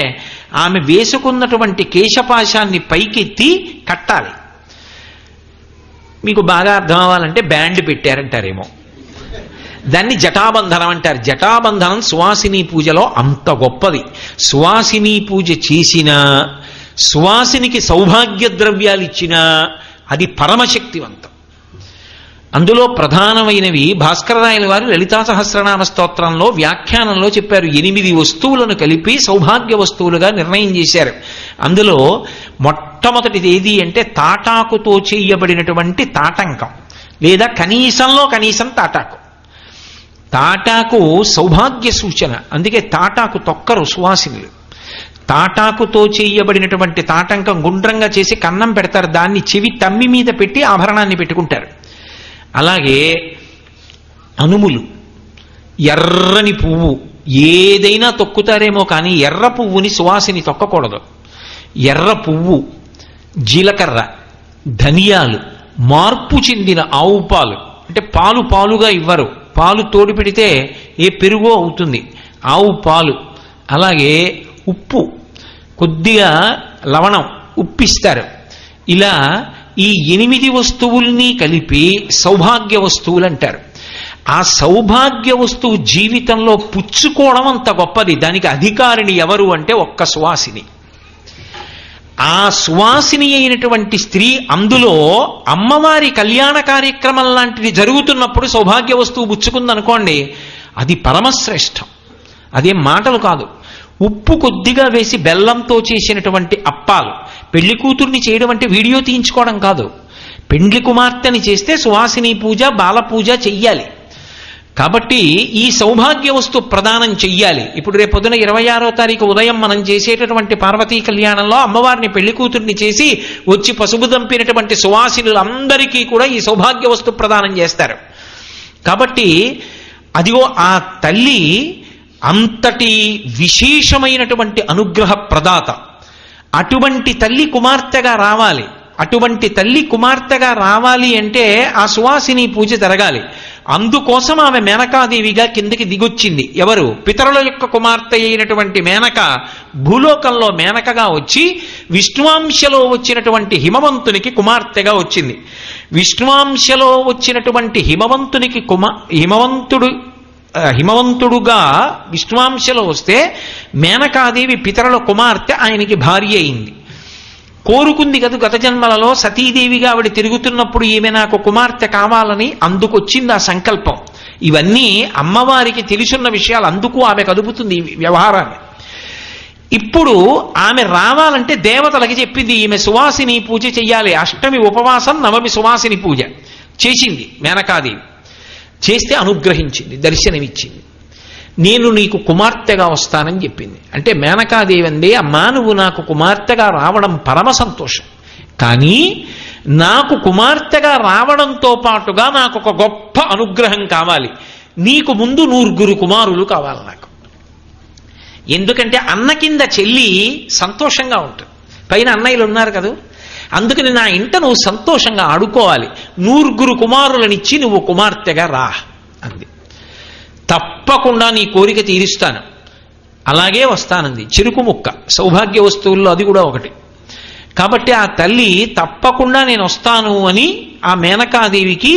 ఆమె వేసుకున్నటువంటి కేశపాశాన్ని పైకెత్తి కట్టాలి. మీకు బాగా అర్థం అవ్వాలంటే బ్యాండ్ పెట్టారంటారేమో, దాన్ని జటాబంధనం అంటారు. జటాబంధనం సువాసిని పూజలో అంత గొప్పది. సువాసిని పూజ చేసినా, సువాసినికి సౌభాగ్య ద్రవ్యాలు ఇచ్చినా అది పరమశక్తివంతం. అందులో ప్రధానమైనవి భాస్కరరాయల వారు లలితా సహస్రనామ స్తోత్రంలో వ్యాఖ్యానంలో చెప్పారు. 8 వస్తువులను కలిపి సౌభాగ్య వస్తువులుగా నిర్ణయం చేశారు. అందులో మొట్టమొదటిది ఏది అంటే తాటాకుతో చేయబడినటువంటి తాటంకం, లేదా కనీసంలో కనీసం తాటాకు. తాటాకు సౌభాగ్య సూచన, అందుకే తాటాకు తొక్కరు సువాసినులు. తాటాకుతో చేయబడినటువంటి తాటంకం గుండ్రంగా చేసి కన్నం పెడతారు, దాన్ని చెవి తమ్మి మీద పెట్టి ఆభరణాన్ని పెట్టుకుంటారు. అలాగే అనుములు, ఎర్రని పువ్వు, ఏదైనా తొక్కుతారేమో కానీ ఎర్ర పువ్వుని సువాసిని తొక్కకూడదు. ఎర్ర పువ్వు, జీలకర్ర, ధనియాలు, మార్పు చెందిన ఆవు పాలు, అంటే పాలుగా ఇవ్వరు, పాలు తోడు పెడితే ఏ పెరుగో అవుతుంది, ఆవు పాలు. అలాగే ఉప్పు, కొద్దిగా లవణం, ఉప్పిస్తారు. ఇలా ఈ 8 వస్తువుల్ని కలిపి సౌభాగ్య వస్తువులు అంటారు. ఆ సౌభాగ్య వస్తువు జీవితంలో పుచ్చుకోవడం అంత గొప్పది. దానికి అధికారిని ఎవరు అంటే ఒక్క సువాసిని. ఆ సువాసిని అయినటువంటి స్త్రీ అందులో అమ్మవారి కళ్యాణ కార్యక్రమం లాంటిది జరుగుతున్నప్పుడు సౌభాగ్య వస్తువు పుచ్చుకుందనుకోండి, అది పరమశ్రేష్టం. అదేం మాటలు కాదు. ఉప్పు కొద్దిగా వేసి బెల్లంతో చేసినటువంటి అప్పాలు, పెళ్లి కూతుర్ని చేయడం అంటే వీడియో తీయించుకోవడం కాదు. పెండ్లి కుమార్తెని చేస్తే సువాసిని పూజ, బాల పూజ చెయ్యాలి. కాబట్టి ఈ సౌభాగ్య వస్తు ప్రదానం చెయ్యాలి. ఇప్పుడు రేపు పొద్దున 26వ తారీఖు ఉదయం మనం చేసేటటువంటి పార్వతీ కళ్యాణంలో అమ్మవారిని పెళ్లి కూతుర్ని చేసి వచ్చి పసుపు దంపినటువంటి సువాసినులందరికీ కూడా ఈ సౌభాగ్య వస్తు ప్రదానం చేస్తారు. కాబట్టి అదిగో ఆ తల్లి అంతటి విశేషమైనటువంటి అనుగ్రహ ప్రదాత. అటువంటి తల్లి కుమార్తెగా రావాలి. అటువంటి తల్లి కుమార్తెగా రావాలి అంటే ఆ సువాసిని పూజ జరగాలి. అందుకోసం ఆమె మేనకాదేవిగా కిందకి దిగొచ్చింది. ఎవరు? పితరుల యొక్క కుమార్తె అయినటువంటి మేనక భూలోకంలో మేనకగా వచ్చి విష్ణువాంశలో వచ్చినటువంటి హిమవంతునికి కుమార్తెగా వచ్చింది. విష్ణువాంశలో వచ్చినటువంటి హిమవంతునికి హిమవంతుడుగా విష్ణువాంశలో వస్తే మేనకాదేవి పితరుల కుమార్తె ఆయనకి భార్య అయింది. కోరుకుంది కదా గత జన్మలలో సతీదేవిగా ఆవిడ తిరుగుతున్నప్పుడు ఈమె నాకు కుమార్తె కావాలని అందుకొచ్చింది ఆ సంకల్పం. ఇవన్నీ అమ్మవారికి తెలుసున్న విషయాలు, అందుకు ఆమె కదుపుతుంది ఈ వ్యవహారాన్ని. ఇప్పుడు ఆమె రావాలంటే దేవతలకి చెప్పింది ఈమె సువాసిని పూజ చెయ్యాలి. అష్టమి ఉపవాసం, నవమి సువాసిని పూజ చేసింది మేనకాదేవి. చేస్తే అనుగ్రహించింది, దర్శనమిచ్చింది. నేను నీకు కుమార్తెగా వస్తానని చెప్పింది. అంటే మేనకాదేవి అంది, అమ్మా నువ్వు నాకు కుమార్తెగా రావడం పరమ సంతోషం, కానీ నాకు కుమార్తెగా రావడంతో పాటుగా నాకు ఒక గొప్ప అనుగ్రహం కావాలి. నీకు ముందు 100 కుమారులు కావాలి నాకు. ఎందుకంటే అన్న కింద చెల్లి సంతోషంగా ఉంటుంది, పైన అన్నయ్యలు ఉన్నారు కదా, అందుకని నా ఇంట నువ్వు సంతోషంగా ఆడుకోవాలి. 100 కుమారులనిచ్చి నువ్వు కుమార్తెగా రా అంది. తప్పకుండా నీ కోరిక తీరుస్తాను, అలాగే వస్తానంది. చెరుకు ముక్క సౌభాగ్య వస్తువుల్లో అది కూడా ఒకటి. కాబట్టి ఆ తల్లి తప్పకుండా నేను వస్తాను అని ఆ మేనకాదేవికి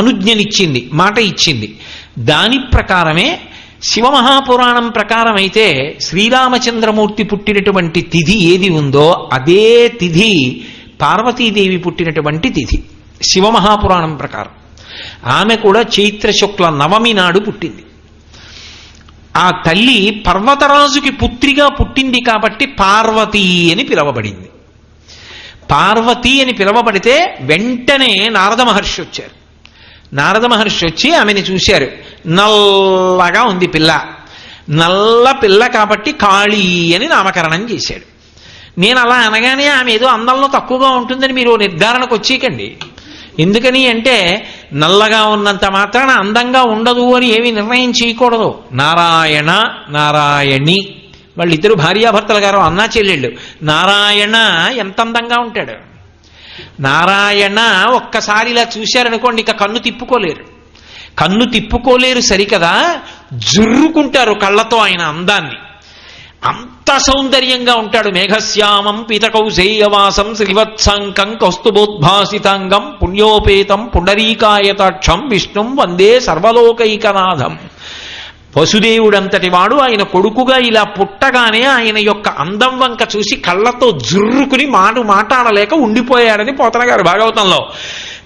అనుజ్ఞనిచ్చింది, మాట ఇచ్చింది. దాని ప్రకారమే శివమహాపురాణం ప్రకారం అయితే శ్రీరామచంద్రమూర్తి పుట్టినటువంటి తిథి ఏది ఉందో అదే తిథి పార్వతీదేవి పుట్టినటువంటి తిథి శివమహాపురాణం ప్రకారం. ఆమె కూడా చైత్ర శుక్ల నవమి నాడు పుట్టింది. ఆ తల్లి పర్వతరాజుకి పుత్రిగా పుట్టింది కాబట్టి పార్వతీ అని పిలవబడింది. పార్వతీ అని పిలవబడితే వెంటనే నారద మహర్షి వచ్చారు. నారద మహర్షి వచ్చి ఆమెని చూశారు. నల్లగా ఉంది పిల్ల, నల్ల పిల్ల కాబట్టి కాళీ అని నామకరణం చేశాడు. నేను అలా అనగానే ఆమె ఏదో అందంలో తక్కువగా ఉంటుందని మీరు నిర్ధారణకు వచ్చేయకండి. ఎందుకని అంటే నల్లగా ఉన్నంత మాత్రాన అందంగా ఉండదు అని ఏమీ నిర్ణయం చేయకూడదు. నారాయణ నారాయణి వాళ్ళిద్దరు భార్యాభర్తలు గారు, అన్నా చెల్లెళ్ళు. నారాయణ ఎంత అందంగా ఉంటాడు. నారాయణ ఒక్కసారి ఇలా చూశారనుకోండి ఇక కన్ను తిప్పుకోలేరు. కన్ను తిప్పుకోలేరు సరికదా, జుర్రుకుంటారు కళ్ళతో ఆయన అందాన్ని. అంత సౌందర్యంగా ఉంటాడు. మేఘశ్యామం పీతకౌశేయవాసం శ్రీవత్సాంకం కౌస్తుభోద్భాసితాంగం పుణ్యోపేతం పుండరీకాయతాక్షం విష్ణుం వందే సర్వలోకైకనాథం. వసుదేవుడంతటి వాడు ఆయన కొడుకుగా ఇలా పుట్టగానే ఆయన యొక్క అందం వంక చూసి కళ్ళతో జుర్రుకుని మాట్లాడలేక ఉండిపోయాడని పోతన గారు భాగవతంలో.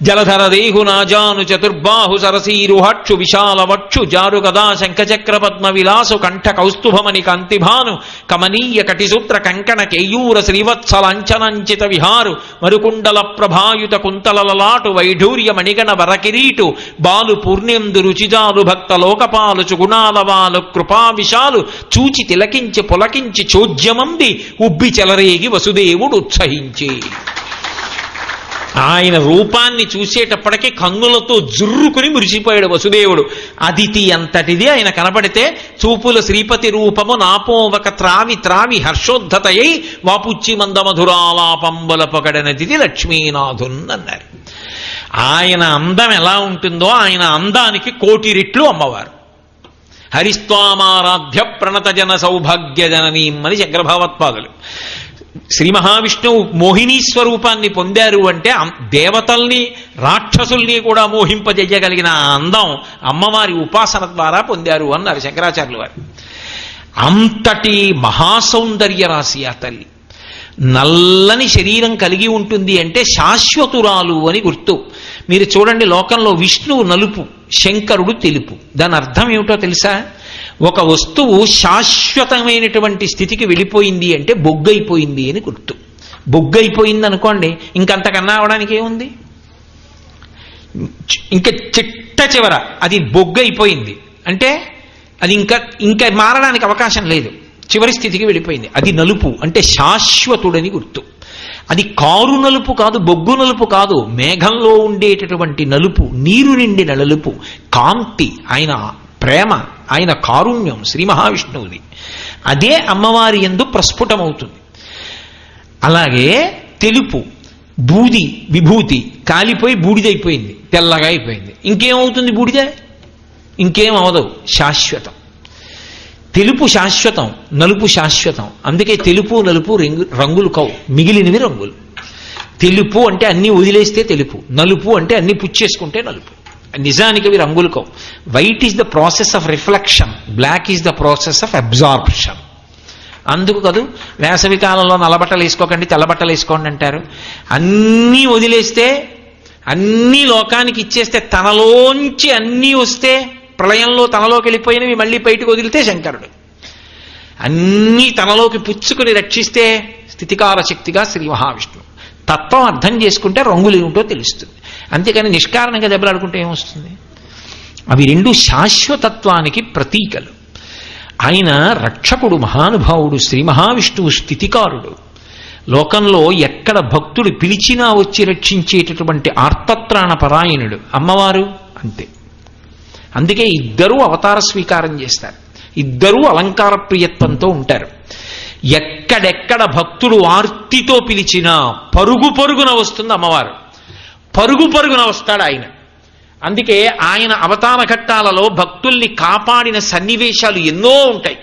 జలధర దేహు నాజాను చతుర్బాహు సరసీరుహక్షు విశాలవక్షు జారు గదా శంఖచక్ర పద్మ విలాసు కంఠ కౌస్తుభమణి కాంతిభాను కమనీయ కటిసూత్ర కంకణ కేయూర శ్రీవత్సలాంఛనంచిత విహారు మరుకుండల ప్రభాయుత కుంతలలాటు వైఢూర్య మణిగణ వరకిరీటు బాలు పూర్ణేందు రుచిజాలు భక్త లోకపాలు చుగుణాలవాలు కృపా విశాలు చూచి తిలకించి పులకించి చోద్యమంది ఉబ్బి చెలరేగి వసుదేవుడు ఉత్సహించి. ఆయన రూపాన్ని చూసేటప్పటికీ కన్నులతో జుర్రుకుని మురిసిపోయాడు వసుదేవుడు. అదితి అంతటిది ఆయన కనపడితే చూపుల శ్రీపతి రూపము నాపోవక త్రావి త్రావి హర్షోద్ధతయై వాపుచ్చి మందమధురాలాపంబుల పొగడనదిది లక్ష్మీనాథున్ అన్నారు. ఆయన అందం ఎలా ఉంటుందో ఆయన అందానికి 1,000,000 రెట్లు అమ్మవారు. హరిస్వామారాధ్య ప్రణత జన సౌభాగ్య జననీం అని శంకరభగవత్పాదులు. శ్రీ మహావిష్ణువు మోహినీ స్వరూపాన్ని పొందారు అంటే దేవతల్ని రాక్షసుల్ని కూడా మోహింపజేయగలిగిన అందం అమ్మవారి ఉపాసన ద్వారా పొందారు అన్నారు శంకరాచార్యులు వారు. అంతటి మహాసౌందర్య రాశి ఆ తల్లి. నల్లని శరీరం కలిగి ఉంటుంది అంటే శాశ్వతురాలు అని గుర్తు. మీరు చూడండి, లోకంలో విష్ణువు నలుపు, శంకరుడు తెలుపు. దాని అర్థం ఏమిటో తెలుసా? ఒక వస్తువు శాశ్వతమైనటువంటి స్థితికి వెళ్ళిపోయింది అంటే బొగ్గైపోయింది అని గుర్తు. బొగ్గైపోయింది అనుకోండి, ఇంకంతకన్నా అవడానికి ఏముంది? ఇంకా చిట్ట చివర అది బొగ్గైపోయింది అంటే అది ఇంకా మారడానికి అవకాశం లేదు, చివరి స్థితికి వెళ్ళిపోయింది. అది నలుపు అంటే శాశ్వతుడని గుర్తు. అది కారు నలుపు కాదు, బొగ్గు నలుపు కాదు, మేఘంలో ఉండేటటువంటి నలుపు, నీరు నిండిన నలుపు, కాంతి, ఆయన ప్రేమ, ఆయన కారుణ్యం శ్రీ మహావిష్ణువుది. అదే అమ్మవారి యందు ప్రస్ఫుటమవుతుంది. అలాగే తెలుపు, బూది, విభూతి కాలిపోయి బూడిదైపోయింది, తెల్లగా అయిపోయింది. ఇంకేమవుతుంది? బూడిద ఇంకేం అవదు, శాశ్వతం. తెలుపు శాశ్వతం, నలుపు శాశ్వతం. అందుకే తెలుపు నలుపు రంగులు కావు, మిగిలినవి రంగులు. తెలుపు అంటే అన్ని వదిలేస్తే తెలుపు, నలుపు అంటే అన్ని పుచ్చేసుకుంటే నలుపు. నిజానికి అవి రంగులు కావు. White is the process of reflection, black is the process of absorption. అందుకు కదూ వేసవి కాలంలో నల్లబట్టలు వేసుకోకండి తెల్లబట్టలు వేసుకోండి అంటారు. అన్నీ వదిలేస్తే, అన్నీ లోకానికి ఇచ్చేస్తే, తనలోంచి అన్నీ వస్తే, ప్రళయంలో తనలోకి వెళ్ళిపోయినవి మళ్ళీ బయటకు వదిలితే శంకరుడు, అన్నీ తనలోకి పుచ్చుకుని రక్షిస్తే స్థితికార శక్తిగా శ్రీ మహావిష్ణువు. తత్వం అర్థం చేసుకుంటే రంగులు ఏమిటో తెలుస్తుంది. అంతేకాని నిష్కారణంగా దెబ్బలాడుకుంటే ఏమొస్తుంది? అవి రెండు శాశ్వతత్వానికి ప్రతీకలు. ఆయన రక్షకుడు, మహానుభావుడు, శ్రీ మహావిష్ణువు స్థితికారుడు. లోకంలో ఎక్కడ భక్తుడు పిలిచినా వచ్చి రక్షించేటటువంటి ఆర్తత్రాణ పరాయణుడు అమ్మవారు. అంతే. అందుకే ఇద్దరూ అవతార స్వీకారం చేస్తారు, ఇద్దరూ అలంకార ప్రియత్వంతో ఉంటారు. ఎక్కడెక్కడ భక్తుడు ఆర్తితో పిలిచినా పరుగు పరుగున వస్తుంది అమ్మవారు, పరుగు పరుగున వస్తాడు ఆయన. అందుకే ఆయన అవతార ఘట్టాలలో భక్తుల్ని కాపాడిన సన్నివేశాలు ఎన్నో ఉంటాయి.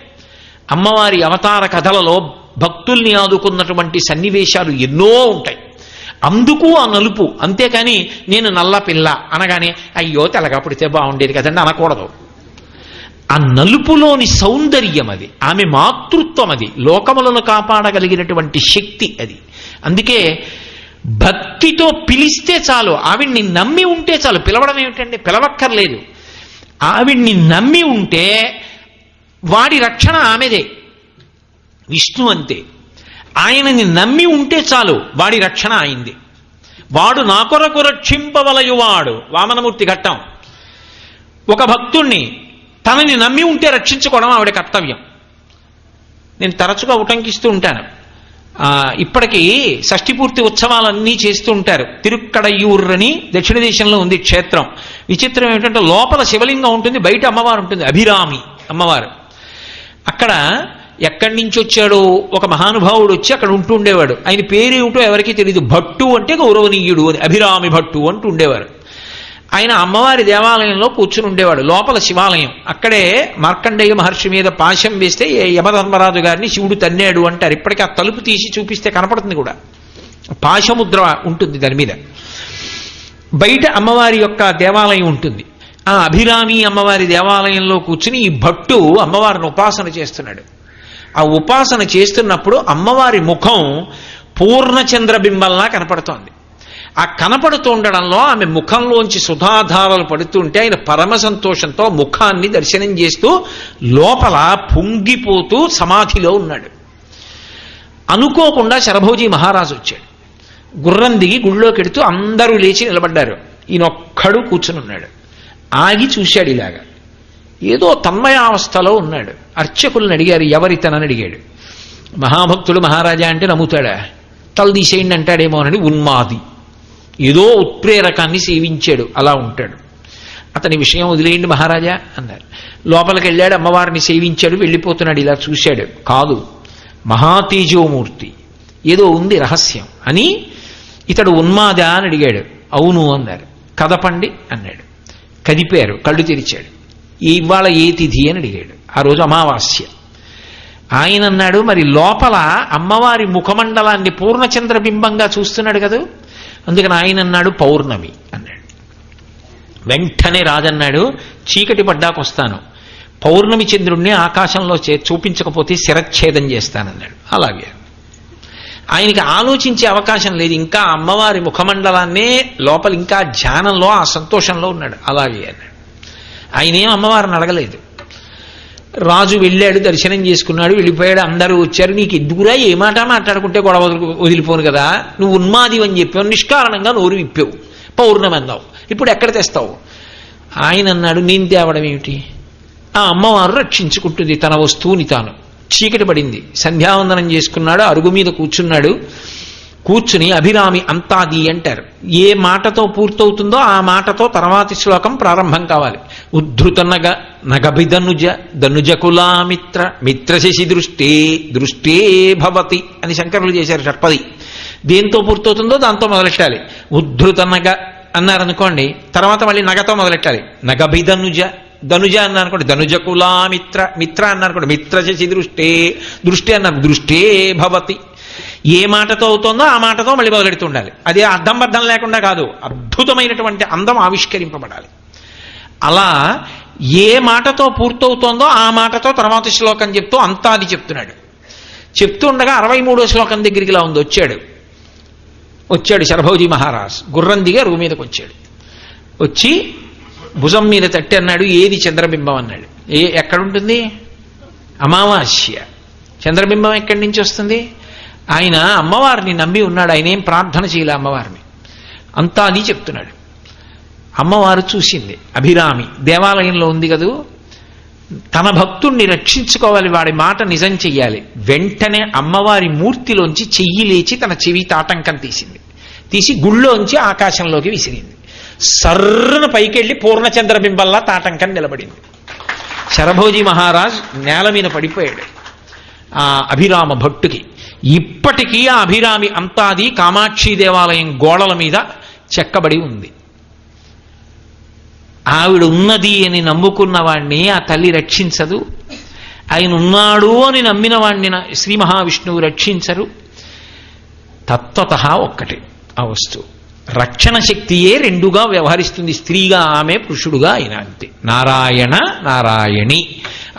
అమ్మవారి అవతార కథలలో భక్తుల్ని ఆదుకున్నటువంటి సన్నివేశాలు ఎన్నో ఉంటాయి. అందుకు ఆ నలుపు. అంతేకాని నేను నల్ల పిల్ల అనగానే అయ్యో తెల్లగా పుడితే బాగుండేది కదండి అనకూడదు. ఆ నలుపులోని సౌందర్యం అది, ఆమె మాతృత్వం అది, లోకములను కాపాడగలిగినటువంటి శక్తి అది. అందుకే భక్తితో పిలిస్తే చాలు, ఆవిడ్ని నమ్మి ఉంటే చాలు. పిలవడం ఏమిటండి? పిలవక్కర్లేదు. ఆవిడ్ని నమ్మి ఉంటే వాడి రక్షణ ఆమెదే. విష్ణు అంతే. ఆయనని నమ్మి ఉంటే చాలు, వాడి రక్షణ అయింది. వాడు నా కొరకు రక్షింపవలయువాడు, వామనమూర్తి ఘట్టం. ఒక భక్తుణ్ణి తనని నమ్మి ఉంటే రక్షించుకోవడం ఆవిడ కర్తవ్యం. నేను తరచుగా ఉటంకిస్తూ ఉంటాను. ఇప్పటికీ షష్ఠిపూర్తి ఉత్సవాలన్నీ చేస్తూ ఉంటారు. తిరుక్కడయ్యూర్ అని దక్షిణ దేశంలో ఉంది క్షేత్రం. విచిత్రం ఏమిటంటే లోపల శివలింగం ఉంటుంది, బయట అమ్మవారు ఉంటుంది, అభిరామి అమ్మవారు. అక్కడ ఎక్కడి నుంచి వచ్చాడో ఒక మహానుభావుడు వచ్చి అక్కడ ఉంటూ ఉండేవాడు. ఆయన పేరేమిటో ఎవరికీ తెలియదు. భట్టు అంటే గౌరవనీయుడు అని, అభిరామి భట్టు అంటూ ఉండేవారు. ఆయన అమ్మవారి దేవాలయంలో కూర్చుని ఉండేవాడు. లోపల శివాలయం. అక్కడే మార్కండేయ మహర్షి మీద పాశం వేస్తే యమధర్మరాజు గారిని శివుడు తన్నాడు అంటారు. ఇప్పటికీ ఆ తలుపు తీసి చూపిస్తే కనపడుతుంది కూడా, పాశముద్ర ఉంటుంది దాని మీద. బయట అమ్మవారి యొక్క దేవాలయం ఉంటుంది. ఆ అభిరామి అమ్మవారి దేవాలయంలో కూర్చుని ఈ భట్టు అమ్మవారిని ఉపాసన చేస్తున్నాడు. ఆ ఉపాసన చేస్తున్నప్పుడు అమ్మవారి ముఖం పూర్ణచంద్రబింబంలా కనపడుతోంది. ఆ కనపడుతూ ఉండడంలో ఆమె ముఖంలోంచి సుధాధారలు పడుతుంటే ఆయన పరమ సంతోషంతో ముఖాన్ని దర్శనం చేస్తూ లోపల పొంగిపోతూ సమాధిలో ఉన్నాడు. అనుకోకుండా శరభోజీ మహారాజు వచ్చాడు. గుర్రం దిగి గుళ్ళోకి ఎడుతూ అందరూ లేచి నిలబడ్డారు. ఈయనొక్కడు కూర్చుని ఉన్నాడు. ఆగి చూశాడు ఇలాగా. ఏదో తన్మయావస్థలో ఉన్నాడు. అర్చకులను అడిగారు, ఎవరితనని అడిగాడు. మహాభక్తుడు మహారాజా అంటే నమ్ముతాడా? తల తీసేయండి అంటాడేమోనని ఉన్మాది. ఏదో ఉత్ప్రేరకాన్ని సేవించాడు, అలా ఉంటాడు. అతని విషయం వదిలేయండి మహారాజా అన్నారు. లోపలికి వెళ్ళాడు, అమ్మవారిని సేవించాడు, వెళ్ళిపోతున్నాడు. ఇలా చూశాడు, కాదు మహాతేజోమూర్తి, ఏదో ఉంది రహస్యం అని. ఇతడు ఉన్మాదా అని అడిగాడు. అవును అన్నారు. కదపండి అన్నాడు. కదిపారు. కళ్ళు తెరిచాడు. ఇవాళ ఏ తిథి అని అడిగాడు. ఆ రోజు అమావాస్య. ఆయన అన్నాడు, మరి లోపల అమ్మవారి ముఖమండలాన్ని పూర్ణచంద్రబింబంగా చూస్తున్నాడు కదా, అందుకని ఆయన అన్నాడు పౌర్ణమి అన్నాడు. వెంటనే రాజన్నాడు, చీకటి పడ్డాకొస్తాను, పౌర్ణమి చంద్రుణ్ణి ఆకాశంలో చూపించకపోతే శిరచ్ఛేదం చేస్తానన్నాడు. అలాగే ఆయనకి ఆలోచించే అవకాశం లేదు. ఇంకా అమ్మవారి ముఖమండలాన్నే లోపల ఇంకా ధ్యానంలో ఆ సంతోషంలో ఉన్నాడు. అలాగే అన్నాడు. ఆయనేం అమ్మవారిని అడగలేదు. రాజు వెళ్ళాడు, దర్శనం చేసుకున్నాడు, వెళ్ళిపోయాడు. అందరూ వచ్చారు. నీకు ఎందుకురా ఏ మాట మాట్లాడుకుంటే గొడవ వదిలిపోను కదా, నువ్వు ఉన్మాది అని చెప్పావు, నిష్కారణంగా నోరు విప్పావు, పౌర్ణమి అన్నావు, ఇప్పుడు ఎక్కడ తెస్తావు? ఆయన అన్నాడు, నేను తేవడం ఏమిటి? ఆ అమ్మవారు రక్షించుకుంటుంది తన వస్తువుని తాను. చీకటి పడింది. సంధ్యావందనం చేసుకున్నాడు, అరుగు మీద కూర్చున్నాడు. కూర్చుని అభిరామి అంతాది అంటారు. ఏ మాటతో పూర్తవుతుందో ఆ మాటతో తర్వాతి శ్లోకం ప్రారంభం కావాలి. ఉద్ధృత నగభిధనుజ ధనుజకులామిత్ర మిత్రశశి దృష్టే దృష్టే భవతి అని శంకరులు చేశారు షట్పది. దేంతో పూర్తవుతుందో దాంతో మొదలెట్టాలి. ఉద్ధృత నగ అన్నారనుకోండి, తర్వాత మళ్ళీ నగతో మొదలెట్టాలి. నగభిధనుజ, ధనుజ అన్నారనుకోండి ధనుజకులామిత్ర, మిత్ర అన్నారనుకోండి మిత్రశశి దృష్టే, దృష్టి అన్నారు దృష్టే భవతి. ఏ మాటతో అవుతుందో ఆ మాటతో మళ్ళీ మొదలెడుతుండాలి. అదే అర్థం బద్ధం లేకుండా కాదు, అద్భుతమైనటువంటి అందం ఆవిష్కరింపబడాలి. అలా ఏ మాటతో పూర్తవుతోందో ఆ మాటతో తర్వాత శ్లోకం చెప్తూ అంతాది చెప్తున్నాడు. చెప్తూ ఉండగా 63వ శ్లోకం దగ్గరికి ఇలా ఉంది. వచ్చాడు శరభోజీ మహారాజ్, గుర్రం దిగా అరుగు మీదకి వచ్చాడు. వచ్చి భుజం మీద తట్టి అన్నాడు, ఏది చంద్రబింబం అన్నాడు. ఎక్కడుంటుంది? అమావాస్య. చంద్రబింబం ఎక్కడి నుంచి వస్తుంది? ఆయన అమ్మవారిని నమ్మి ఉన్నాడు, ఆయన ఏం ప్రార్థన చేయలే అమ్మవారిని. అంతా అని చెప్తున్నాడు. అమ్మవారు చూసింది. అభిరామి దేవాలయంలో ఉంది కదూ, తన భక్తుణ్ణి రక్షించుకోవాలి, వాడి మాట నిజం చెయ్యాలి. వెంటనే అమ్మవారి మూర్తిలోంచి చెయ్యి లేచి తన చెవి తాటంకం తీసి గుళ్ళోంచి ఆకాశంలోకి విసిరింది. సర్రున పైకెళ్ళి పూర్ణచంద్రబింబల్లా తాటంకం నిలబడింది. శరభోజీ మహారాజ్ నేల మీద పడిపోయాడు ఆ అభిరామ భట్టుకి. ఇప్పటికీ ఆ అభిరామి అంతాది కామాక్షి దేవాలయం గోడల మీద చెక్కబడి ఉంది. ఆవిడ ఉన్నది అని నమ్ముకున్న వాణ్ణి ఆ తల్లి రక్షించదు, ఆయన ఉన్నాడు అని నమ్మిన వాణ్ణి శ్రీ మహావిష్ణువు రక్షించరు. తత్వతః ఒక్కటే ఆ వస్తువు. రక్షణ శక్తియే రెండుగా వ్యవహరిస్తుంది, స్త్రీగా ఆమె, పురుషుడుగా ఆయన, అంతే. నారాయణ నారాయణి.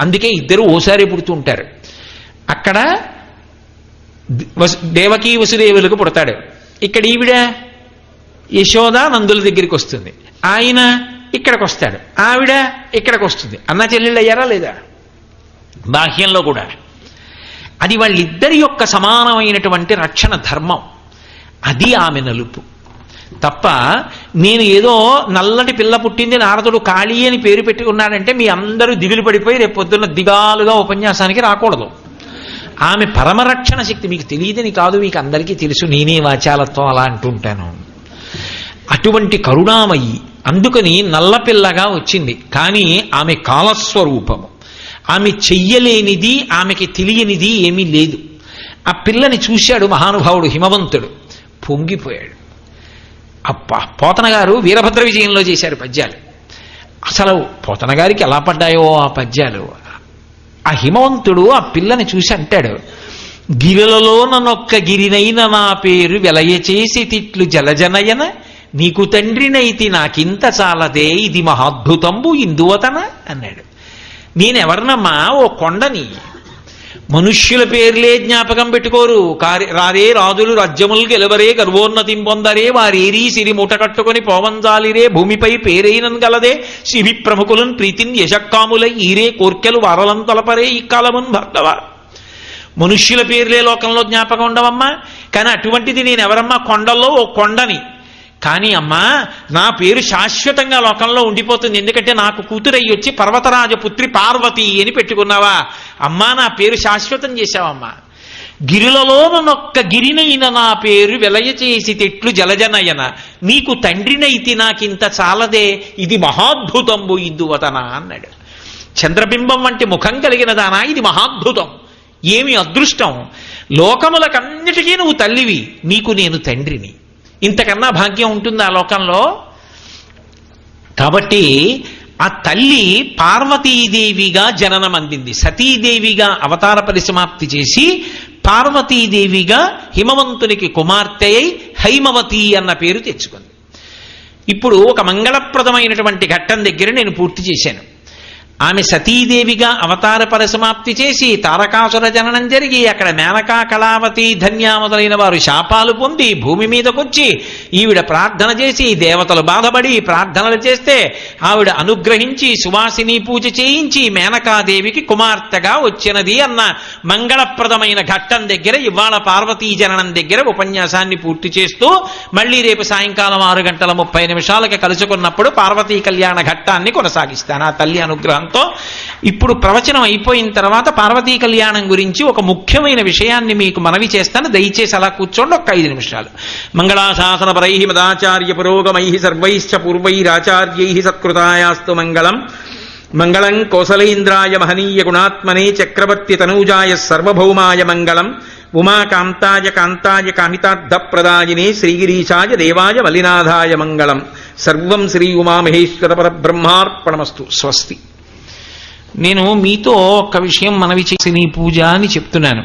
అందుకే ఇద్దరు ఓసారి పుడుతూ ఉంటారు. అక్కడ దేవకీ వసుదేవులకు పుడతాడు, ఇక్కడ ఈవిడ యశోద నందుల దగ్గరికి వస్తుంది, ఆయన ఇక్కడికి వస్తాడు, ఆవిడ ఇక్కడికి వస్తుంది. అన్నా చెల్లెళ్ళు అయ్యారా లేదా? బాహ్యంలో కూడా అది వాళ్ళిద్దరి యొక్క సమానమైనటువంటి రక్షణ ధర్మం. అది ఆమె నలుపు తప్ప, నేను ఏదో నల్లటి పిల్ల పుట్టింది నారదుడు కాళీ అని పేరు పెట్టుకున్నాడంటే మీ అందరూ దిగులు పడిపోయి రేపు పొద్దున్న దిగాలుగా ఉపన్యాసానికి రాకూడదు. ఆమె పరమరక్షణ శక్తి. మీకు తెలియదని కాదు, మీకు అందరికీ తెలుసు, నేనే వాచాలత్వం అలా అంటుంటాను. అటువంటి కరుణామయి. అందుకని నల్లపిల్లగా వచ్చింది. కానీ ఆమె కాలస్వరూపము. ఆమె చెయ్యలేనిది, ఆమెకి తెలియనిది ఏమీ లేదు. ఆ పిల్లని చూశాడు మహానుభావుడు హిమవంతుడు, పొంగిపోయాడు. అబ్బా, పోతన గారు వీరభద్ర విజయంలో చేశారు పద్యాలు. అసలు పోతన గారికి ఎలా పడ్డాయో ఆ పద్యాలు. ఆ హిమవంతుడు ఆ పిల్లని చూసి అంటాడు, గిరిలలో నన్నొక్క గిరినైన నా పేరు వెలయచేసి తిట్లు జలజనయన, నీకు తండ్రినైతి నాకింత చాలదే, ఇది మహాద్భుతంబు ఇందువతన అన్నాడు. నేనెవరినమ్మా? ఓ కొండని. మనుష్యుల పేర్లే జ్ఞాపకం పెట్టుకోరు. రారే రాజులు రాజ్యములు గెలవరే, గర్వోన్నతిం పొందరే, వారేరీ సిరి మూట కట్టుకొని పోవంజాలిరే, భూమిపై పేరైనన్ గలదే, శివి ప్రముఖులను ప్రీతిన్ యశక్కాములై ఈరే కోర్కెలు వారలం తలపరే ఈ కాలమున్ భర్గవ. మనుష్యుల పేర్లే లోకంలో జ్ఞాపకం ఉండవమ్మా. కానీ అటువంటిది నేనెవరమ్మా? కొండల్లో ఓ కొండని. కానీ అమ్మా, నా పేరు శాశ్వతంగా లోకంలో ఉండిపోతుంది, ఎందుకంటే నాకు కూతురయ్యి వచ్చి పర్వతరాజపుత్రి పార్వతి అని పెట్టుకున్నావా? అమ్మా, నా పేరు శాశ్వతం చేశావమ్మా. గిరిలలో నొక్క గిరినైన నా పేరు వెలయ చేసి తెట్లు జలజనయన, నీకు తండ్రినైతి నాకింత చాలదే, ఇది మహాద్భుతంబు ఇందువతన అన్నాడు. చంద్రబింబం వంటి ముఖం కలిగిన దానా, ఇది మహాద్భుతం. ఏమి అదృష్టం! లోకములకన్నిటికీ నువ్వు తల్లివి, నీకు నేను తండ్రిని. ఇంతకన్నా భాగ్యం ఉంటుందా లోకంలో? కాబట్టి ఆ తల్లి పార్వతీదేవిగా జననం అందింది. సతీదేవిగా అవతార పరిసమాప్తి చేసి పార్వతీదేవిగా హిమవంతునికి కుమార్తె అయి హైమవతి అన్న పేరు తెచ్చుకుంది. ఇప్పుడు ఒక మంగళప్రదమైనటువంటి ఘట్టం దగ్గర నేను పూర్తి చేశాను. ఆమె సతీదేవిగా అవతార పరిసమాప్తి చేసి తారకాసుర జననం జరిగి అక్కడ మేనకా, కళావతి, ధన్య మొదలైన వారు శాపాలు పొంది భూమి మీదకొచ్చి ఈవిడ ప్రార్థన చేసి దేవతలు బాధపడి ప్రార్థనలు చేస్తే ఆవిడ అనుగ్రహించి సువాసిని పూజ చేయించి మేనకాదేవికి కుమార్తెగా వచ్చినది అన్న మంగళప్రదమైన ఘట్టం దగ్గర ఇవాళ పార్వతీ జననం దగ్గర ఉపన్యాసాన్ని పూర్తి చేస్తూ మళ్ళీ రేపు సాయంకాలం 6:30 కలుసుకున్నప్పుడు పార్వతీ కళ్యాణ ఘట్టాన్ని కొనసాగిస్తాను ఆ తల్లి అనుగ్రహం. ఇప్పుడు ప్రవచనం అయిపోయిన తర్వాత పార్వతీ కళ్యాణం గురించి ఒక ముఖ్యమైన విషయాన్ని మీకు మనవి చేస్తాను, దయచేసి అలా కూర్చోండి ఒక్క 5 నిమిషాలు. మంగళాశాసన పరై మదాచార్య పురోగమై సర్వైశ్చ పూర్వైరాచార్యై సత్కృతాయాస్తు మంగళం. మంగళం కౌసలేంద్రాయ మహనీయ గుణాత్మనే చక్రవర్తి తనూజాయ సర్వభౌమాయ మంగళం. ఉమాకాంతాయ కాంతాయ కామితార్థప్రదాయినే శ్రీగిరీశాయ దేవాయ మలినాథాయ మంగళం. సర్వం శ్రీ ఉమామహేశ్వర పరబ్రహ్మార్పణమస్తు. స్వస్తి. నేను మీతో ఒక్క విషయం మనవి చేసి నీ పూజ అని చెప్తున్నాను.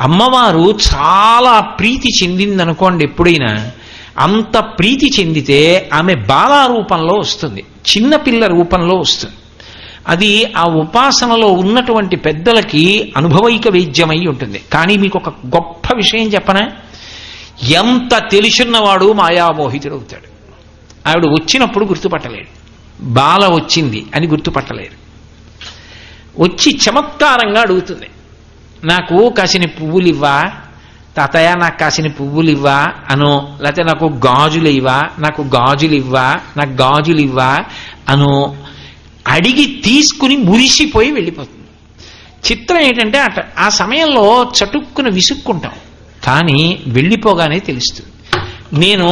అమ్మవారు చాలా ప్రీతి చెందిందనుకోండి, ఎప్పుడైనా అంత ప్రీతి చెందితే ఆమె బాలా రూపంలో వస్తుంది, చిన్నపిల్ల రూపంలో వస్తుంది. అది ఆ ఉపాసనలో ఉన్నటువంటి పెద్దలకి అనుభవైక వేద్యమై ఉంటుంది. కానీ మీకు ఒక గొప్ప విషయం చెప్పనా, ఎంత తెలిసిన్నవాడు మాయామోహితుడు అవుతాడు. ఆవిడ వచ్చినప్పుడు గుర్తుపట్టలేడు, బాల వచ్చింది అని గుర్తుపట్టలేడు. వచ్చి చమత్కారంగా అడుగుతుంది, నాకు కాసిన పువ్వులు ఇవ్వా తాతయ్య, నాకు కాసిన పువ్వులు ఇవ్వా అను, లేకపోతే నాకు గాజులు ఇవ్వా, నాకు గాజులు ఇవ్వా, నాకు గాజులు ఇవ్వా అను అడిగి తీసుకుని మురిసిపోయి వెళ్ళిపోతుంది. చిత్రం ఏంటంటే ఆ సమయంలో చటుక్కున విసుక్కుంటాం, కానీ వెళ్ళిపోగానే తెలుస్తుంది. నేను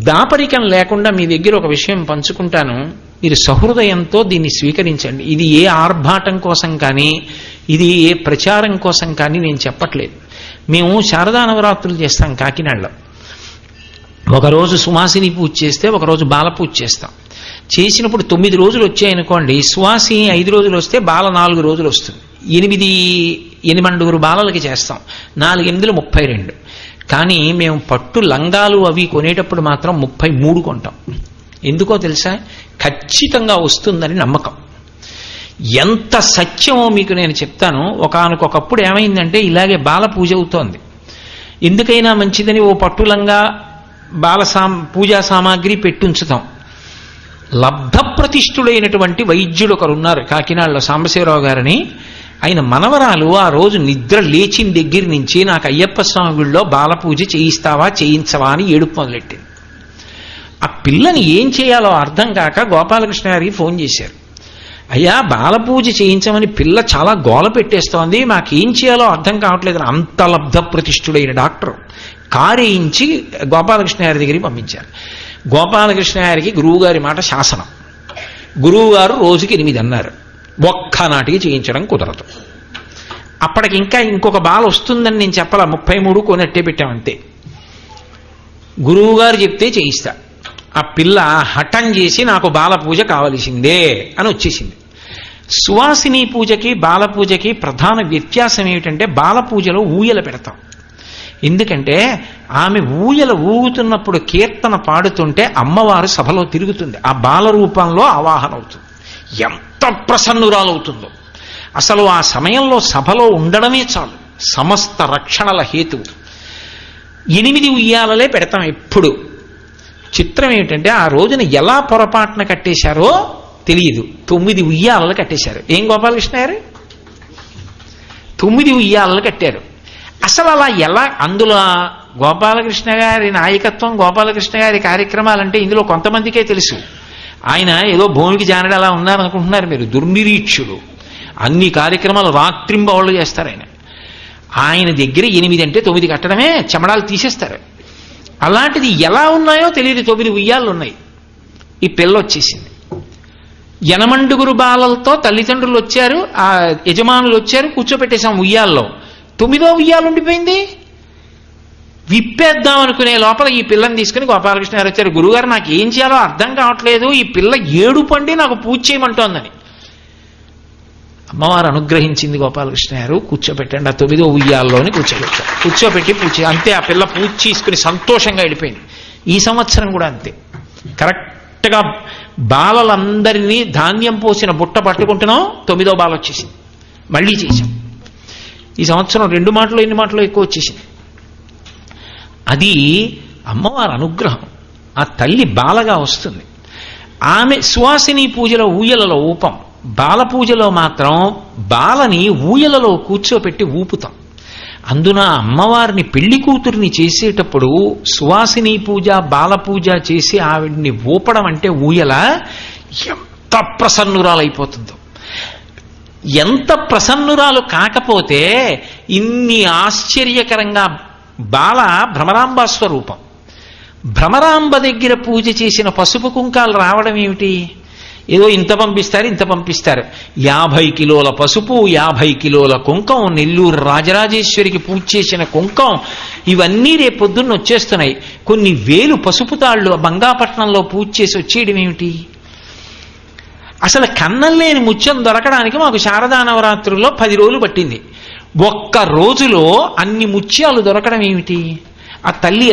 దాపరికం లేకుండా మీ దగ్గర ఒక విషయం పంచుకుంటాను, మీరు సహృదయంతో దీన్ని స్వీకరించండి. ఇది ఏ ఆర్భాటం కోసం కానీ, ఇది ఏ ప్రచారం కోసం కానీ నేను చెప్పట్లేదు. మేము శారదా నవరాత్రులు చేస్తాం కాకినాడలో. ఒకరోజు సువాసిని పూజ చేస్తే ఒకరోజు బాల పూజ చేస్తాం. చేసినప్పుడు 9 రోజులు వచ్చాయనుకోండి, సువాసిని 5 రోజులు వస్తే బాల 4 రోజులు వస్తుంది. 8 బాలలకి చేస్తాం. 4 8 32. కానీ మేము పట్టు లంగాలు అవి కొనేటప్పుడు మాత్రం 33 కొంటాం. ఎందుకో తెలుసా, ఖచ్చితంగా వస్తుందని నమ్మకం. ఎంత సత్యమో మీకు నేను చెప్తాను. ఒకానొకప్పుడు ఏమైందంటే ఇలాగే బాల పూజ అవుతోంది. ఎందుకైనా మంచిదని ఓ పట్టులంగా పూజా సామాగ్రి పెట్టుంచుతాం. లబ్ధప్రతిష్ఠుడైనటువంటి వైద్యుడు ఒకరున్నారు కాకినాడలో, సాంబశివరావు గారని. ఆయన మనవరాలు ఆ రోజు నిద్ర లేచిన దగ్గర నుంచి నాకు అయ్యప్ప స్వామి గుళ్ళో బాల పూజ చేయిస్తావా చేయించవా అని ఏడుపు మొదలెట్టింది. ఆ పిల్లని ఏం చేయాలో అర్థం కాక గోపాలకృష్ణ గారికి ఫోన్ చేశారు. అయ్యా, బాల పూజ చేయించమని పిల్ల చాలా గోల పెట్టేస్తోంది, మాకేం చేయాలో అర్థం కావట్లేదు. అంత లబ్ధ ప్రతిష్ఠుడైన డాక్టర్ కారేయించి గోపాలకృష్ణ గారి దగ్గరికి పంపించారు. గోపాలకృష్ణ గారికి గురువుగారి మాట శాసనం. గురువుగారు రోజుకి 8 అన్నారు. ఒక్కనాటికి చేయించడం కుదరదు. అప్పటికి ఇంకా ఇంకొక బాల వస్తుందని నేను చెప్పాల, 33 కొనట్టే పెట్టామంతే. గురువుగారు చెప్తే చేయిస్తా. ఆ పిల్ల హఠం చేసి నాకు బాల పూజ కావలసిందే అని వచ్చేసింది. సువాసిని పూజకి బాల పూజకి ప్రధాన వ్యత్యాసం ఏమిటంటే, బాల పూజలో ఊయల పెడతాం. ఎందుకంటే ఆమె ఊయల ఊగుతున్నప్పుడు కీర్తన పాడుతుంటే అమ్మవారు సభలో తిరుగుతుంది, ఆ బాల రూపంలో ఆవాహన అవుతుంది. ఎంత ప్రసన్నురాలవుతుందో అసలు ఆ సమయంలో సభలో ఉండడమే చాలు, సమస్త రక్షణల హేతువు. 8 ఉయ్యాలలే పెడతాం ఎప్పుడు. చిత్రం ఏమిటంటే ఆ రోజున ఎలా పొరపాటున కట్టేశారో తెలియదు, 9 ఉయ్యాలలు కట్టేశారు. ఏం గోపాలకృష్ణ గారు, 9 ఉయ్యాలలు కట్టారు. అసలు అలా ఎలా, అందులో గోపాలకృష్ణ గారి నాయకత్వం, గోపాలకృష్ణ గారి కార్యక్రమాలంటే ఇందులో కొంతమందికే తెలుసు. ఆయన ఏదో భూమికి జానడు అలా ఉన్నారనుకుంటున్నారు మీరు, దుర్నిరీక్షుడు. అన్ని కార్యక్రమాలు రాత్రింబవళ్ళు చేస్తారు ఆయన. ఆయన దగ్గర 8 అంటే 9 కట్టడమే, చెమడాలు తీసేస్తారు. అలాంటిది ఎలా ఉన్నాయో తెలియదు, 9 ఉయ్యాళ్ళు ఉన్నాయి. ఈ పిల్ల వచ్చేసింది. 8 బాలలతో తల్లిదండ్రులు వచ్చారు, ఆ యజమానులు వచ్చారు, కూర్చోపెట్టేశాం ఉయ్యాల్లో. 9వ ఉయ్యాలు ఉండిపోయింది. విప్పేద్దాం అనుకునే లోపల ఈ పిల్లని తీసుకుని గోపాలకృష్ణ గారు వచ్చారు. గురుగారు, నాకు ఏం చేయాలో అర్థం కావట్లేదు, ఈ పిల్ల ఏడుపండి నాకు పూజ చేయమంటోందని. అమ్మవారు అనుగ్రహించింది. గోపాలకృష్ణ గారు కూర్చోబెట్టండి, ఆ 9వ ఉయ్యాల్లోని కూర్చోబెట్టారు. కూర్చోబెట్టి పూజ, అంతే. ఆ పిల్ల పూజ చేసుకుని సంతోషంగా వెళ్ళిపోయింది. ఈ సంవత్సరం కూడా అంతే. కరెక్ట్గా బాలలందరినీ ధాన్యం పోసిన బుట్ట పట్టుకుంటున్నాం, 9వ బాల వచ్చేసింది. మళ్ళీ చేశాం. ఈ సంవత్సరం 2 మాటలు 8 మాటలు ఎక్కువ వచ్చేసింది. అది అమ్మవారి అనుగ్రహం. ఆ తల్లి బాలగా వస్తుంది. ఆమె సువాసిని పూజలో ఊయలలో ఊపం, బాల పూజలో మాత్రం బాలని ఊయలలో కూర్చోపెట్టి ఊపుతాం. అందున అమ్మవారిని పెళ్లి కూతురిని చేసేటప్పుడు సువాసిని పూజ బాల పూజ చేసి ఆవిడ్ని ఊపడం అంటే ఊయల ఎంత ప్రసన్నురాలైపోతుందో. ఎంత ప్రసన్నురాలు కాకపోతే ఇన్ని ఆశ్చర్యకరంగా బాల భ్రమరాంబ స్వరూపం. భ్రమరాంబ దగ్గర పూజ చేసిన పసుపు కుంకాలు రావడం ఏమిటి? ఏదో ఇంత పంపిస్తారు ఇంత పంపిస్తారు. 50 కిలోల పసుపు, 50 కిలోల కుంకం, నెల్లూరు రాజరాజేశ్వరికి పూజ చేసిన కుంకం, ఇవన్నీ రేపొద్దున్న వచ్చేస్తున్నాయి. కొన్ని వేలు పసుపు తాళ్ళు బంగాపట్నంలో పూజ చేసి వచ్చేయడం ఏమిటి? అసలు కన్నం లేని ముత్యం దొరకడానికి మాకు శారదా నవరాత్రుల్లో 10 రోజులు పట్టింది. ఒక్క రోజులో అన్ని ముత్యాలు దొరకడం ఏమిటి? ఆ తల్లి